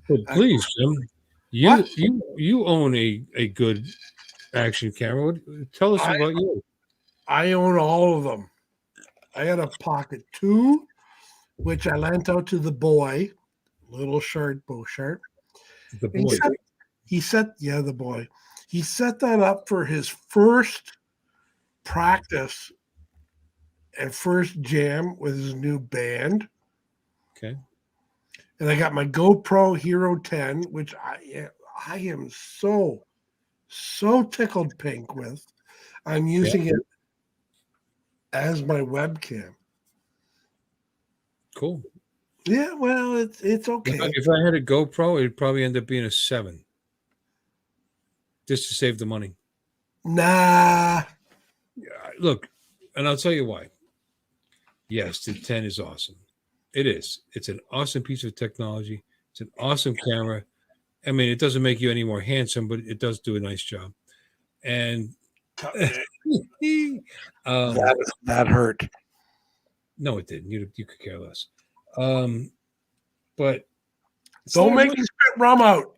But please, Jim, you own a good action camera. Tell us about you. I own all of them. I had a Pocket 2, which I lent out to the boy, little shirt, Boshart. The boy. The boy. He set that up for his first practice and first jam with his new band. Okay. And I got my GoPro Hero 10, which I am so tickled pink with. I'm using it as my webcam. Cool. Yeah, well, it's okay. If I had a GoPro, it'd probably end up being a 7, just to save the money. Nah. Look, and I'll tell you why. Yes, the 10 is awesome. It is. It's an awesome piece of technology. It's an awesome camera. I mean, it doesn't make you any more handsome, but it does do a nice job. And that hurt. No, it didn't. You could care less. But don't make me spit rum out.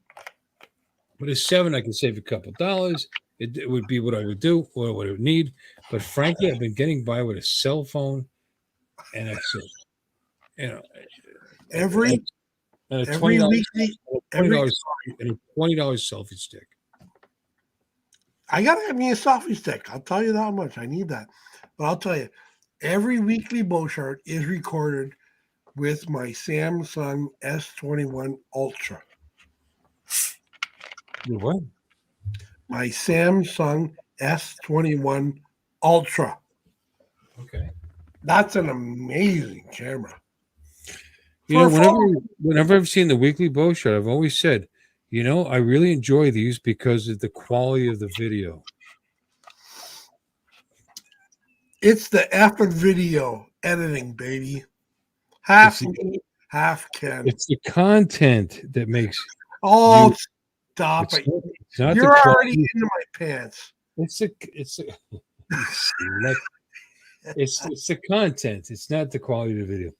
But a 7, I can save a couple dollars. It would be what I would do or what I would need. But frankly, I've been getting by with a cell phone, and that's it. Every $20 weekly, $20 and a $20 selfie stick. I gotta have me a selfie stick. I'll tell you that much. I need that. But I'll tell you, every weekly Boshart is recorded with my Samsung S21 Ultra. Your what? My Samsung S21 Ultra. Okay. That's an amazing camera. Whenever I've seen the weekly Boshart, I've always said, I really enjoy these because of the quality of the video. It's the effing video editing, baby. Half me, half Ken. It's the content that makes. Oh, stop it! You're already into my pants. It's the content. It's not the quality of the video.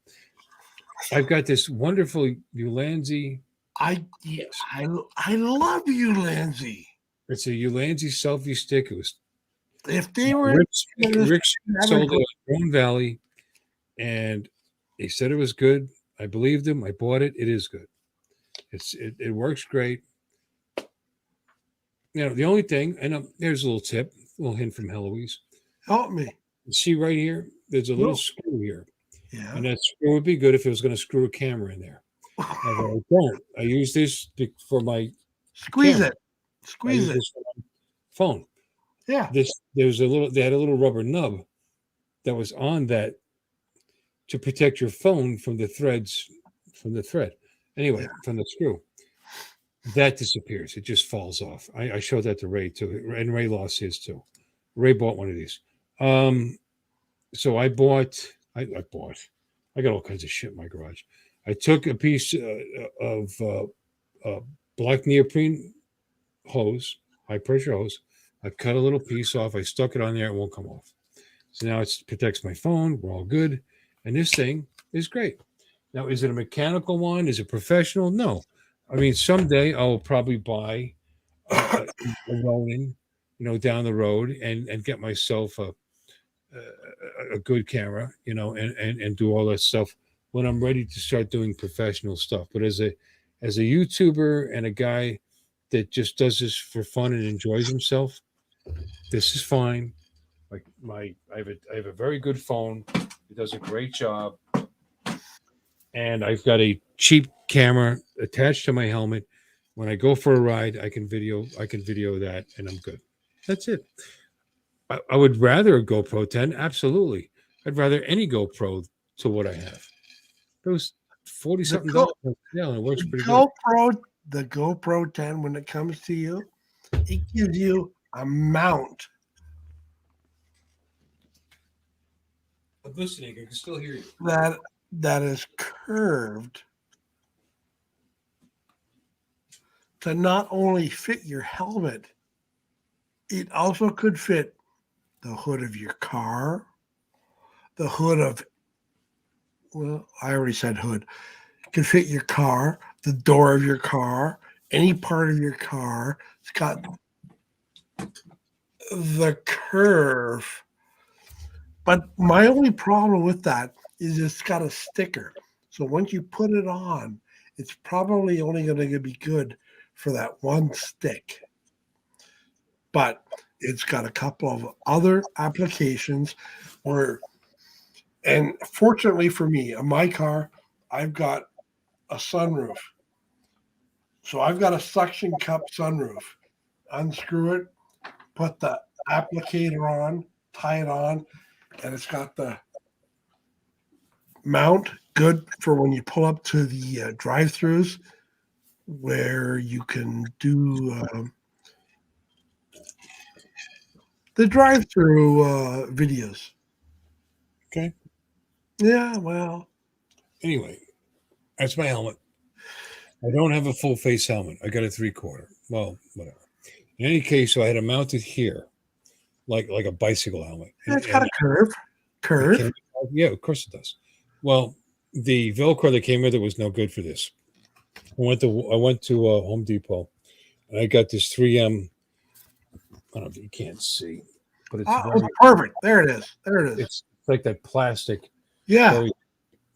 I've got this wonderful Ulanzi. I love Ulanzi. It's a Ulanzi selfie stick. It was. If they were Rick sold it in Green Valley, and he said it was good. I believed him. I bought it. It is good. It works great. The only thing, and here's a little tip, a little hint from Heloise. Help me. See right here, there's a little screw here. Yeah. And that screw would be good if it was going to screw a camera in there. I don't. I use this for my Squeeze camera. it. Squeeze it. Phone. Yeah. They had a little rubber nub that was on that to protect your phone from the thread. Anyway, from the screw. That disappears. It just falls off. I showed that to Ray too, and Ray lost his too. Ray bought one of these. So I bought. I got all kinds of shit in my garage. I took a piece of black neoprene hose, high pressure hose. I cut a little piece off. I stuck it on there. It won't come off. So now it protects my phone. We're all good. And this thing is great. Now, is it a mechanical one? Is it professional? No. I mean, someday I'll probably buy a Ronin, down the road and get myself a good camera, and do all that stuff when I'm ready to start doing professional stuff. But as a YouTuber and a guy that just does this for fun and enjoys himself, this is fine. Like I have a very good phone. It does a great job. And I've got a cheap camera attached to my helmet. When I go for a ride, I can video that, and I'm good. That's it. I would rather a GoPro 10. Absolutely. I'd rather any GoPro to what I have. Those $40-something. Yeah, it works pretty good. The GoPro 10, when it comes to you, it gives you a mount. I'm listening. I can still hear you. That is curved to not only fit your helmet, it also could fit the hood of your car, the hood of, well, I already said hood. It could fit your car, the door of your car, any part of your car. It's got the curve. But my only problem with that is it's got a sticker. So once you put it on, it's probably only going to be good for that one stick. But it's got a couple of other applications where, and fortunately for me, in my car, I've got a sunroof. So I've got a suction cup sunroof. Unscrew it, put the applicator on, tie it on, and it's got the mount good for when you pull up to the drive-thrus where you can do the drive-through videos. Okay. Yeah, well. Anyway, that's my helmet. I don't have a full face helmet. I got a 3/4. Well, whatever. In any case, so I had it mounted here, like a bicycle helmet. It's got a curve. Yeah, of course it does. Well, the Velcro that came with it was no good for this. I went to Home Depot, and I got this 3M. I don't know if you can't see, but it's perfect. There it is. It's like that plastic, very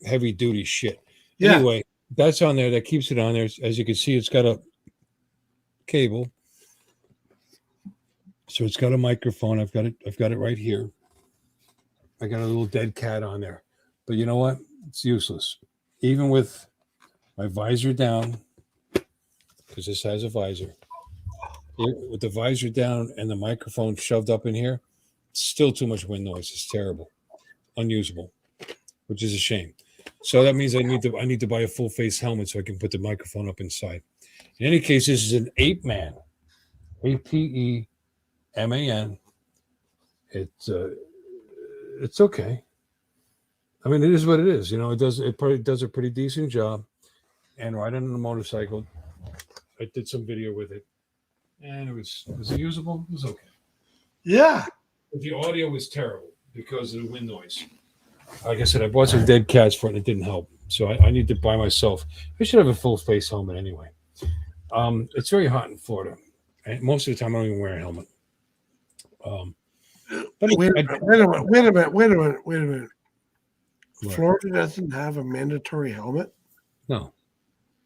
heavy duty shit. Yeah. Anyway, that's on there. That keeps it on there. As you can see, it's got a cable, so it's got a microphone. I've got it right here. I got a little dead cat on there, but you know what? It's useless. Even with my visor down, because this has a visor. With the visor down and the microphone shoved up in here, it's still too much wind noise. It's terrible, unusable, which is a shame. So that means I need to buy a full face helmet so I can put the microphone up inside. In any case, this is an APEMAN, APEMAN. It's okay. I mean, it is what it is. It probably does a pretty decent job. And riding on a motorcycle, I did some video with it. And was it usable? It was okay. Yeah. But the audio was terrible because of the wind noise. Like I said, I bought some dead cats for it and it didn't help. So I need to buy myself. I should have a full face helmet anyway. It's very hot in Florida. And most of the time I don't even wear a helmet. Wait a minute. What? Florida doesn't have a mandatory helmet? No.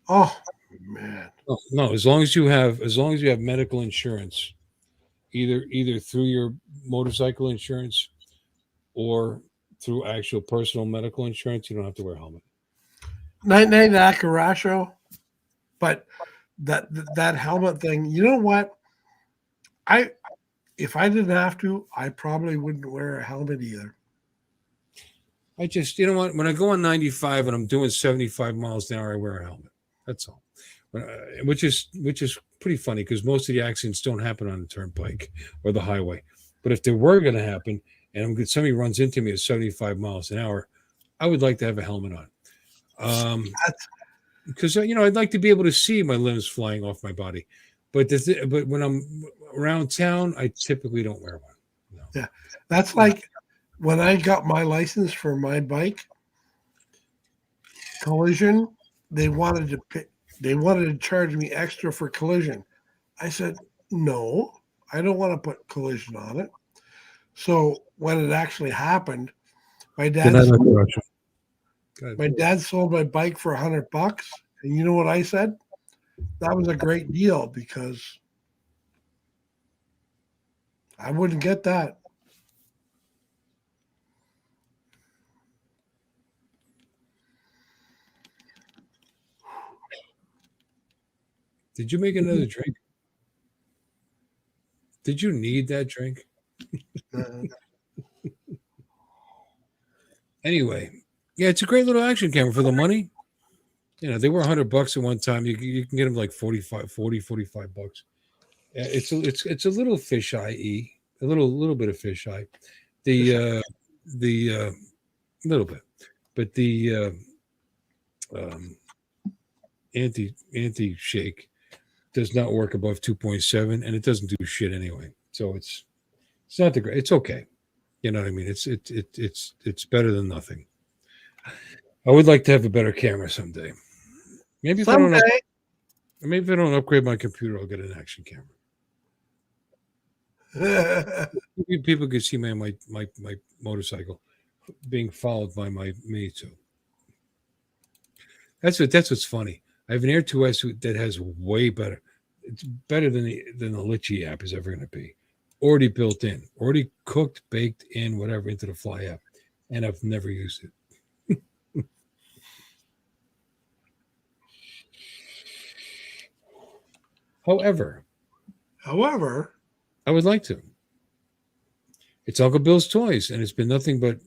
Oh man. No, as long as you have medical insurance, either through your motorcycle insurance or through actual personal medical insurance, you don't have to wear a helmet. Night Acaracho. But that helmet thing, you know what? if I didn't have to, I probably wouldn't wear a helmet either. I just, you know what? When I go on 95 and I'm doing 75 miles an hour, I wear a helmet. That's all. Which is pretty funny because most of the accidents don't happen on the turnpike or the highway. But if they were going to happen, and somebody runs into me at 75 miles an hour, I would like to have a helmet on. Because I'd like to be able to see my limbs flying off my body. But when I'm around town, I typically don't wear one. No. Yeah, that's like when I got my license for my bike. Collision, they wanted to charge me extra for collision. I said, no, I don't want to put collision on it. So when it actually happened, my dad sold my bike for $100. And you know what I said? That was a great deal because I wouldn't get that. Did you make another drink? Did you need that drink? Anyway, yeah, it's a great little action camera for the money. They were $100 at one time. You can get them like 45 bucks. It's a little fisheye, a little bit of fisheye. The little bit, but the anti shake does not work above 2.7, and it doesn't do shit anyway. So it's not the great. It's okay. You know what I mean? It's better than nothing. I would like to have a better camera someday. Maybe if I don't upgrade my computer, I'll get an action camera. People can see my motorcycle being followed by my Mini 2. That's what's funny. I have an Air 2S that has way better. It's better than the Litchi app is ever going to be. Already built in, already cooked, baked in, whatever, into the Fly app. And I've never used it. However, I would like to. It's Uncle Bill's Toys, and it's been nothing but,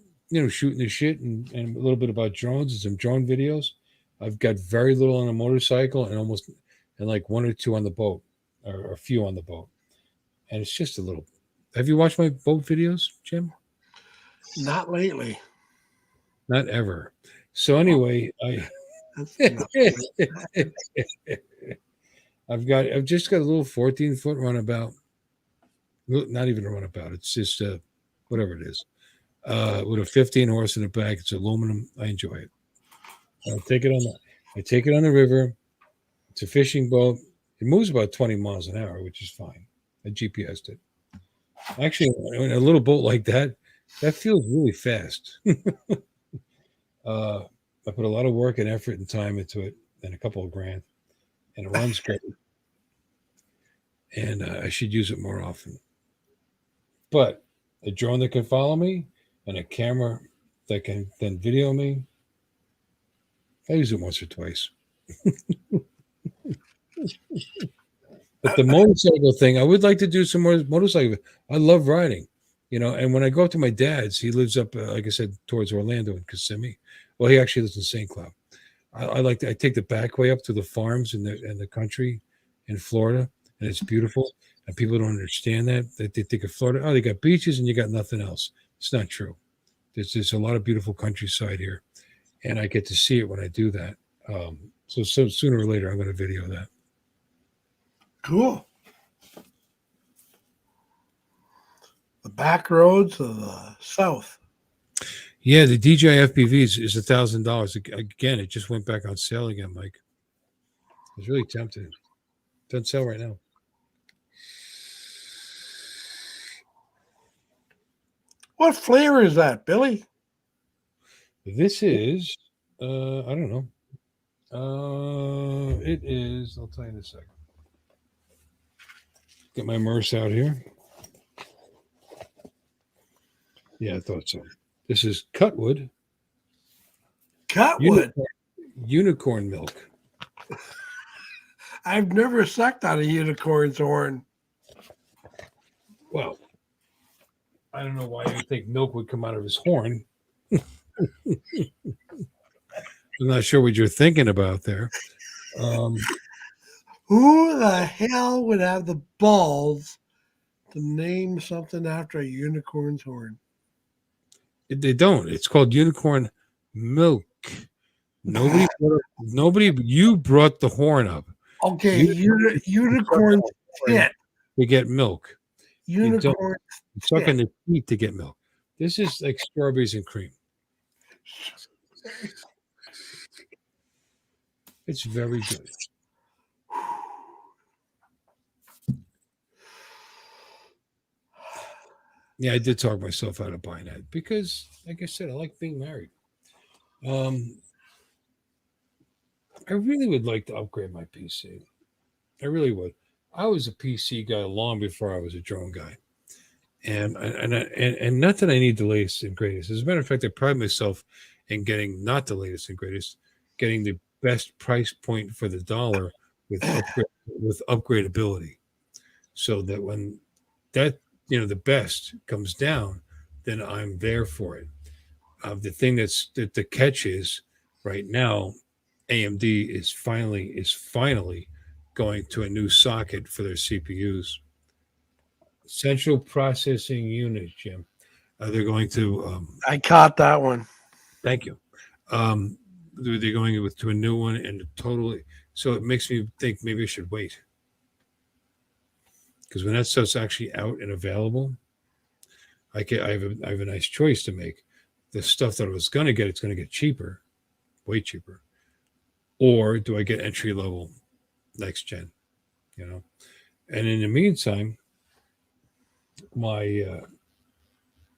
shooting the shit and a little bit about drones and some drone videos. I've got very little on a motorcycle and like one or two on the boat, or a few on the boat. And it's just a little. Have you watched my boat videos, Jim? Not lately. Not ever. So anyway, I've just got a little 14-foot runabout. Not even a runabout. It's just whatever it is. With a 15 horse in the back. It's aluminum. I enjoy it. I take it on the river. It's a fishing boat. It moves about 20 miles an hour, which is fine. I GPSed it. Actually, a little boat like that feels really fast. I put a lot of work and effort and time into it, and a couple of grand, and it runs great. And I should use it more often. But a drone that can follow me and a camera that can then video me, I use it once or twice. But the motorcycle thing, I would like to do some more motorcycle. I love riding, and when I go up to my dad's, he lives up, like I said, towards Orlando and Kissimmee. Well, he actually lives in St. Cloud. I take the back way up to the farms in the country in Florida, and it's beautiful. And people don't understand that they think of Florida, they got beaches and you got nothing else. It's not true. There's a lot of beautiful countryside here, and I get to see it when I do that. So sooner or later, I'm going to video that. Cool. The back roads of the South. Yeah, the DJI FPV is $1,000. Again, it just went back on sale again, Mike. I was really tempted. It's on sale right now. What flavor is that, Billy? This is, I don't know. It is, I'll tell you in a second. Get my Merce out here. Yeah, I thought so. This is Cutwood. Unicorn milk. I've never sucked on a unicorn's horn. Well, I don't know why you think milk would come out of his horn. I'm not sure what you're thinking about there. Who the hell would have the balls to name something after a unicorn's horn? They don't. It's called unicorn milk. Nobody. You brought the horn up. Okay, unicorn tit. To get milk. Unicorn. You suck in the teeth to get milk. This is like strawberries and cream. It's very good. Yeah, I did talk myself out of buying that because, like I said, I like being married. I really would like to upgrade my PC. I really would. I was a PC guy long before I was a drone guy, and not that I need the latest and greatest. As a matter of fact, I pride myself in getting not the latest and greatest, getting the best price point for the dollar with upgradability, so that when that the best comes down, then I'm there for it. The thing the catch is right now, AMD is finally going to a new socket for their CPUs. Central Processing Unit, Jim. They're going to. I caught that one. Thank you. They're going to a new one and totally. So it makes me think maybe I should wait. Because when that stuff's actually out and available, I have a nice choice to make. The stuff that I was going to get, it's going to get cheaper, way cheaper. Or do I get entry level next gen? And in the meantime, my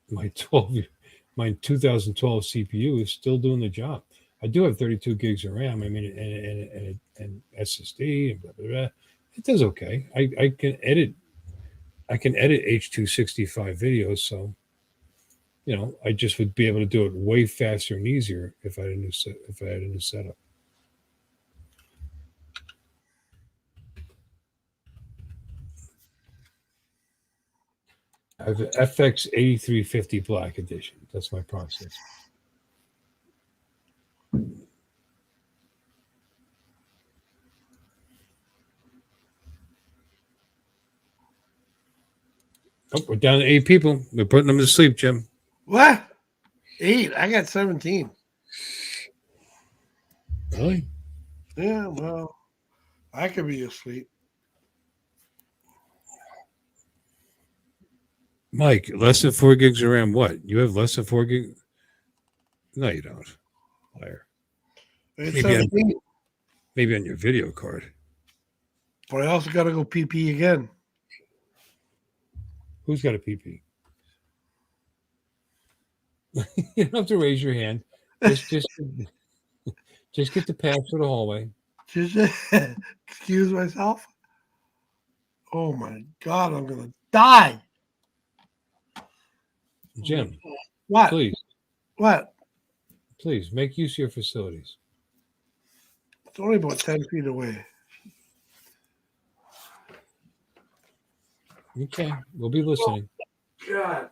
2012 CPU is still doing the job. I do have 32 gigs of RAM. I mean, and SSD and blah blah blah. It does okay. I can edit H.265 videos, so I just would be able to do it way faster and easier if I had a new setup. I have an FX 8350 Black Edition. That's my process. Oh, we're down to 8 people. We're putting them to sleep, Jim. What? 8? I got 17. Really? Yeah, well, I could be asleep. Mike, less than 4 gigs of RAM. What? You have less than 4 gigs? No, you don't. Liar. Maybe on your video card. But I also got to go PP again. Who's got a PP? You don't have to raise your hand. Just get the pass for the hallway. Just excuse myself. Oh my God, I'm gonna die. Jim, what? Please. What? Please make use of your facilities. It's only about 10 feet away. Okay, we'll be listening. God.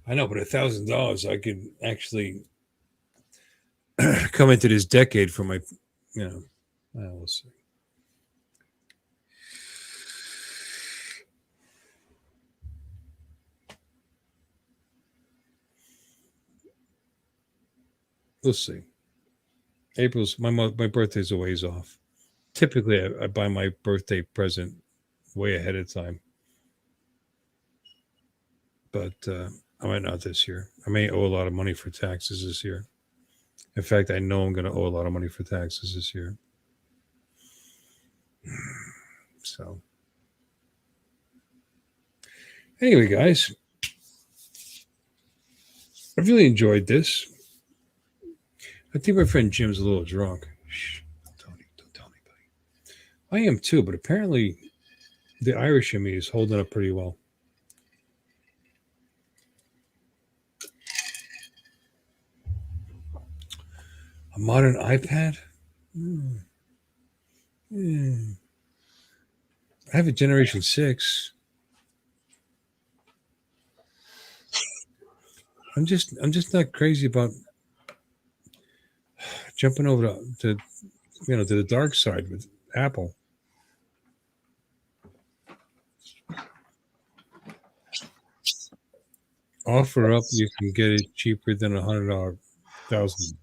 I know, but $1,000, I could actually come into this decade for my, we'll see. We'll see. April's my birthday's a ways off. Typically, I buy my birthday present way ahead of time, but I might not this year. I may owe a lot of money for taxes this year. In fact, I know I'm going to owe a lot of money for taxes this year. So, anyway, guys, I really enjoyed this. I think my friend Jim's a little drunk. Shh, don't tell anybody. I am too, but apparently the Irish in me is holding up pretty well. A modern iPad? I have a Generation 6. I'm just not crazy about jumping over to to the dark side with Apple. Offer up, you can get it cheaper than $100,000.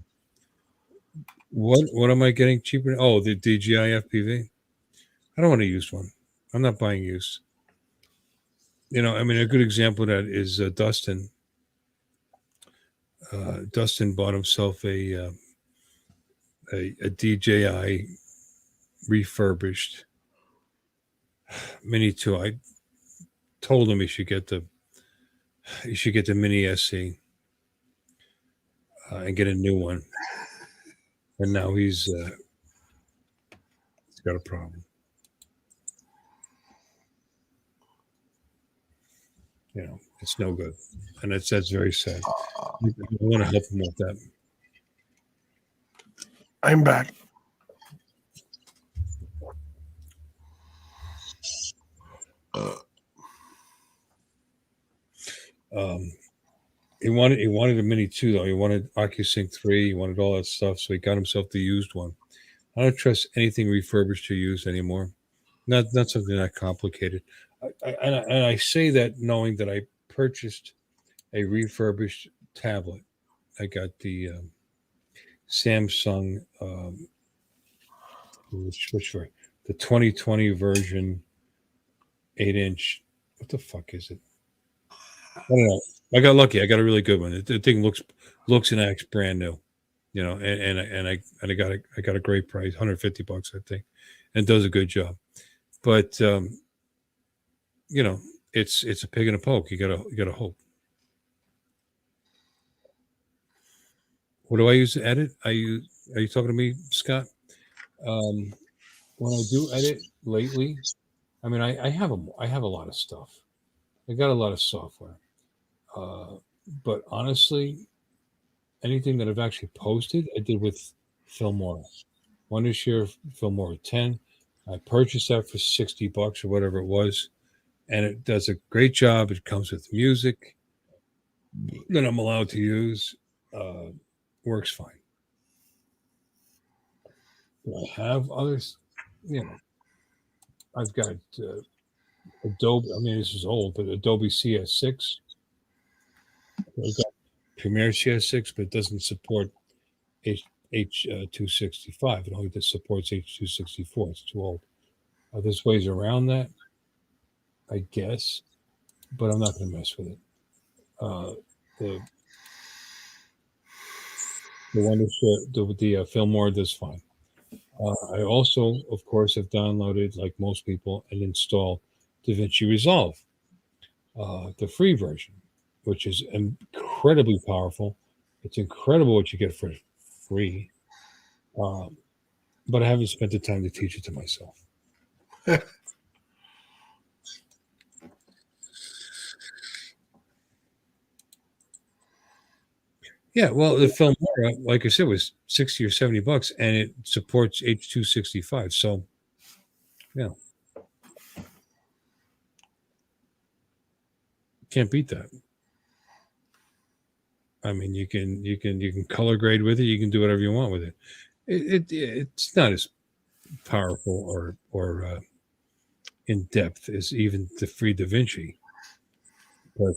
What am I getting cheaper? Oh, the DJI FPV. I don't want a used one. I'm not buying used. I mean, a good example of that is Dustin. Dustin bought himself a DJI refurbished Mini 2. I told him he should get the Mini SC and get a new one. And now he's got a problem. It's no good, and that's very sad. I want to help him with that. I'm back. He wanted a Mini 2 though. He wanted OcuSync 3. He wanted all that stuff, so he got himself the used one. I don't trust anything refurbished or used anymore. Not something that complicated. I say that knowing that I purchased a refurbished tablet. I got the Samsung, the 2020 version, 8-inch. What the fuck is it? I don't know. I got lucky. I got a really good one. The thing looks and acts brand new, and I got a great price, $150, I think, and does a good job. But it's a pig in a poke. You gotta hope. What do I use to edit? Are you talking to me, Scott? When I do edit lately, I mean, I have a lot of stuff. I got a lot of software. But honestly, anything that I've actually posted, I did with Filmora. Wondershare Filmora 10. I purchased that for $60 or whatever it was, and it does a great job. It comes with music that I'm allowed to use. Works fine. Do I have others? I've got Adobe. I mean, this is old, but Adobe CS6. I've got Premiere CS6, but it doesn't support H265. It only just supports H264. It's too old. There's ways around that, I guess, but I'm not going to mess with it. The Wondershare, the Filmora does fine. I also, of course, have downloaded, like most people, and installed DaVinci Resolve, the free version, which is incredibly powerful. It's incredible what you get for free. But I haven't spent the time to teach it to myself. Yeah, well, the Filmora, like I said, was $60 or $70, and it supports H265. So, can't beat that. I mean, you can color grade with it. You can do whatever you want with it. It's not as powerful or in depth as even the free DaVinci, but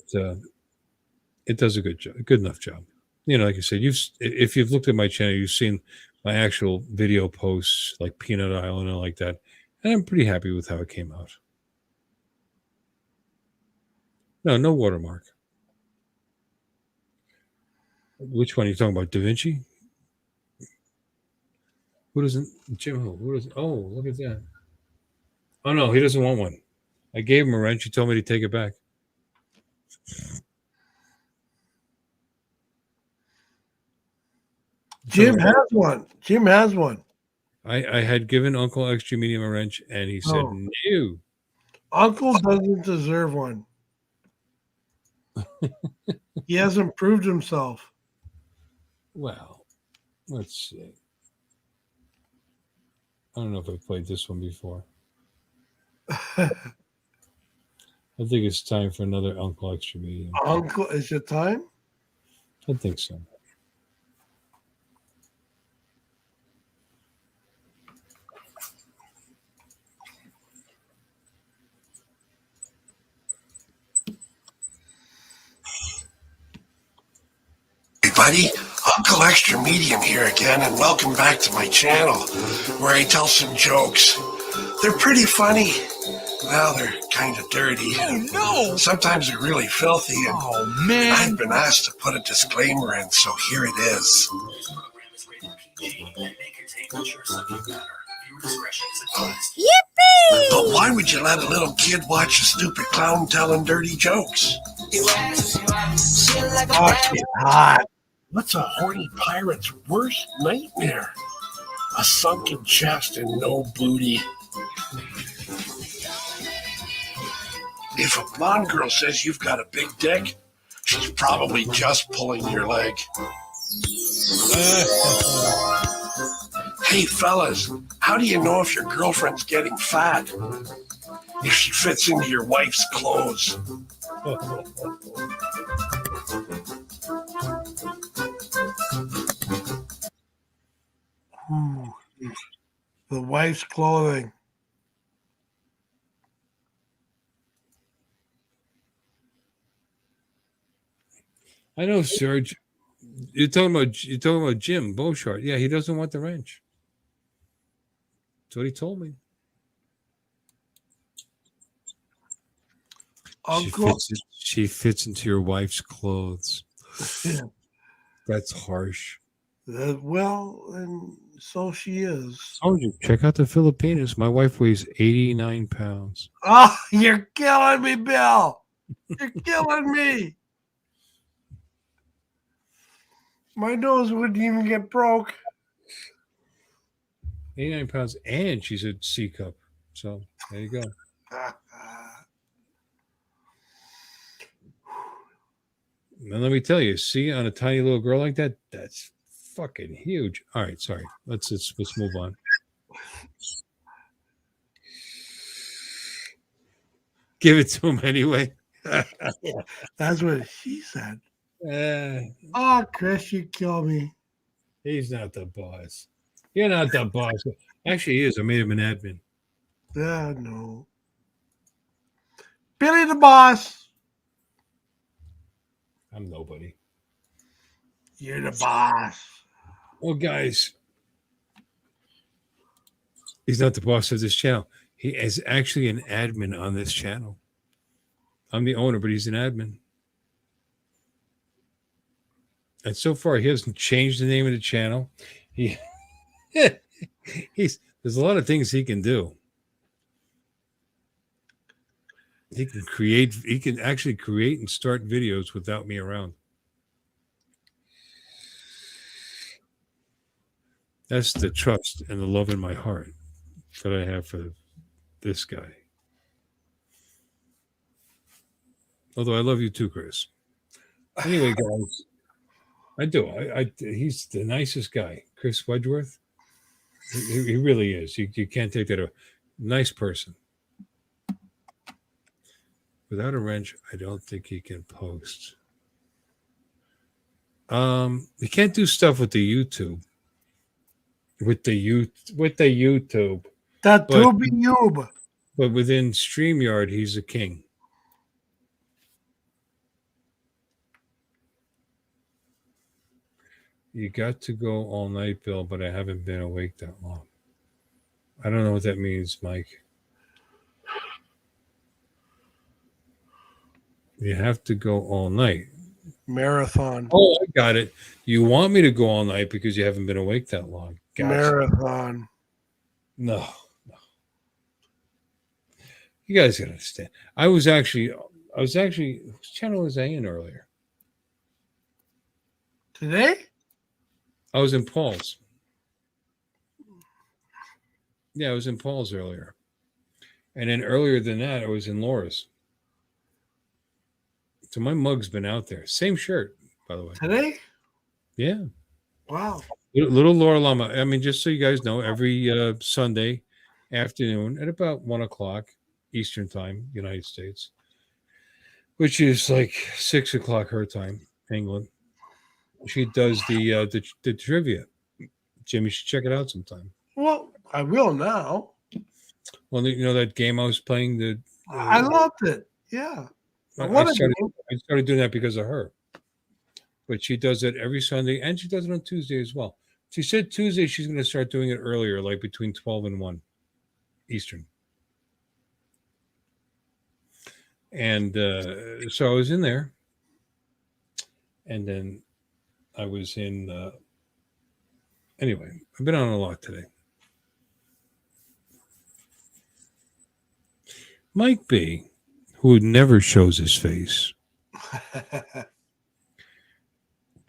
it does a good enough job. Like I said, if you've looked at my channel, you've seen my actual video posts like Peanut Island and like that, and I'm pretty happy with how it came out. No watermark. Which one are you talking about? DaVinci? Who doesn't? Jim? Who doesn't? Oh, look at that. Oh no, he doesn't want one. I gave him a wrench. He told me to take it back. Jim has one. Jim has one. I had given Uncle Extra Medium a wrench, and he said no. Uncle doesn't deserve one. He hasn't proved himself. Well, let's see. I don't know if I played this one before. I think it's time for another Uncle Extra Medium. Uncle, is it time? I think so. Everybody, Uncle Extra Medium here again, and welcome back to my channel, where I tell some jokes. They're pretty funny. Well, they're kind of dirty. Oh, no! Sometimes they're really filthy, and I've been asked to put a disclaimer in, so here it is. This program is rated PG and may contain mature subject matter. Viewer discretion is advised. Yippee! But why would you let a little kid watch a stupid clown telling dirty jokes? Oh, she's hot. What's a horny pirate's worst nightmare? A sunken chest and no booty. If a blonde girl says you've got a big dick, she's probably just pulling your leg. Hey fellas, how do you know if your girlfriend's getting fat? If she fits into your wife's clothes. Ooh, the wife's clothing. I know, Serge. You're talking about Jim Boshart. Yeah, he doesn't want the wrench. That's what he told me. Uncle, She fits into your wife's clothes. yeah. That's harsh. Well, and so she is. Told you, check out the Filipinas. My wife weighs 89 pounds. Oh, you're killing me, Bill. You're killing me. My nose wouldn't even get broke. 89 pounds, and she's a C cup. So there you go. And let me tell you, see, on a tiny little girl like that, that's fucking huge. All right, sorry. Let's move on. Give it to him anyway. That's what she said. Oh, Chris, you kill me. He's not the boss. You're not the boss. Actually, he is. I made him an admin. Yeah, no. Billy the boss. I'm nobody. You're the boss. Well, guys, he's not the boss of this channel. He is actually an admin on this channel. I'm the owner, but he's an admin. And so far, he hasn't changed the name of the channel. There's a lot of things he can do. He can actually create and start videos without me around. That's the trust and the love in my heart that I have for this guy. Although I love you too, Chris. Anyway, guys, I do. He's the nicest guy, Chris Wedgeworth. He really is. You can't take that away. Nice person. Without a wrench, I don't think he can post. He can't do stuff with the YouTube. With the YouTube. That tube. But within StreamYard, he's a king. You got to go all night, Bill, but I haven't been awake that long. I don't know what that means, Mike. You have to go all night. Marathon. Oh, I got it. You want me to go all night because you haven't been awake that long. Gotcha. Marathon. No. You guys gotta understand. I was actually whose channel was I in earlier? Today? I was in Paul's. Yeah, I was in Paul's earlier. And then earlier than that, I was in Laura's. So my mug's been out there. Same shirt, by the way. Today? Yeah. Wow. Little Laura Lama. I mean, just so you guys know, every Sunday afternoon at about 1 o'clock, Eastern time, United States, which is like 6 o'clock her time, England. She does the trivia. Jim, you should check it out sometime. Well, I will now. Well, you know that game I was playing. I loved it. Yeah. I started doing that because of her. But she does it every Sunday, and she does it on Tuesday as well. She said Tuesday she's going to start doing it earlier, like between 12 and 1 Eastern. And so I was in there, and then I was in. Anyway, I've been on a lot today. Mike B, who never shows his face.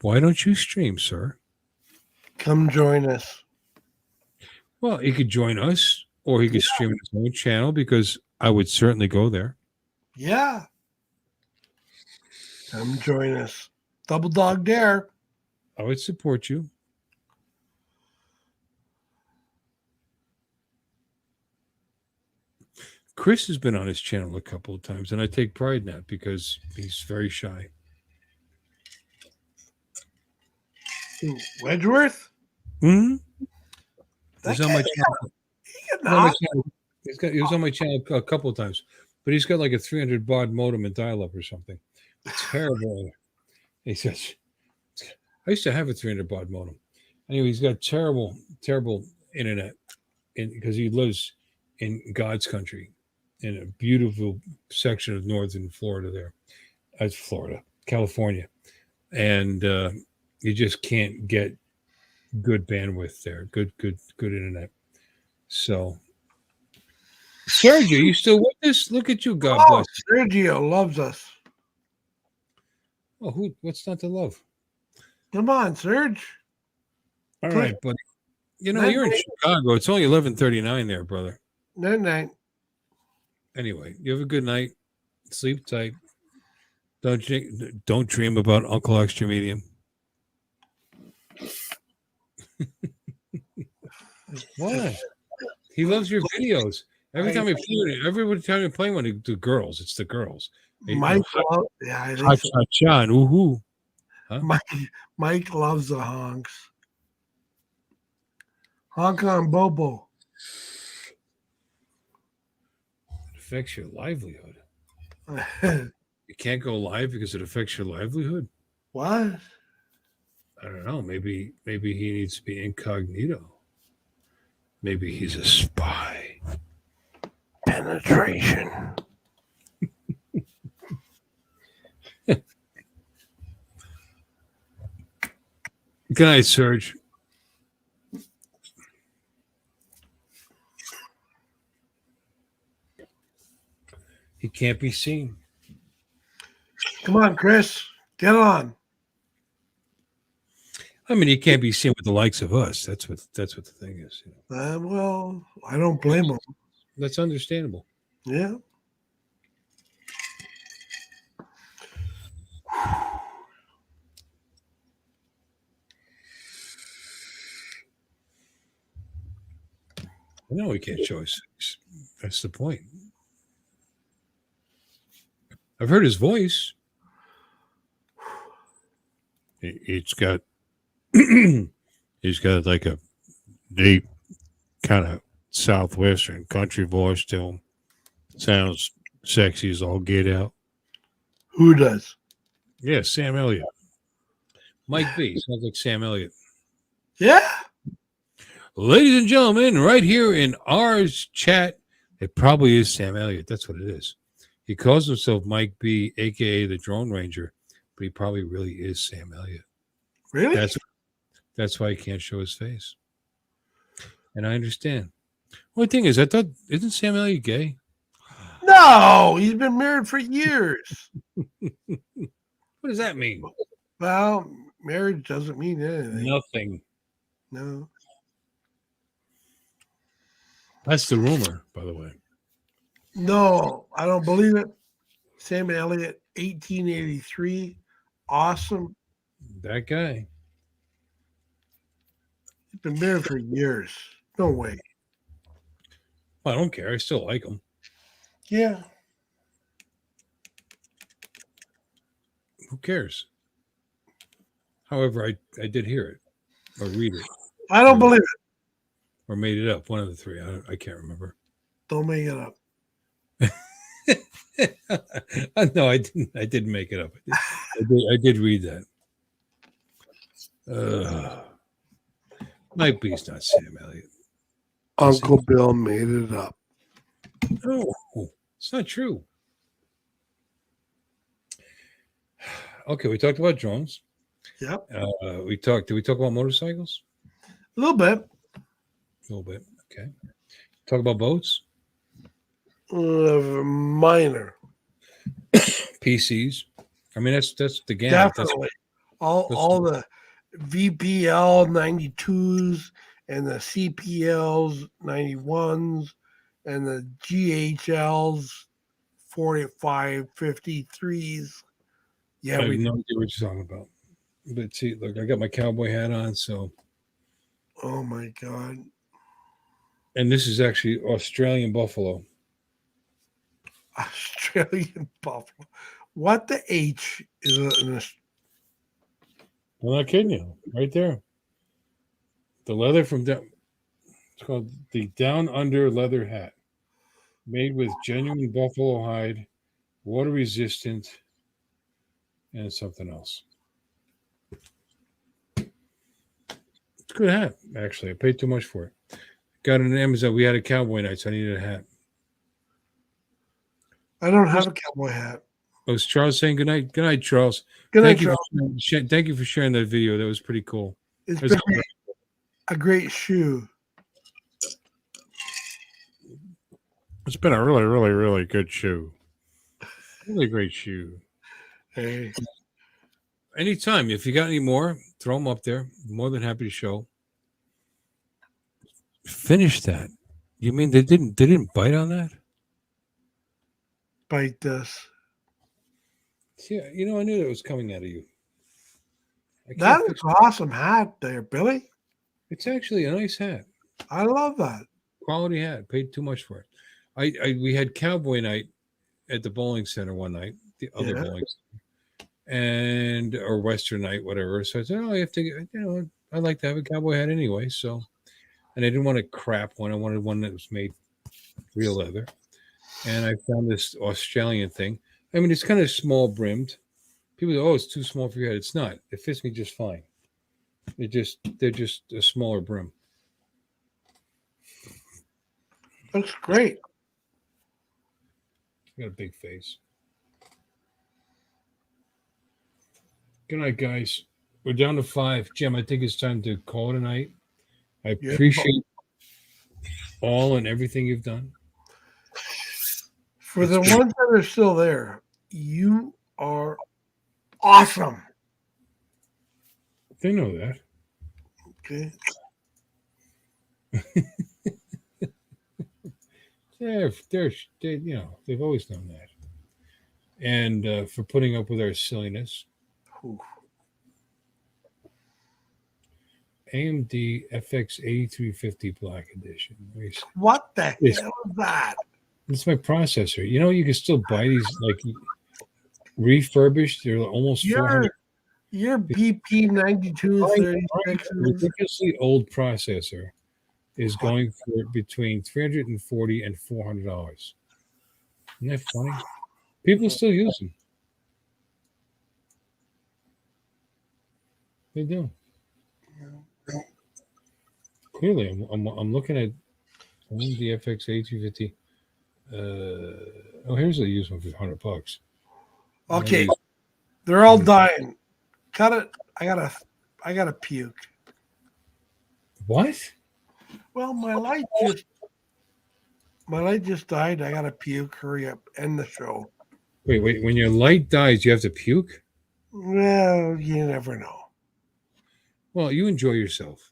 Why don't you stream, sir? Come join us. Well, he could join us, or he could stream his own channel, because I would certainly go there. Yeah. Come join us. Double Dog Dare. I would support you. Chris has been on his channel a couple of times, and I take pride in that because he's very shy. Wedgeworth? Hmm? That He's on my guy- channel. He was on my channel a couple of times, but he's got like a 300 baud modem and dial-up or something. It's terrible. He says, I used to have a 300 baud modem. Anyway, he's got terrible internet because he lives in God's country in a beautiful section of northern Florida there. That's Florida, California. And you just can't get good bandwidth there, good internet. So, Sergio, you still with us? Look at you, God bless. Sergio loves us. Oh, what's not to love? Come on, Serge. All right, buddy. You know, you're in Chicago. It's only 11:39 there, brother. Night. Anyway, you have a good night. Sleep tight. Don't dream about Uncle Extra Medium. What? He loves your videos. Every time you play one, the girls. It's the girls. Mike, I think so. and ooh. Huh? Mike loves the honks. Hong Kong Bobo. It affects your livelihood. You can't go live because it affects your livelihood. What? I don't know. Maybe he needs to be incognito. Maybe he's a spy. Penetration. Good night, Serge. He can't be seen. Come on, Chris. Get on. I mean, he can't be seen with the likes of us. That's what the thing is. You know? Well, I don't blame him. That's understandable. Yeah. No, he can't show his face. That's the point. I've heard his voice. It's got he's got like a deep kind of southwestern country voice to him. Sounds sexy as all get out. Who does? Yeah, Sam Elliott. Mike B. Sounds like Sam Elliott. Yeah. Ladies and gentlemen, right here in ours chat, it probably is Sam Elliott. That's what it is. He calls himself Mike B, a.k.a. the Drone Ranger, but he probably really is Sam Elliott. Really? That's why he can't show his face. And I understand. Only thing is, I thought, isn't Sam Elliott gay? No, he's been married for years. What does that mean? Well, marriage doesn't mean anything. Nothing. No. That's the rumor, by the way. No, I don't believe it. Sam Elliott, 1883. Awesome. That guy. He's been married for years. No way. Well, I don't care. I still like him. Yeah. Who cares? However, I did hear it or read it I don't believe it. or made it up. One of the three. I can't remember. Don't make it up. No, I didn't. I didn't make it up. I did read that. Might be it's not Sam Elliott. Uncle Bill made it up. No, it's not true. Okay, we talked about drones. Yep. Did we talk about motorcycles? A little bit. A little bit. Okay. Talk about boats? Minor. PCs. I mean, that's the gamut. Definitely. All the VPL 92s and the CPLs 91s and the GHLs 4553s. Yeah, I have no idea what you're talking about. But see, look, I got my cowboy hat on, so. Oh my God. And this is actually Australian buffalo. Australian buffalo. What the H is in this? I'm not kidding you. Right there. The leather from down. It's called the Down Under leather hat. Made with genuine buffalo hide, water resistant, and something else. It's a good hat, actually. I paid too much for it. Got it on Amazon. We had a cowboy night, so I needed a hat. I don't have a cowboy hat. Was Charles saying good night? Good night, Charles. Good night, Thank Charles. Thank you for sharing that video. That was pretty cool. It's That's been a great shoe. It's been a really, really, really good shoe. Really great shoe. Hey. Anytime. If you got any more, throw them up there. More than happy to show. Finish that. You mean they didn't bite on that? Bite this. Yeah, you know, I knew that was coming out of you. That is an awesome hat there, Billy. It's actually a nice hat. I love that. Quality hat. Paid too much for it. We had cowboy night at the bowling center one night, the other bowling center, or Western night, whatever. So I said, I have to, I like to have a cowboy hat anyway. So, and I didn't want a crap one. I wanted one that was made real leather. And I found this Australian thing. I mean, it's kind of small brimmed. People go, it's too small for your head. It's not. It fits me just fine. They're just a smaller brim. Looks great. Got a big face. Good night, guys. We're down to 5. Jim, I think it's time to call it a night. I appreciate all and everything you've done. For the ones that are still there, you are awesome. They know that. Okay. They've always known that. And for putting up with our silliness. Oof. AMD FX 8350 Black Edition. What the hell is that? It's my processor. You know, you can still buy these like refurbished. They're almost 400. Your BP 9236. Ridiculously old processor is going for between $340 and $400. Isn't that funny? People still use them. They do. Clearly, I'm looking at the FX 8350. Here's a used one for $100. Okay, they're all dying. Cut it. I gotta puke. What? Well, my light just died. I gotta puke. Hurry up. End the show. Wait. When your light dies, you have to puke? Well, you never know. Well, you enjoy yourself.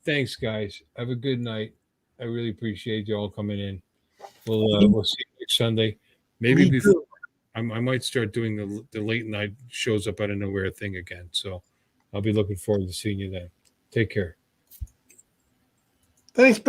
Thanks, guys. Have a good night. I really appreciate you all coming in. We'll see you next Sunday. Maybe before I might start doing the late night shows up out of nowhere thing again. So I'll be looking forward to seeing you then. Take care. Thanks.